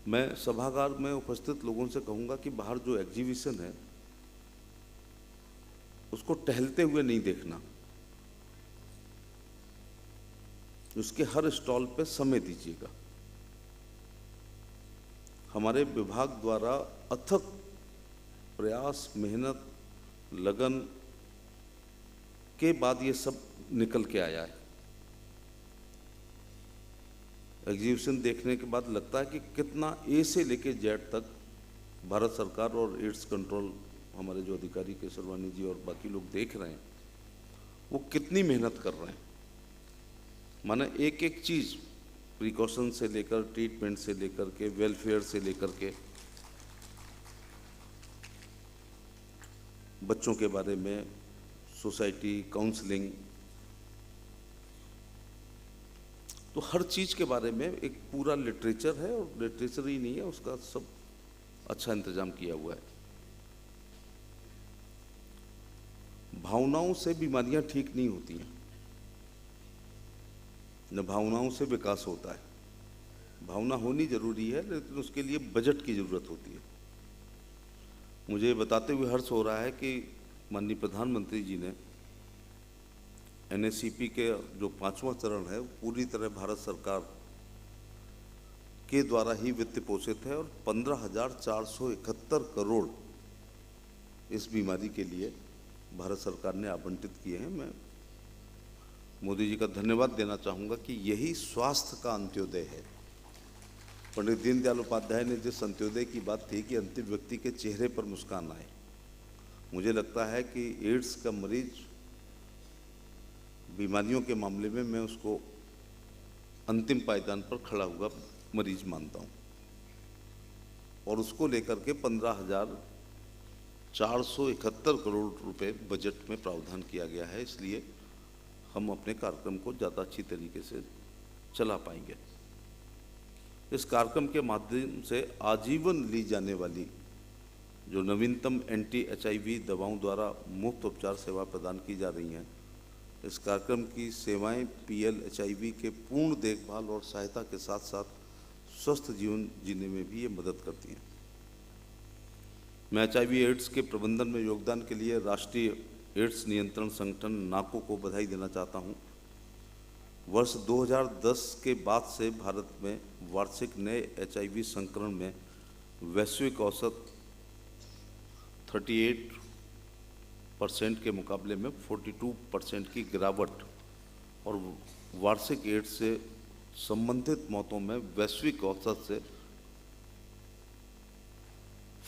Speaker 20: मैं सभागार में उपस्थित लोगों से कहूंगा कि बाहर जो एग्जीबिशन है उसको टहलते हुए नहीं देखना, उसके हर स्टॉल पे समय दीजिएगा। हमारे विभाग द्वारा अथक प्रयास, मेहनत, लगन के बाद ये सब निकल के आया है। एग्जीबिशन देखने के बाद लगता है कि कितना ए से लेके जेड तक भारत सरकार और एड्स कंट्रोल, हमारे जो अधिकारी केसरवानी जी और बाकी लोग देख रहे हैं, वो कितनी मेहनत कर रहे हैं। माने एक एक चीज, प्रिकॉशन से लेकर, ट्रीटमेंट से लेकर के, वेलफेयर से लेकर के, बच्चों के बारे में, सोसाइटी, काउंसलिंग, तो हर चीज के बारे में एक पूरा लिटरेचर है, और लिटरेचर ही नहीं है, उसका सब अच्छा इंतजाम किया हुआ है। भावनाओं से बीमारियां ठीक नहीं होती हैं, न भावनाओं से विकास होता है। भावना होनी जरूरी है, लेकिन उसके लिए बजट की जरूरत होती है। मुझे बताते हुए हर्ष हो रहा है कि माननीय प्रधानमंत्री जी ने एनएसीपी के जो 5वां चरण है पूरी तरह भारत सरकार के द्वारा ही वित्त पोषित है, और 15,471 करोड़ इस बीमारी के लिए भारत सरकार ने आवंटित किए हैं। मैं मोदी जी का धन्यवाद देना चाहूँगा कि यही स्वास्थ्य का अंत्योदय है। पंडित दीनदयाल उपाध्याय ने जिस अंत्योदय की बात थी कि अंतिम व्यक्ति के चेहरे पर मुस्कान आए, मुझे लगता है कि एड्स का मरीज, बीमारियों के मामले में मैं उसको अंतिम पायदान पर खड़ा हुआ मरीज मानता हूँ, और उसको लेकर के 15,000 471 करोड़ रुपए बजट में प्रावधान किया गया है, इसलिए हम अपने कार्यक्रम को ज़्यादा अच्छी तरीके से चला पाएंगे। इस कार्यक्रम के माध्यम से आजीवन ली जाने वाली जो नवीनतम एंटी-HIV दवाओं द्वारा मुफ्त उपचार सेवा प्रदान की जा रही हैं, इस कार्यक्रम की सेवाएं PL-HIV के पूर्ण देखभाल और सहायता के साथ साथ स्वस्थ जीवन जीने में भी ये मदद करती हैं। मैं HIV/AIDS के प्रबंधन में योगदान के लिए राष्ट्रीय एड्स नियंत्रण संगठन नाको को बधाई देना चाहता हूं। वर्ष 2010 के बाद से भारत में वार्षिक नए HIV संक्रमण में वैश्विक औसत 38% के मुकाबले में 42% की गिरावट और वार्षिक एड्स से संबंधित मौतों में वैश्विक औसत से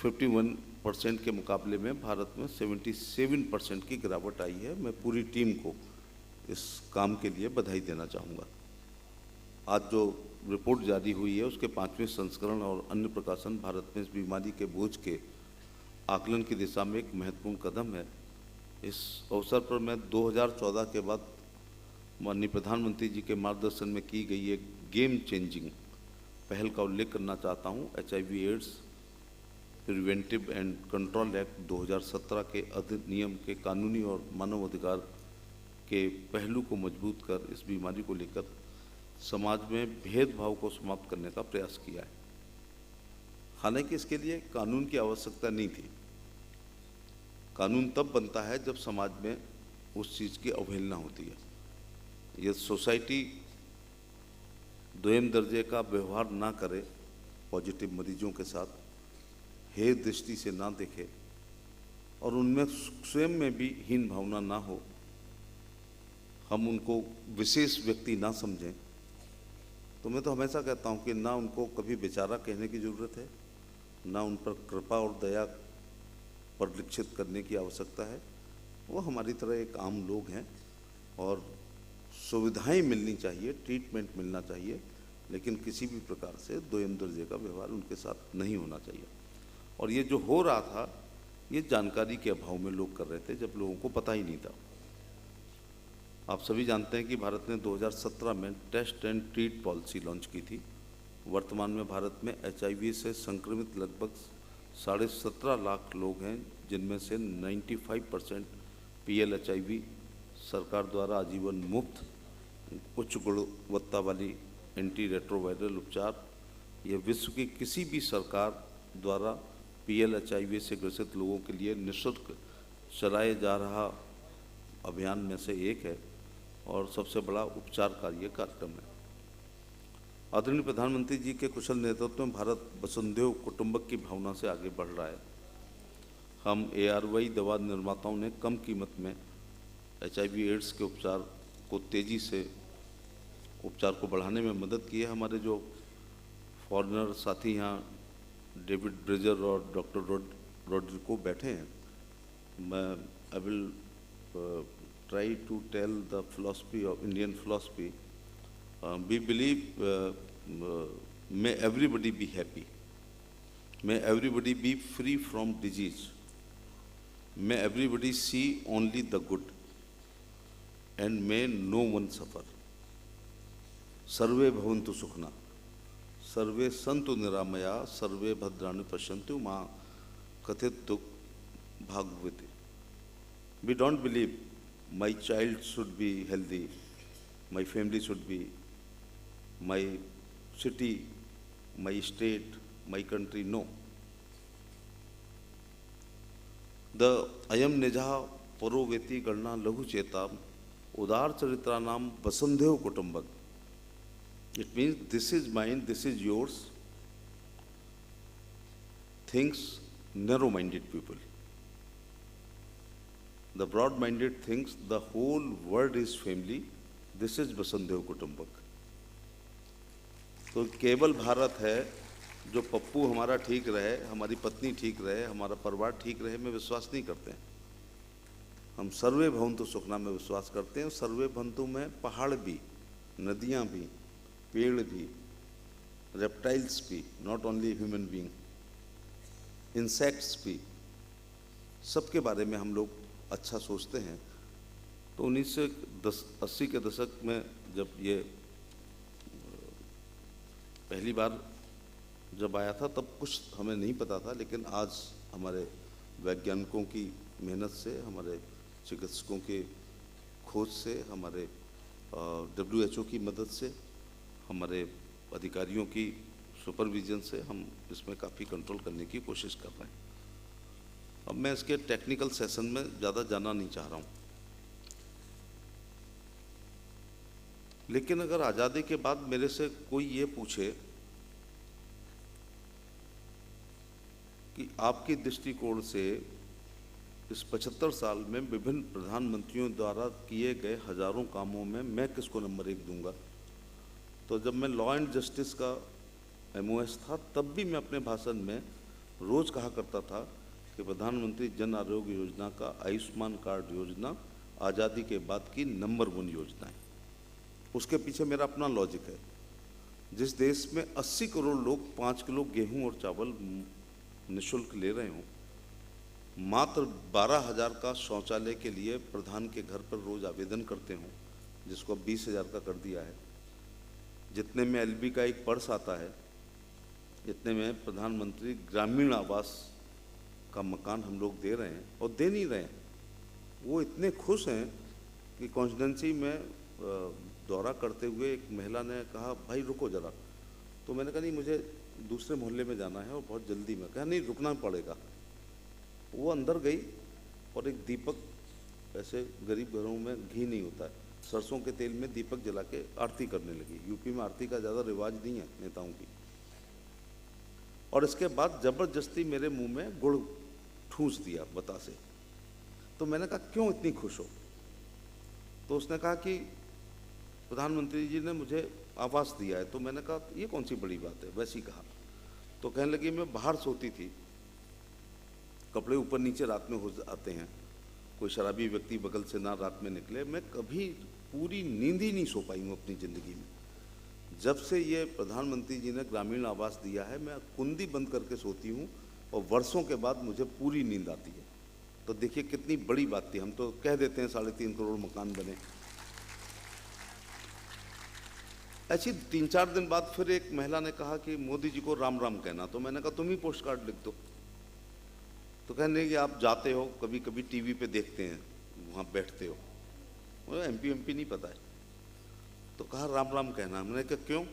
Speaker 20: 51% के मुकाबले में भारत में 77% की गिरावट आई है। मैं पूरी टीम को इस काम के लिए बधाई देना चाहूँगा। आज जो रिपोर्ट जारी हुई है उसके 5वें संस्करण और अन्य प्रकाशन भारत में इस बीमारी के बोझ के आकलन की दिशा में एक महत्वपूर्ण कदम है। इस अवसर पर मैं 2014 के बाद माननीय प्रधानमंत्री जी के मार्गदर्शन में की गई एक गेम चेंजिंग पहल का उल्लेख करना चाहता हूँ। HIV/AIDS preventive and control act 2017 के अधिनियम के कानूनी और मानवाधिकार के पहलू को मजबूत कर इस बीमारी को लेकर समाज में भेदभाव को समाप्त करने का प्रयास किया है। हालांकि इसके लिए कानून की आवश्यकता नहीं थी। कानून तब बनता है जब समाज में उस चीज़ की अवहेलना होती है। यह सोसाइटी दोयम दर्जे का व्यवहार ना करे, पॉजिटिव मरीजों के साथ हे दृष्टि से ना देखे और उनमें स्वयं में भी हीन भावना ना हो, हम उनको विशेष व्यक्ति ना समझें, तो मैं तो हमेशा कहता हूँ कि ना उनको कभी बेचारा कहने की ज़रूरत है, ना उन पर कृपा और दया परिलक्षित करने की आवश्यकता है। वो हमारी तरह एक आम लोग हैं और सुविधाएं मिलनी चाहिए, ट्रीटमेंट मिलना चाहिए, लेकिन किसी भी प्रकार से दोयम दर्जे का व्यवहार उनके साथ नहीं होना चाहिए। और ये जो हो रहा था ये जानकारी के अभाव में लोग कर रहे थे, जब लोगों को पता ही नहीं था। आप सभी जानते हैं कि भारत ने 2017 में test and treat policy launch की थी। वर्तमान में भारत में HIV से संक्रमित लगभग 17.5 लाख लोग हैं, जिनमें से 95% PL-HIV सरकार द्वारा आजीवन मुफ्त उच्च गुणवत्ता वाली एंटी रेट्रोवायरल उपचार यह विश्व की किसी भी सरकार द्वारा PL-HIV से ग्रसित लोगों के लिए निःशुल्क चलाए जा रहा अभियान में से एक है और सबसे बड़ा उपचार कार्य कार्यक्रम है। आदरणीय प्रधानमंत्री जी के कुशल नेतृत्व में भारत वसुंधैव कुटुंबक की भावना से आगे बढ़ रहा है। हम ARV दवा निर्माताओं ने कम कीमत में HIV/AIDS के उपचार को तेज़ी से उपचार को बढ़ाने में मदद की है। हमारे जो फॉरेनर साथी यहाँ डेविड ब्रिजर और डॉक्टर रोड्रिको बैठे हैं, मैं I will try to tell the philosophy of Indian philosophy. We believe may everybody be happy, may everybody be free from disease, may everybody see only the good, and may no one suffer. Sarve bhavantu sukhna, sarve santu niramaya, sarve bhadrani pashyantu ma kathittu bhagavati. We don't believe my child should be healthy, my family should be, my city, my state, my country. No. The ayam neja paroveti garna lahu chetam udar charitranam vasundhev kutumbak. It means this is mine, this is yours. Thinks narrow-minded people. The broad-minded thinks the whole world is family. This is Vasundhaiv Kutumbak. तो केवल भारत है जो पप्पू हमारा ठीक रहे, हमारी पत्नी ठीक रहे, हमारा परिवार ठीक रहे में विश्वास नहीं करते हैं। हम सर्वे भवन्तु सुखना में विश्वास करते हैं। सर्वे भवन्तु में पहाड़ भी, नदियाँ भी, पेड़ भी, रेप्टाइल्स भी, not only human being, insects भी, सबके बारे में हम लोग अच्छा सोचते हैं। तो 1980 के दशक में जब ये पहली बार जब आया था तब कुछ हमें नहीं पता था, लेकिन आज हमारे वैज्ञानिकों की मेहनत से, हमारे चिकित्सकों के खोज से, हमारे WHO की मदद से, हमारे अधिकारियों की सुपरविजन से हम इसमें काफ़ी कंट्रोल करने की कोशिश कर रहे हैं। अब मैं इसके टेक्निकल सेशन में ज़्यादा जाना नहीं चाह रहा हूँ, लेकिन अगर आज़ादी के बाद मेरे से कोई ये पूछे कि आपकी दृष्टिकोण से इस 75 साल में विभिन्न प्रधानमंत्रियों द्वारा किए गए हजारों कामों में मैं किसको नंबर 1 दूंगा, तो जब मैं लॉ एंड जस्टिस का MOS था तब भी मैं अपने भाषण में रोज़ कहा करता था कि प्रधानमंत्री जन आरोग्य योजना का आयुष्मान कार्ड योजना आज़ादी के बाद की नंबर 1 योजना है। उसके पीछे मेरा अपना लॉजिक है। जिस देश में 80 करोड़ लोग 5 किलो गेहूं और चावल निःशुल्क ले रहे हों, मात्र 12,000 का शौचालय के लिए प्रधान के घर पर रोज आवेदन करते हों, जिसको अब 20,000 का कर दिया है, जितने में LB का एक पर्स आता है, इतने में प्रधानमंत्री ग्रामीण आवास का मकान हम लोग दे रहे हैं और दे नहीं रहे हैं। वो इतने खुश हैं कि कॉन्स्टिट्यूंसी में दौरा करते हुए एक महिला ने कहा, भाई रुको ज़रा। तो मैंने कहा नहीं, मुझे दूसरे मोहल्ले में जाना है और बहुत जल्दी में। कहा नहीं, रुकना पड़ेगा। वो अंदर गई और एक दीपक, ऐसे गरीब घरों में घी नहीं होता है, सरसों के तेल में दीपक जला के आरती करने लगी। यूपी में आरती का ज़्यादा रिवाज नहीं है नेताओं की। और इसके बाद ज़बरदस्ती मेरे मुंह में गुड़ ठूंस दिया बतासे। तो मैंने कहा क्यों इतनी खुश हो? तो उसने कहा कि प्रधानमंत्री जी ने मुझे आवास दिया है। तो मैंने कहा ये कौन सी बड़ी बात है? वैसे ही कहा। तो कहने लगी मैं बाहर सोती थी, कपड़े ऊपर नीचे रात में हो आते हैं, कोई शराबी व्यक्ति बगल से ना रात में निकले, मैं कभी पूरी नींद ही नहीं सो पाई हूँ अपनी ज़िंदगी में। जब से ये प्रधानमंत्री जी ने ग्रामीण आवास दिया है, मैं कुंडी बंद करके सोती हूँ और वर्षों के बाद मुझे पूरी नींद आती है। तो देखिए कितनी बड़ी बात थी। हम तो कह देते हैं 3.5 करोड़ मकान बने। ऐसी 3-4 दिन बाद फिर एक महिला ने कहा कि मोदी जी को राम राम कहना। तो मैंने कहा तुम ही पोस्ट कार्ड लिख दो। तो कहने कि आप जाते हो, कभी कभी टीवी पे देखते हैं, वहाँ बैठते हो, मुझे MP नहीं पता है। तो कहा राम राम कहना। मैंने कहा क्यों?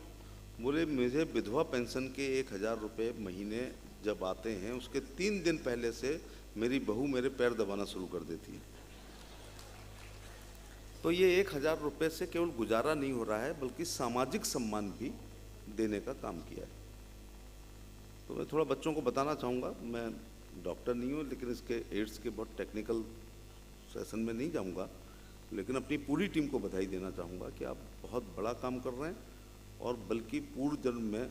Speaker 20: बोले मुझे विधवा पेंशन के 1,000 रुपये महीने जब आते हैं, उसके 3 दिन पहले से मेरी बहू मेरे पैर दबाना शुरू कर देती है। तो ये 1,000 रुपये से केवल गुजारा नहीं हो रहा है, बल्कि सामाजिक सम्मान भी देने का काम किया है। तो मैं थोड़ा बच्चों को बताना चाहूँगा। मैं डॉक्टर नहीं हूँ, लेकिन इसके एड्स के बहुत टेक्निकल सेशन में नहीं जाऊँगा, लेकिन अपनी पूरी टीम को बधाई देना चाहूँगा कि आप बहुत बड़ा काम कर रहे हैं। और बल्कि पूर्व जन्म में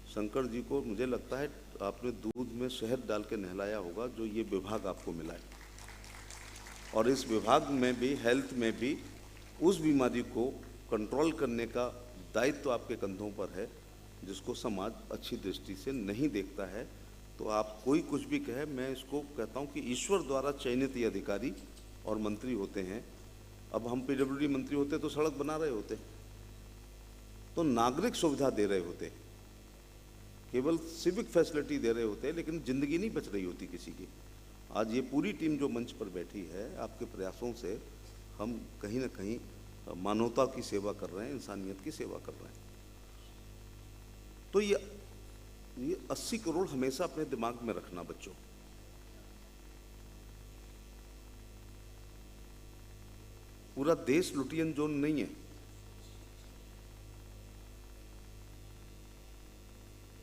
Speaker 20: शंकर जी को मुझे लगता है आपने दूध में शहद डाल के नहलाया होगा, जो ये विभाग आपको मिला है। और इस विभाग में भी, हेल्थ में भी, उस बीमारी को कंट्रोल करने का दायित्व आपके कंधों पर है, जिसको समाज अच्छी दृष्टि से नहीं देखता है। तो आप कोई कुछ भी कहे, मैं इसको कहता हूँ कि ईश्वर द्वारा चयनित ये अधिकारी और मंत्री होते हैं। अब हम PWD मंत्री होते तो सड़क बना रहे होते, तो नागरिक सुविधा दे रहे होते, केवल सिविक फैसिलिटी दे रहे होते, लेकिन जिंदगी नहीं बच रही होती किसी की। आज ये पूरी टीम जो मंच पर बैठी है, आपके प्रयासों से हम कहीं ना कहीं मानवता की सेवा कर रहे हैं, इंसानियत की सेवा कर रहे हैं। तो ये 80 करोड़ हमेशा अपने दिमाग में रखना बच्चों। पूरा देश लुटियन जोन नहीं है।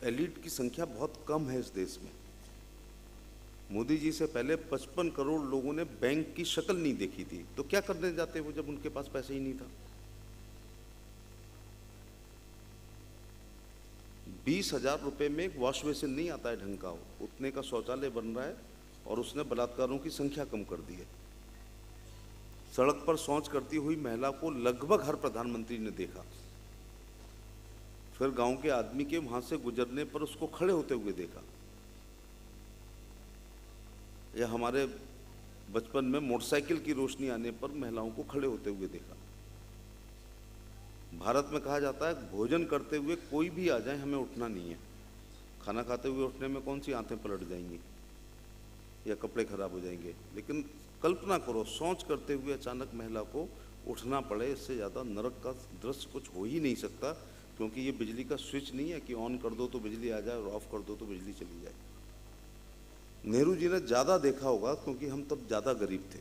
Speaker 20: एलिट की संख्या बहुत कम है इस देश में। मोदी जी से पहले 55 करोड़ लोगों ने बैंक की शक्ल नहीं देखी थी, तो क्या करने जाते वो जब उनके पास पैसे ही नहीं था। 20,000 रुपए में एक वॉश बेसिन नहीं आता है ढंग का, उतने का शौचालय बन रहा है, और उसने बलात्कारों की संख्या कम कर दी है। सड़क पर शौच करती हुई महिला को लगभग हर प्रधानमंत्री ने देखा। फिर गांव के आदमी के वहां से गुजरने पर उसको खड़े होते हुए देखा। या हमारे बचपन में मोटरसाइकिल की रोशनी आने पर महिलाओं को खड़े होते हुए देखा। भारत में कहा जाता है भोजन करते हुए कोई भी आ जाए हमें उठना नहीं है। खाना खाते हुए उठने में कौन सी आंतें पलट जाएंगी या कपड़े खराब हो जाएंगे, लेकिन कल्पना करो शौच करते हुए अचानक महिला को उठना पड़े, इससे ज़्यादा नरक का दृश्य कुछ हो ही नहीं सकता। क्योंकि ये बिजली का स्विच नहीं है कि ऑन कर दो तो बिजली आ जाए और ऑफ कर दो तो बिजली चली जाए। नेहरू जी ने ज़्यादा देखा होगा क्योंकि हम तब ज़्यादा गरीब थे।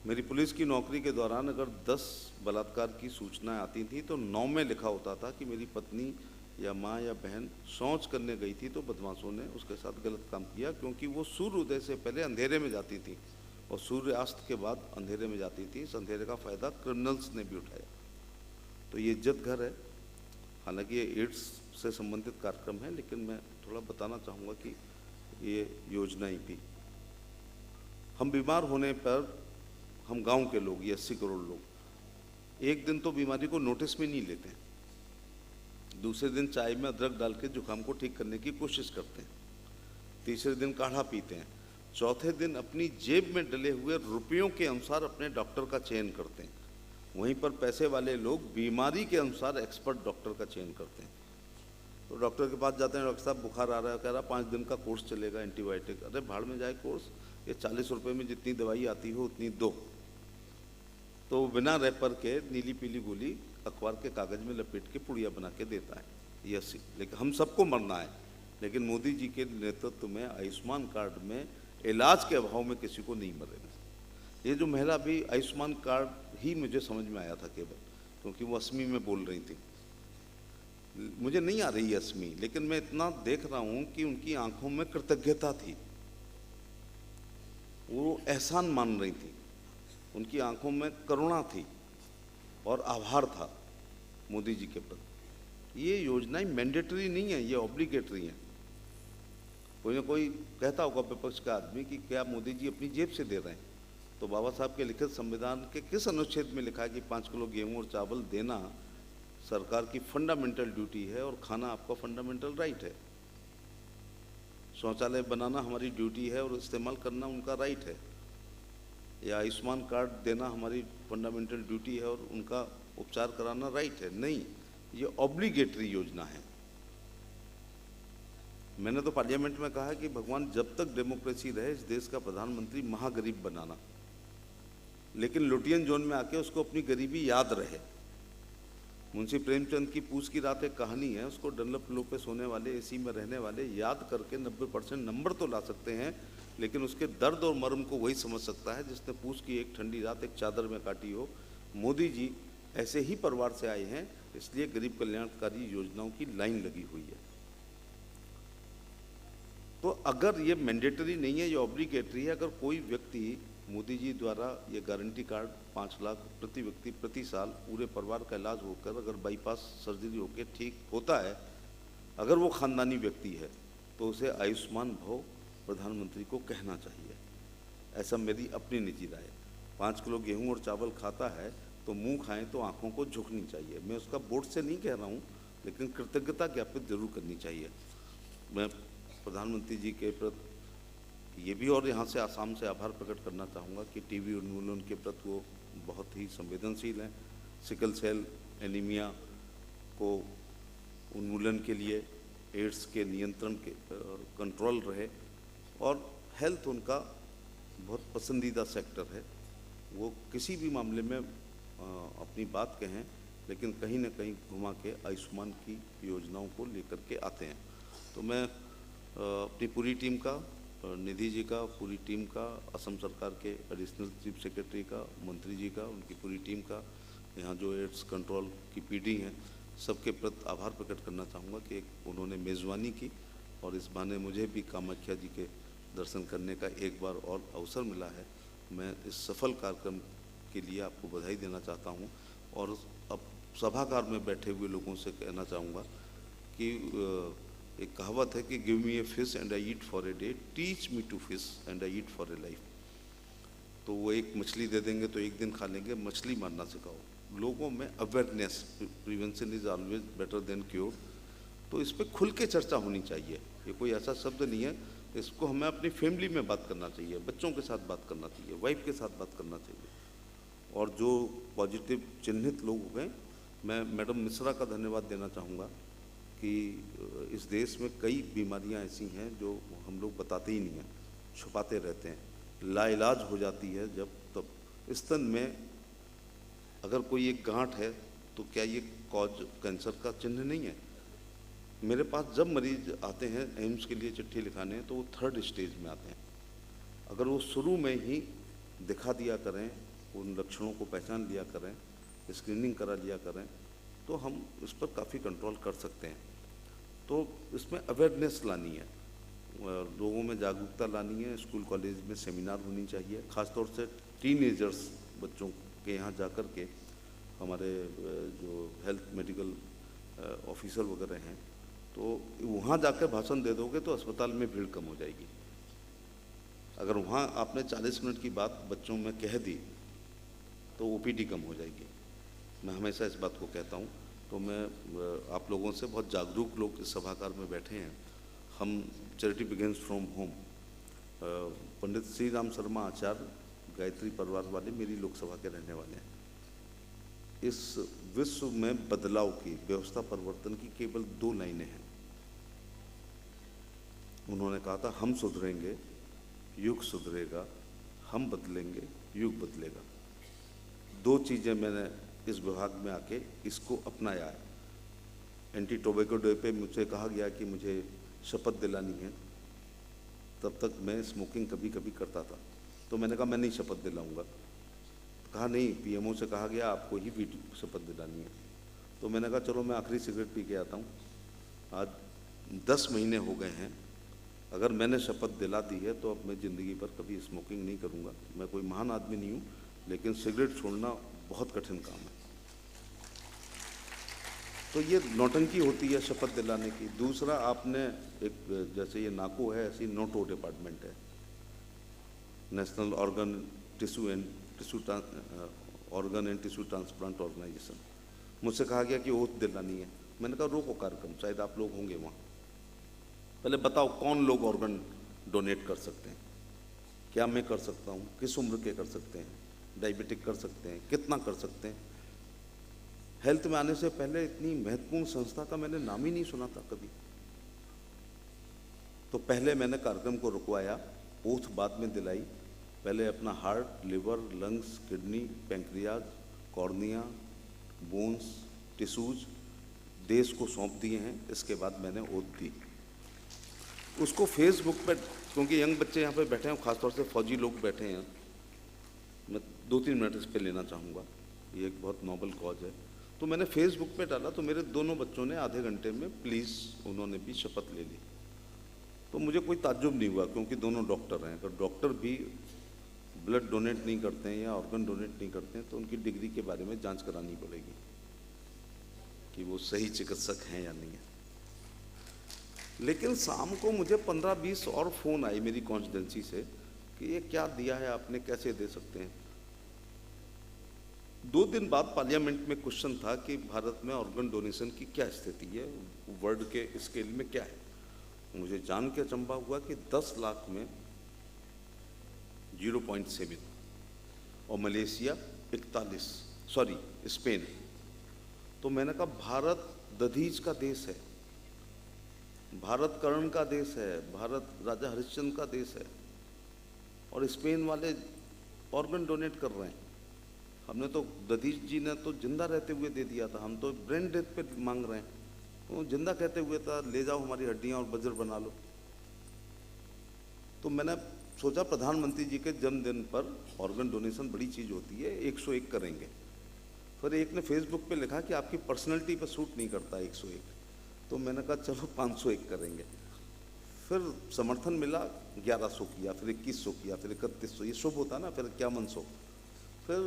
Speaker 20: मेरी पुलिस की नौकरी के दौरान अगर 10 बलात्कार की सूचनाएं आती थी तो 9 में लिखा होता था कि मेरी पत्नी या माँ या बहन शौच करने गई थी तो बदमाशों ने उसके साथ गलत काम किया, क्योंकि वो सूर्य उदय से पहले अंधेरे में जाती थी और सूर्यास्त के बाद अंधेरे में जाती थी। इस अंधेरे का फ़ायदा क्रिमिनल्स ने भी उठाया। तो ये इज्जत घर है। हालांकि ये एड्स से संबंधित कार्यक्रम है, लेकिन मैं थोड़ा बताना चाहूँगा कि ये योजनाएं भी, हम बीमार होने पर हम गांव के लोग, ये 80 करोड़ लोग एक दिन तो बीमारी को नोटिस में नहीं लेते हैं। दूसरे दिन चाय में अदरक डाल के जुकाम को ठीक करने की कोशिश करते हैं। तीसरे दिन काढ़ा पीते हैं। चौथे दिन अपनी जेब में डले हुए रुपयों के अनुसार अपने डॉक्टर का चयन करते हैं। वहीं पर पैसे वाले लोग बीमारी के अनुसार एक्सपर्ट डॉक्टर का चयन करते हैं। तो डॉक्टर के पास जाते हैं, डॉक्टर साहब बुखार आ रहा है, कह रहा 5 दिन का कोर्स चलेगा एंटीबायोटिक। अरे भाड़ में जाए कोर्स, ये 40 रुपये में जितनी दवाई आती हो उतनी दो। तो बिना रैपर के नीली पीली गोली अखबार के कागज में लपेट के पुड़िया बना के देता है। ये लेकिन हम सबको मरना है, लेकिन मोदी जी के नेतृत्व में आयुष्मान कार्ड में इलाज के अभाव में किसी को नहीं मरेगा। ये जो महिला भी आयुष्मान कार्ड ही मुझे समझ में आया था केवल, क्योंकि वो असमी में बोल रही थी। मुझे नहीं आ रही असमी, लेकिन मैं इतना देख रहा हूँ कि उनकी आंखों में कृतज्ञता थी, वो एहसान मान रही थी, उनकी आंखों में करुणा थी और आभार था मोदी जी के प्रति। ये योजनाएं मैंडेटरी नहीं है, ये ऑब्लिगेटरी हैं। कोई ना कोई कहता होगा विपक्ष का आदमी कि क्या मोदी जी अपनी जेब से दे रहे हैं। तो बाबा साहब के लिखित संविधान के किस अनुच्छेद में लिखा है कि 5 किलो गेहूं और चावल देना सरकार की फंडामेंटल ड्यूटी है और खाना आपका फंडामेंटल राइट है। शौचालय बनाना हमारी ड्यूटी है और इस्तेमाल करना उनका राइट है। या आयुष्मान कार्ड देना हमारी फंडामेंटल ड्यूटी है और उनका उपचार कराना राइट है। नहीं, ये ऑब्लिगेटरी योजना है। मैंने तो पार्लियामेंट में कहा कि भगवान जब तक डेमोक्रेसी रहे इस देश का प्रधानमंत्री महागरीब बनाना, लेकिन लुटियन जोन में आके उसको अपनी गरीबी याद रहे। मुंशी प्रेमचंद की पूछ की रात एक कहानी है, उसको डनलप पिलो पे सोने वाले, एसी में रहने वाले याद करके 90% नंबर तो ला सकते हैं, लेकिन उसके दर्द और मर्म को वही समझ सकता है जिसने पूछ की एक ठंडी रात एक चादर में काटी हो। मोदी जी ऐसे ही परिवार से आए हैं, इसलिए गरीब कल्याणकारी योजनाओं की लाइन लगी हुई है। तो अगर ये मैंडेटरी नहीं है, ये ऑब्लिगेटरी है। अगर कोई व्यक्ति मोदी जी द्वारा ये गारंटी कार्ड 5 लाख प्रति व्यक्ति प्रति साल पूरे परिवार का इलाज होकर अगर बाईपास सर्जरी होकर ठीक होता है, अगर वो खानदानी व्यक्ति है, तो उसे आयुष्मान भव प्रधानमंत्री को कहना चाहिए। ऐसा मेरी अपनी निजी राय। 5 किलो गेहूं और चावल खाता है तो मुंह खाएं तो आंखों को झुकनी चाहिए। मैं उसका बोर्ड से नहीं कह रहा हूं, लेकिन कृतज्ञता ज्ञापित जरूर करनी चाहिए। मैं प्रधानमंत्री जी के प्रति ये भी और यहाँ से आसाम से आभार प्रकट करना चाहूँगा कि टीबी उन्मूलन के प्रति वो बहुत ही संवेदनशील हैं। सिकल सेल एनीमिया को उन्मूलन के लिए, एड्स के नियंत्रण के कंट्रोल रहे, और हेल्थ उनका बहुत पसंदीदा सेक्टर है। वो किसी भी मामले में अपनी बात कहें, लेकिन कहीं ना कहीं घुमा के आयुष्मान की योजनाओं को लेकर के आते हैं। तो मैं अपनी पूरी टीम का, निधि जी का, पूरी टीम का, असम सरकार के एडिशनल चीफ सेक्रेटरी का, मंत्री जी का, उनकी पूरी टीम का, यहाँ जो एड्स कंट्रोल की पीडी हैं, सबके प्रति आभार प्रकट करना चाहूँगा कि उन्होंने मेज़बानी की और इस बहाने मुझे भी कामाख्या जी के दर्शन करने का एक बार और अवसर मिला है। मैं इस सफल कार्यक्रम के लिए आपको बधाई देना चाहता हूँ और अब सभागार में बैठे हुए लोगों से कहना चाहूँगा कि एक कहावत है कि give me a fish and I eat for a day, teach me to fish and I eat for a life. तो वो एक मछली दे देंगे तो एक दिन खा लेंगे, मछली मारना सिखाओ। लोगों में awareness, prevention is always better than cure. तो इस पर खुल के चर्चा होनी चाहिए। ये कोई ऐसा शब्द नहीं है इसको हमें अपनी फैमिली में बात करना चाहिए, बच्चों के साथ बात करना चाहिए, वाइफ के साथ बात करना चाहिए। और जो पॉजिटिव चिन्हित लोग हो गए, मैं मैडम मिश्रा का धन्यवाद देना चाहूँगा कि इस देश में कई बीमारियां ऐसी हैं जो हम लोग बताते ही नहीं हैं, छुपाते रहते हैं, लाइलाज हो जाती है जब तब। स्तन में अगर कोई एक गांठ है तो क्या ये कॉज कैंसर का चिन्ह नहीं है? मेरे पास जब मरीज आते हैं एम्स के लिए चिट्ठी लिखाने, तो वो 3rd स्टेज में आते हैं। अगर वो शुरू में ही दिखा दिया करें, उन लक्षणों को पहचान लिया करें, स्क्रीनिंग करा लिया करें, तो हम इस पर काफ़ी कंट्रोल कर सकते हैं। तो इसमें अवेयरनेस लानी है, लोगों में जागरूकता लानी है, स्कूल कॉलेज में सेमिनार होनी चाहिए, ख़ासतौर से टीनेजर्स बच्चों के यहाँ जा कर के हमारे जो हेल्थ मेडिकल ऑफिसर वगैरह हैं, तो वहाँ जाकर भाषण दे दोगे तो अस्पताल में भीड़ कम हो जाएगी। अगर वहाँ आपने 40 मिनट की बात बच्चों में कह दी तो ओपीडी कम हो जाएगी। मैं हमेशा इस बात को कहता हूँ। तो मैं आप लोगों से, बहुत जागरूक लोग इस सभागार में बैठे हैं, हम charity begins from home, Pandit Shri Ram Sharma आचार्य गायत्री परिवार वाले मेरी लोकसभा के रहने वाले हैं। इस विश्व में बदलाव की, व्यवस्था परिवर्तन की केवल 2 लाइनें हैं। उन्होंने कहा था, हम सुधरेंगे युग सुधरेगा, हम बदलेंगे युग बदलेगा। 2 चीज़ें मैंने इस विभाग में आके इसको अपनाया है। एंटी टोबैको डे पे मुझे कहा गया कि मुझे शपथ दिलानी है, तब तक मैं स्मोकिंग कभी कभी करता था, तो मैंने कहा मैं नहीं शपथ दिलाऊंगा। कहा नहीं, पीएमओ से कहा गया आपको ही भी शपथ दिलानी है। तो मैंने कहा चलो मैं आखिरी सिगरेट पी के आता हूँ। आज 10 महीने हो गए हैं, अगर मैंने शपथ दिला दी है तो अब मैं ज़िंदगी पर कभी स्मोकिंग नहीं करूँगा। मैं कोई महान आदमी नहीं हूँ, लेकिन सिगरेट छोड़ना बहुत कठिन काम है। तो ये नौटंकी होती है शपथ दिलाने की। दूसरा, आपने एक, जैसे ये नाको है, ऐसी नोटो डिपार्टमेंट है, national organ tissue and tissue transplant organisation. मुझसे कहा गया कि ओथ दिलानी है। मैंने कहा रोको कार्यक्रम, शायद आप लोग होंगे वहाँ, पहले बताओ कौन लोग ऑर्गन डोनेट कर सकते हैं, क्या मैं कर सकता हूँ, किस उम्र के कर सकते हैं, डायबिटिक कर सकते हैं, कितना कर सकते हैं। हेल्थ में आने से पहले इतनी महत्वपूर्ण संस्था का मैंने नाम ही नहीं सुना था कभी। तो पहले मैंने कार्यक्रम को रुकवाया, ओथ बाद में दिलाई। पहले अपना heart, liver, lungs, kidney, pancreas, cornea, bones, tissues देश को सौंप दिए हैं। इसके बाद मैंने ओथ दी। उसको फेसबुक पर, क्योंकि यंग बच्चे यहाँ पे बैठे हैं, खासतौर से फौजी लोग बैठे हैं, मैं 2-3 मिनट इस पर लेना चाहूँगा। ये एक बहुत नोबल कॉज है। तो मैंने फेसबुक पे डाला, तो मेरे दोनों बच्चों ने आधे घंटे में प्लीज़ उन्होंने भी शपथ ले ली। तो मुझे कोई ताज्जुब नहीं हुआ, क्योंकि दोनों डॉक्टर हैं। अगर डॉक्टर भी ब्लड डोनेट नहीं करते हैं या ऑर्गन डोनेट नहीं करते हैं, तो उनकी डिग्री के बारे में जांच करानी पड़ेगी कि वो सही चिकित्सक हैं या नहीं है। लेकिन शाम को मुझे 15-20 और फ़ोन आई मेरी कॉन्स्टिट्यूंसी से कि ये क्या दिया है आपने, कैसे दे सकते हैं। 2 दिन बाद पार्लियामेंट में क्वेश्चन था कि भारत में ऑर्गन डोनेशन की क्या स्थिति है, वर्ल्ड के स्केल में क्या है। मुझे जान के अचंभा हुआ कि 10 लाख में 0.7 और मलेशिया 41, सॉरी स्पेन। तो मैंने कहा भारत दधीच का देश है, भारत कर्ण का देश है, भारत राजा हरिश्चंद्र का देश है, और स्पेन वाले ऑर्गन डोनेट कर रहे हैं। हमने तो, दधीच जी ने तो जिंदा रहते हुए दे दिया था, हम तो ब्रेन डेथ पे मांग रहे हैं। वो जिंदा कहते हुए था ले जाओ हमारी हड्डियां और वज्र बना लो। तो मैंने सोचा प्रधानमंत्री जी के जन्मदिन पर ऑर्गन डोनेशन बड़ी चीज़ होती है, 101 करेंगे। फिर एक ने फेसबुक पे लिखा कि आपकी पर्सनैलिटी पर सूट नहीं करता 101, तो मैंने कहा चलो 501 करेंगे। फिर समर्थन मिला, 1100 किया, फिर 2100 किया, फिर 3100, ये शुभ होता ना, फिर 5100, फिर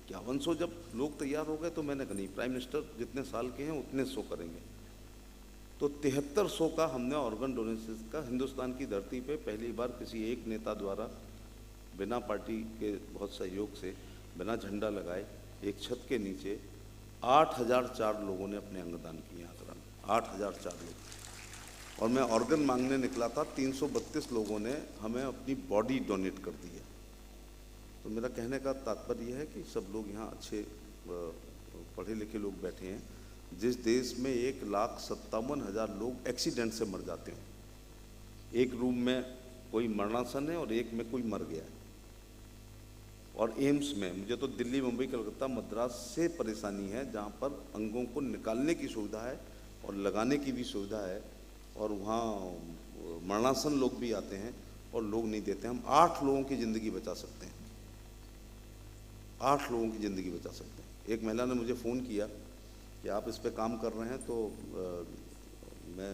Speaker 20: 5100 जब लोग तैयार हो गए तो मैंने कहा नहीं, प्राइम मिनिस्टर जितने साल के हैं उतने 100 करेंगे। तो 7300 का हमने ऑर्गन डोनेशन का हिंदुस्तान की धरती पे पहली बार किसी एक नेता द्वारा बिना पार्टी के बहुत सहयोग से, बिना झंडा लगाए, एक छत के नीचे 8004 लोगों ने अपने अंगदान किए। आगरा में 8004 लोग। और मैं ऑर्गन मांगने निकला था, 332 लोगों ने हमें अपनी बॉडी डोनेट कर दी है। तो मेरा कहने का तात्पर्य यह है कि सब लोग यहाँ अच्छे पढ़े लिखे लोग बैठे हैं। जिस देश में 1,57,000 लोग एक्सीडेंट से मर जाते हैं, एक रूम में कोई मरणासन है और एक में कोई मर गया है, और एम्स में, मुझे तो दिल्ली, मुंबई, कलकत्ता, मद्रास से परेशानी है जहाँ पर अंगों को निकालने की सुविधा है और लगाने की भी सुविधा है, और वहाँ मरणासन लोग भी आते हैं और लोग नहीं देते। हम 8 लोगों की ज़िंदगी बचा सकते हैं, 8 लोगों की ज़िंदगी बचा सकते हैं। एक महिला ने मुझे फ़ोन किया कि आप इस पे काम कर रहे हैं, तो मैं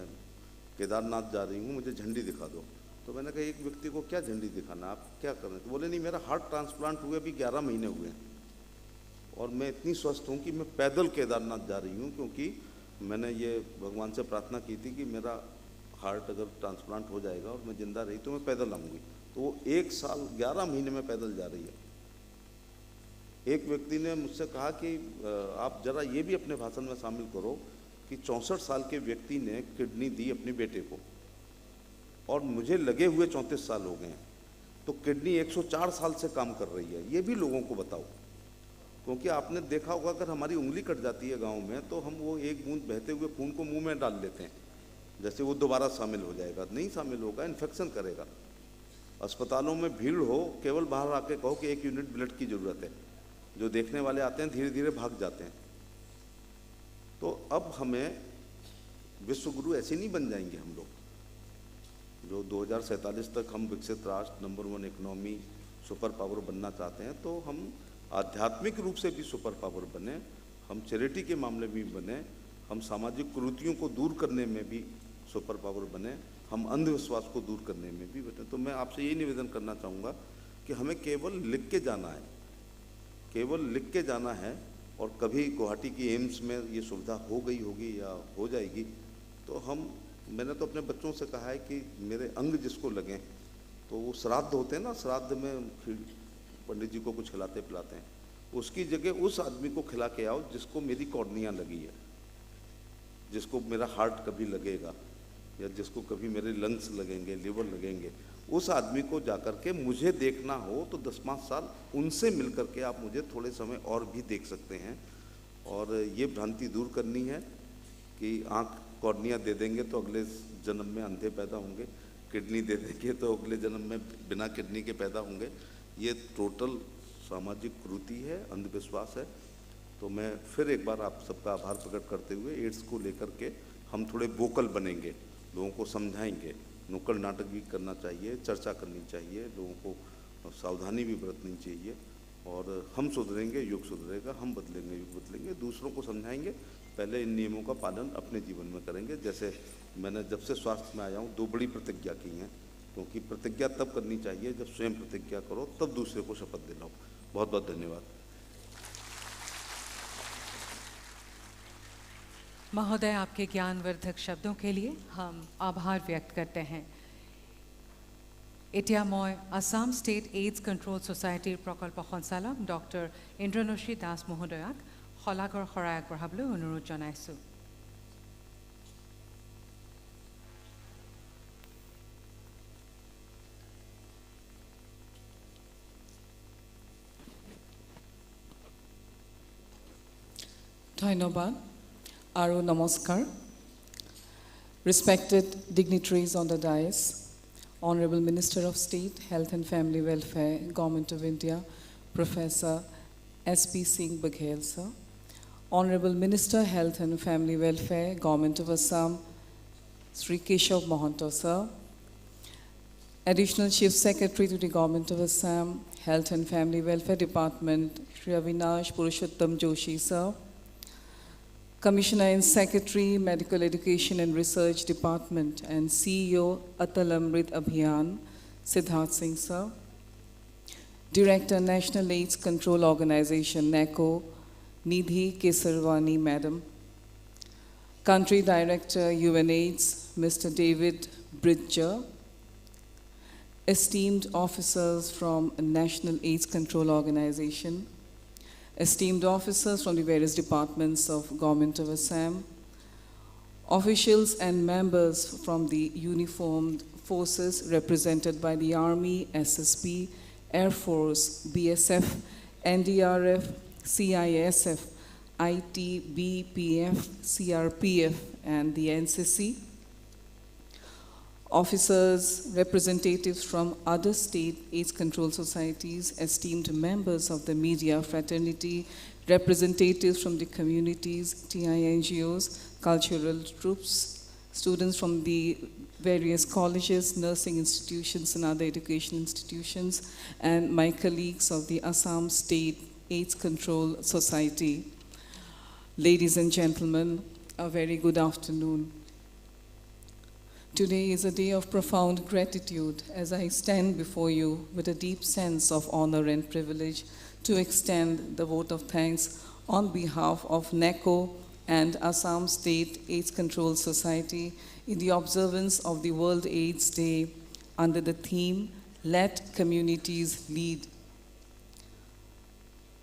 Speaker 20: केदारनाथ जा रही हूँ, मुझे झंडी दिखा दो। तो मैंने कहा एक व्यक्ति को क्या झंडी दिखाना, आप क्या कर रहे हैं? तो बोले नहीं, मेरा हार्ट ट्रांसप्लांट हुए अभी 11 महीने हुए हैं और मैं इतनी स्वस्थ हूँ कि मैं पैदल केदारनाथ जा रही हूँ, क्योंकि मैंने ये भगवान से प्रार्थना की थी कि मेरा हार्ट अगर ट्रांसप्लांट हो जाएगा और मैं जिंदा रही तो मैं पैदल आऊँगी। तो वो 1 साल 11 महीने में पैदल जा रही है। एक व्यक्ति ने मुझसे कहा कि आप जरा ये भी अपने भाषण में शामिल करो कि 64 साल के व्यक्ति ने किडनी दी अपने बेटे को और मुझे लगे हुए 34 साल हो गए हैं, तो किडनी 104 साल से काम कर रही है। ये भी लोगों को बताओ, क्योंकि आपने देखा होगा अगर हमारी उंगली कट जाती है गांव में तो हम वो एक बूंद बहते हुए खून को मुंह में डाल लेते हैं, जैसे वो दोबारा शामिल हो जाएगा। नहीं शामिल होगा, इन्फेक्शन करेगा। अस्पतालों में भीड़ हो, केवल बाहर आके कहो कि 1 यूनिट ब्लड की ज़रूरत है, जो देखने वाले आते हैं धीरे धीरे भाग जाते हैं। तो अब हमें विश्व गुरु ऐसे नहीं बन जाएंगे हम लोग, जो 2047 तक हम विकसित राष्ट्र, नंबर 1 इकोनॉमी, सुपर पावर बनना चाहते हैं। तो हम आध्यात्मिक रूप से भी सुपर पावर बने, हम चैरिटी के मामले में भी बने, हम सामाजिक कुरीतियों को दूर करने में भी सुपर पावर बने, हम अंधविश्वास को दूर करने में भी बने। तो मैं आपसे यही निवेदन करना चाहूँगा कि हमें केवल लिख के जाना है, केवल लिख के जाना है। और कभी गुवाहाटी की एम्स में ये सुविधा हो गई होगी या हो जाएगी तो मैंने तो अपने बच्चों से कहा है कि मेरे अंग जिसको लगें, तो वो श्राद्ध होते हैं ना, श्राद्ध में पंडित जी को कुछ खिलाते पिलाते हैं, उसकी जगह उस आदमी को खिला के आओ जिसको मेरी कॉर्निया लगी है, जिसको मेरा हार्ट कभी लगेगा या जिसको कभी मेरे लंग्स लगेंगे, लिवर लगेंगे। उस आदमी को जाकर के मुझे देखना हो तो 10-5 साल उनसे मिल करके आप मुझे थोड़े समय और भी देख सकते हैं। और ये भ्रांति दूर करनी है कि आँख कॉर्निया दे देंगे तो अगले जन्म में अंधे पैदा होंगे, किडनी दे देंगे तो अगले जन्म में बिना किडनी के पैदा होंगे। ये टोटल सामाजिक कुरीति है, अंधविश्वास है। तो मैं फिर एक बार आप सबका आभार प्रकट करते हुए एड्स को लेकर के हम थोड़े वोकल बनेंगे, लोगों को समझाएंगे, नुक्कड़ नाटक भी करना चाहिए, चर्चा करनी चाहिए, लोगों को सावधानी भी बरतनी चाहिए। और हम सुधरेंगे, युग सुधरेगा, हम बदलेंगे, युग बदलेंगे, दूसरों को समझाएंगे। पहले इन नियमों का पालन अपने जीवन में करेंगे। जैसे मैंने जब से स्वास्थ्य में आया हूँ 2 बड़ी प्रतिज्ञा की हैं, क्योंकि प्रतिज्ञा तब करनी चाहिए जब स्वयं प्रतिज्ञा करो, तब दूसरे को शपथ दिलाओ। बहुत बहुत धन्यवाद।
Speaker 1: महोदय, आपके ज्ञानवर्धक शब्दों के लिए हम आभार व्यक्त करते हैं। এতিয়া মই আসাম ষ্টেট এইডছ কণ্ট্ৰল ছ'চাইটিৰ প্ৰকল্প সঞ্চালক ডক্টৰ ইন্দ্ৰনশী দাস মহোদয়াক শলাগৰ শৰাই আগবঢ়াবলৈ অনুৰোধ জনাইছোঁ।
Speaker 21: ধন্যবাদ আৰু নমস্কাৰ। Respected dignitaries on the dais, Honorable Minister of State, Health and Family Welfare, Government of India, Professor S.P. Singh Baghel, sir. Honorable Minister, Health and Family Welfare, Government of Assam, Sri Keshav Mohanto, sir. Additional Chief Secretary to the Government of Assam, Health and Family Welfare Department, Sri Avinash Purushottam Joshi, sir. Commissioner and Secretary, Medical Education and Research Department and CEO, Atal Amrit Abhiyan, Siddharth Singh, sir. Director, National AIDS Control Organization, NACO, Nidhi Kesarwani, Madam. Country Director, UNAIDS, Mr. David Bridger. Esteemed officers from National AIDS Control Organization. Esteemed officers from the various departments of Government of Assam, officials and members from the uniformed forces represented by the Army, SSB, Air Force, BSF, NDRF, CISF, IT, BPF, CRPF, and the NCC. Officers, representatives from other state AIDS control societies, esteemed members of the media fraternity, representatives from the communities, TI NGOs, cultural groups, students from the various colleges, nursing institutions, and other education institutions, and my colleagues of the Assam State AIDS Control Society. Ladies and gentlemen, a very good afternoon. Today is a day of profound gratitude as I stand before you with a deep sense of honor and privilege to extend the vote of thanks on behalf of NACO and Assam State AIDS Control Society in the observance of the World AIDS Day under the theme, Let Communities Lead.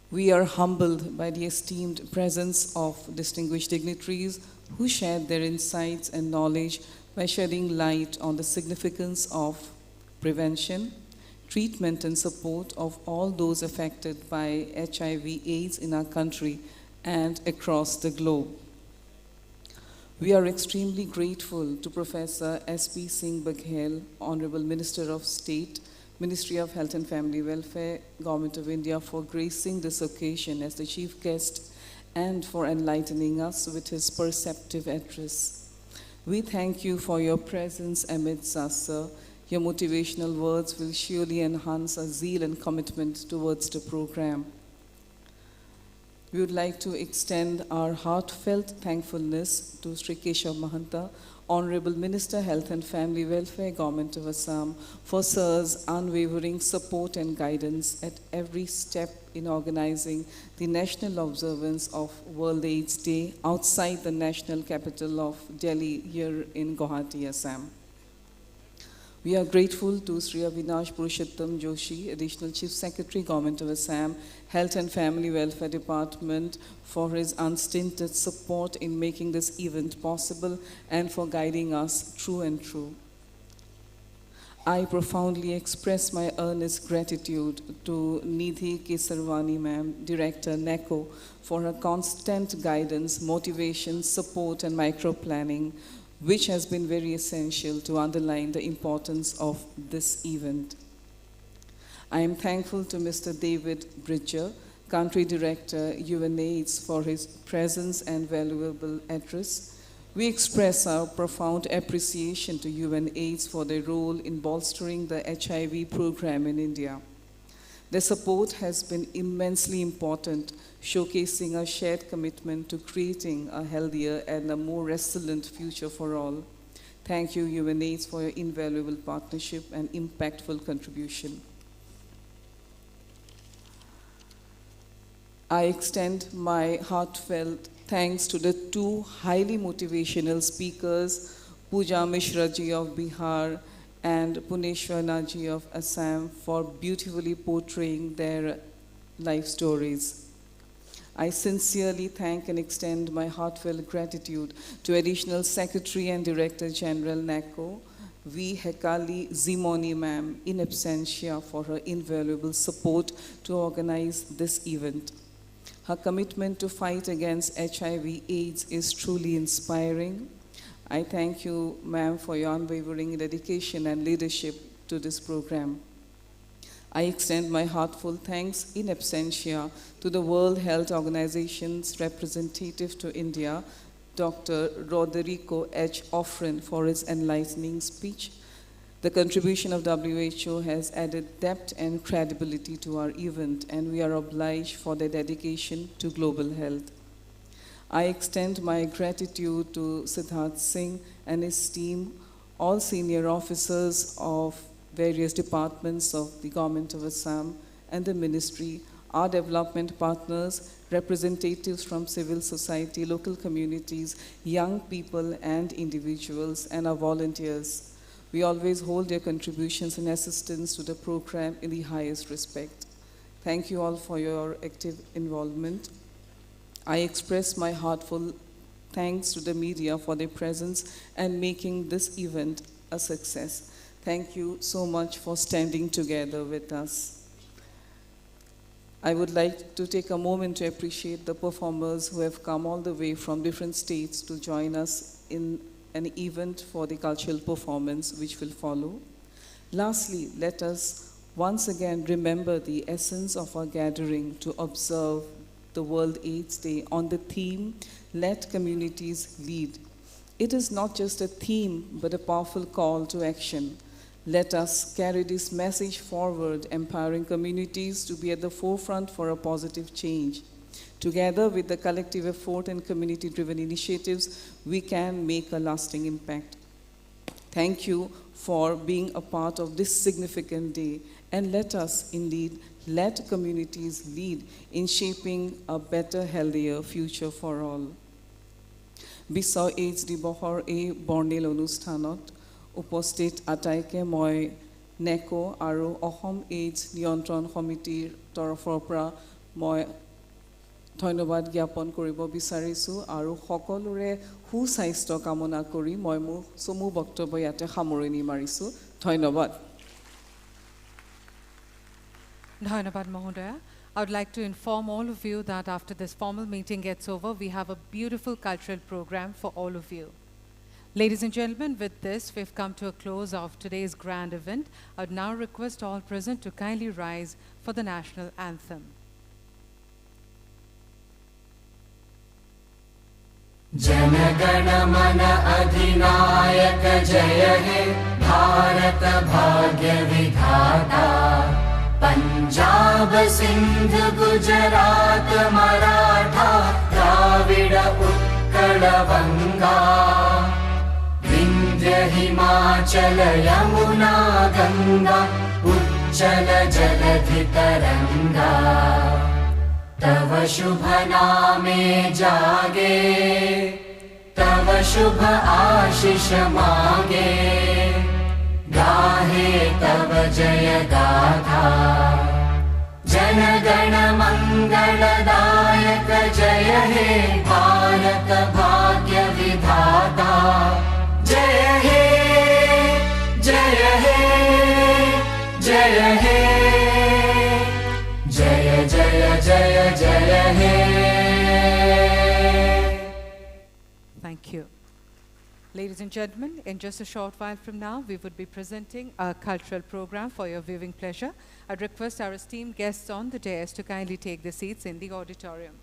Speaker 21: We are humbled by the esteemed presence of distinguished dignitaries who shared their insights and knowledge by shedding light on the significance of prevention, treatment, and support of all those affected by HIV/AIDS in our country and across the globe. We are extremely grateful to Professor S.P. Singh Baghel, Honorable Minister of State, Ministry of Health and Family Welfare, Government of India, for gracing this occasion as the chief guest and for enlightening us with his perceptive address. We thank you for your presence amidst us, sir. Your motivational words will surely enhance our zeal and commitment towards the program. We would like to extend our heartfelt thankfulness to Sri Keshav Mahanta, Honorable Minister, Health and Family Welfare, Government of Assam, for Sir's unwavering support and guidance at every step in organizing the national observance of World AIDS Day outside the national capital of Delhi here in Guwahati, Assam. We are grateful to Sri Avinash Purushottam Joshi, Additional Chief Secretary, Government of Assam, Health and Family Welfare Department, for his unstinted support in making this event possible and for guiding us true and true. I profoundly express my earnest gratitude to Nidhi Kesarwani ma'am, Director NACO, for her constant guidance, motivation, support, and micro-planning, which has been very essential to underline the importance of this event. I am thankful to Mr. David Bridger, Country Director, UNAIDS, for his presence and valuable address. We express our profound appreciation to UNAIDS for their role in bolstering the HIV program in India. Their support has been immensely important, showcasing a shared commitment to creating a healthier and a more resilient future for all. Thank you, UNAIDS, for your invaluable partnership and impactful contribution. I extend my heartfelt thanks to the two highly motivational speakers, Pooja Mishra ji of Bihar and Puneshwar ji of Assam, for beautifully portraying their life stories. I sincerely thank and extend my heartfelt gratitude to Additional Secretary and Director General NACO, V. Hekali Zimoni ma'am, in absentia, for her invaluable support to organize this event. Her commitment to fight against HIV/AIDS is truly inspiring. I thank you, ma'am, for your unwavering dedication and leadership to this program. I extend my heartfelt thanks in absentia to the World Health Organization's representative to India, Dr. Roderico H. Offren, for his enlightening speech. The contribution of WHO has added depth and credibility to our event, and we are obliged for their dedication to global health. I extend my gratitude to Siddharth Singh and his team, all senior officers of various departments of the Government of Assam and the Ministry, our development partners, representatives from civil society, local communities, young people and individuals, and our volunteers. We always hold your contributions and assistance to the program in the highest respect. Thank you all for your active involvement. I express my heartfelt thanks to the media for their presence and making this event a success. Thank you so much for standing together with us. I would like to take a moment to appreciate the performers who have come all the way from different states to join us in an event for the cultural performance which will follow. Lastly, let us once again remember the essence of our gathering to observe the World AIDS Day on the theme, Let Communities Lead. It is not just a theme, but a powerful call to action. Let us carry this message forward, empowering communities to be at the forefront for a positive change. Together with the collective effort and community-driven initiatives, we can make a lasting impact. Thank you for being a part of this significant day, and let us indeed let communities lead in shaping a better, healthier future for all. Biswa AIDS দিৱসৰ এই বৰ্ণিল অনুষ্ঠানত উপস্থিত আটাইকে মই নেকো আৰু অসম AIDS নিয়ন্ত্ৰণ সমিতিৰ তৰফৰ পৰা মই ধন্যবাদ জ্ঞাপন কৰিব বিচাৰিছোঁ আৰু সকলোৰে সুস্বাস্থ্য কামনা কৰি মই মোৰ চমু বক্তব্য ইয়াতে সামৰণি মাৰিছোঁ ধন্যবাদ
Speaker 1: Dhanyabad Mahodaya. I would like to inform all of you that after this formal meeting gets over, we have a beautiful cultural program for all of you. Ladies and gentlemen, with this, we've come to a close of today's grand event. I would now request all present to kindly rise for the national anthem.
Speaker 3: Jana Gana Mana अधिनायक जय हे भारत भाग्य विधाता पंजाब सिंध गुजरात मराठा द्राविड उत्कल गंगा विंध्य हिमाचल यमुना गंगा उच्चल जलधि तरंगा तव शुभ नामे जागे तव शुभ आशीष मांगे गाहे तव जय गाथा जन गण मंगलदायक जय हे भारत भाग्य विधाता जय हे जय हे जय हे जय जय जय जय हे
Speaker 1: Thank you. Ladies and gentlemen, in just a short while from now, we would be presenting a cultural program for your viewing pleasure. I'd request our esteemed guests on the dais to kindly take their seats in the auditorium.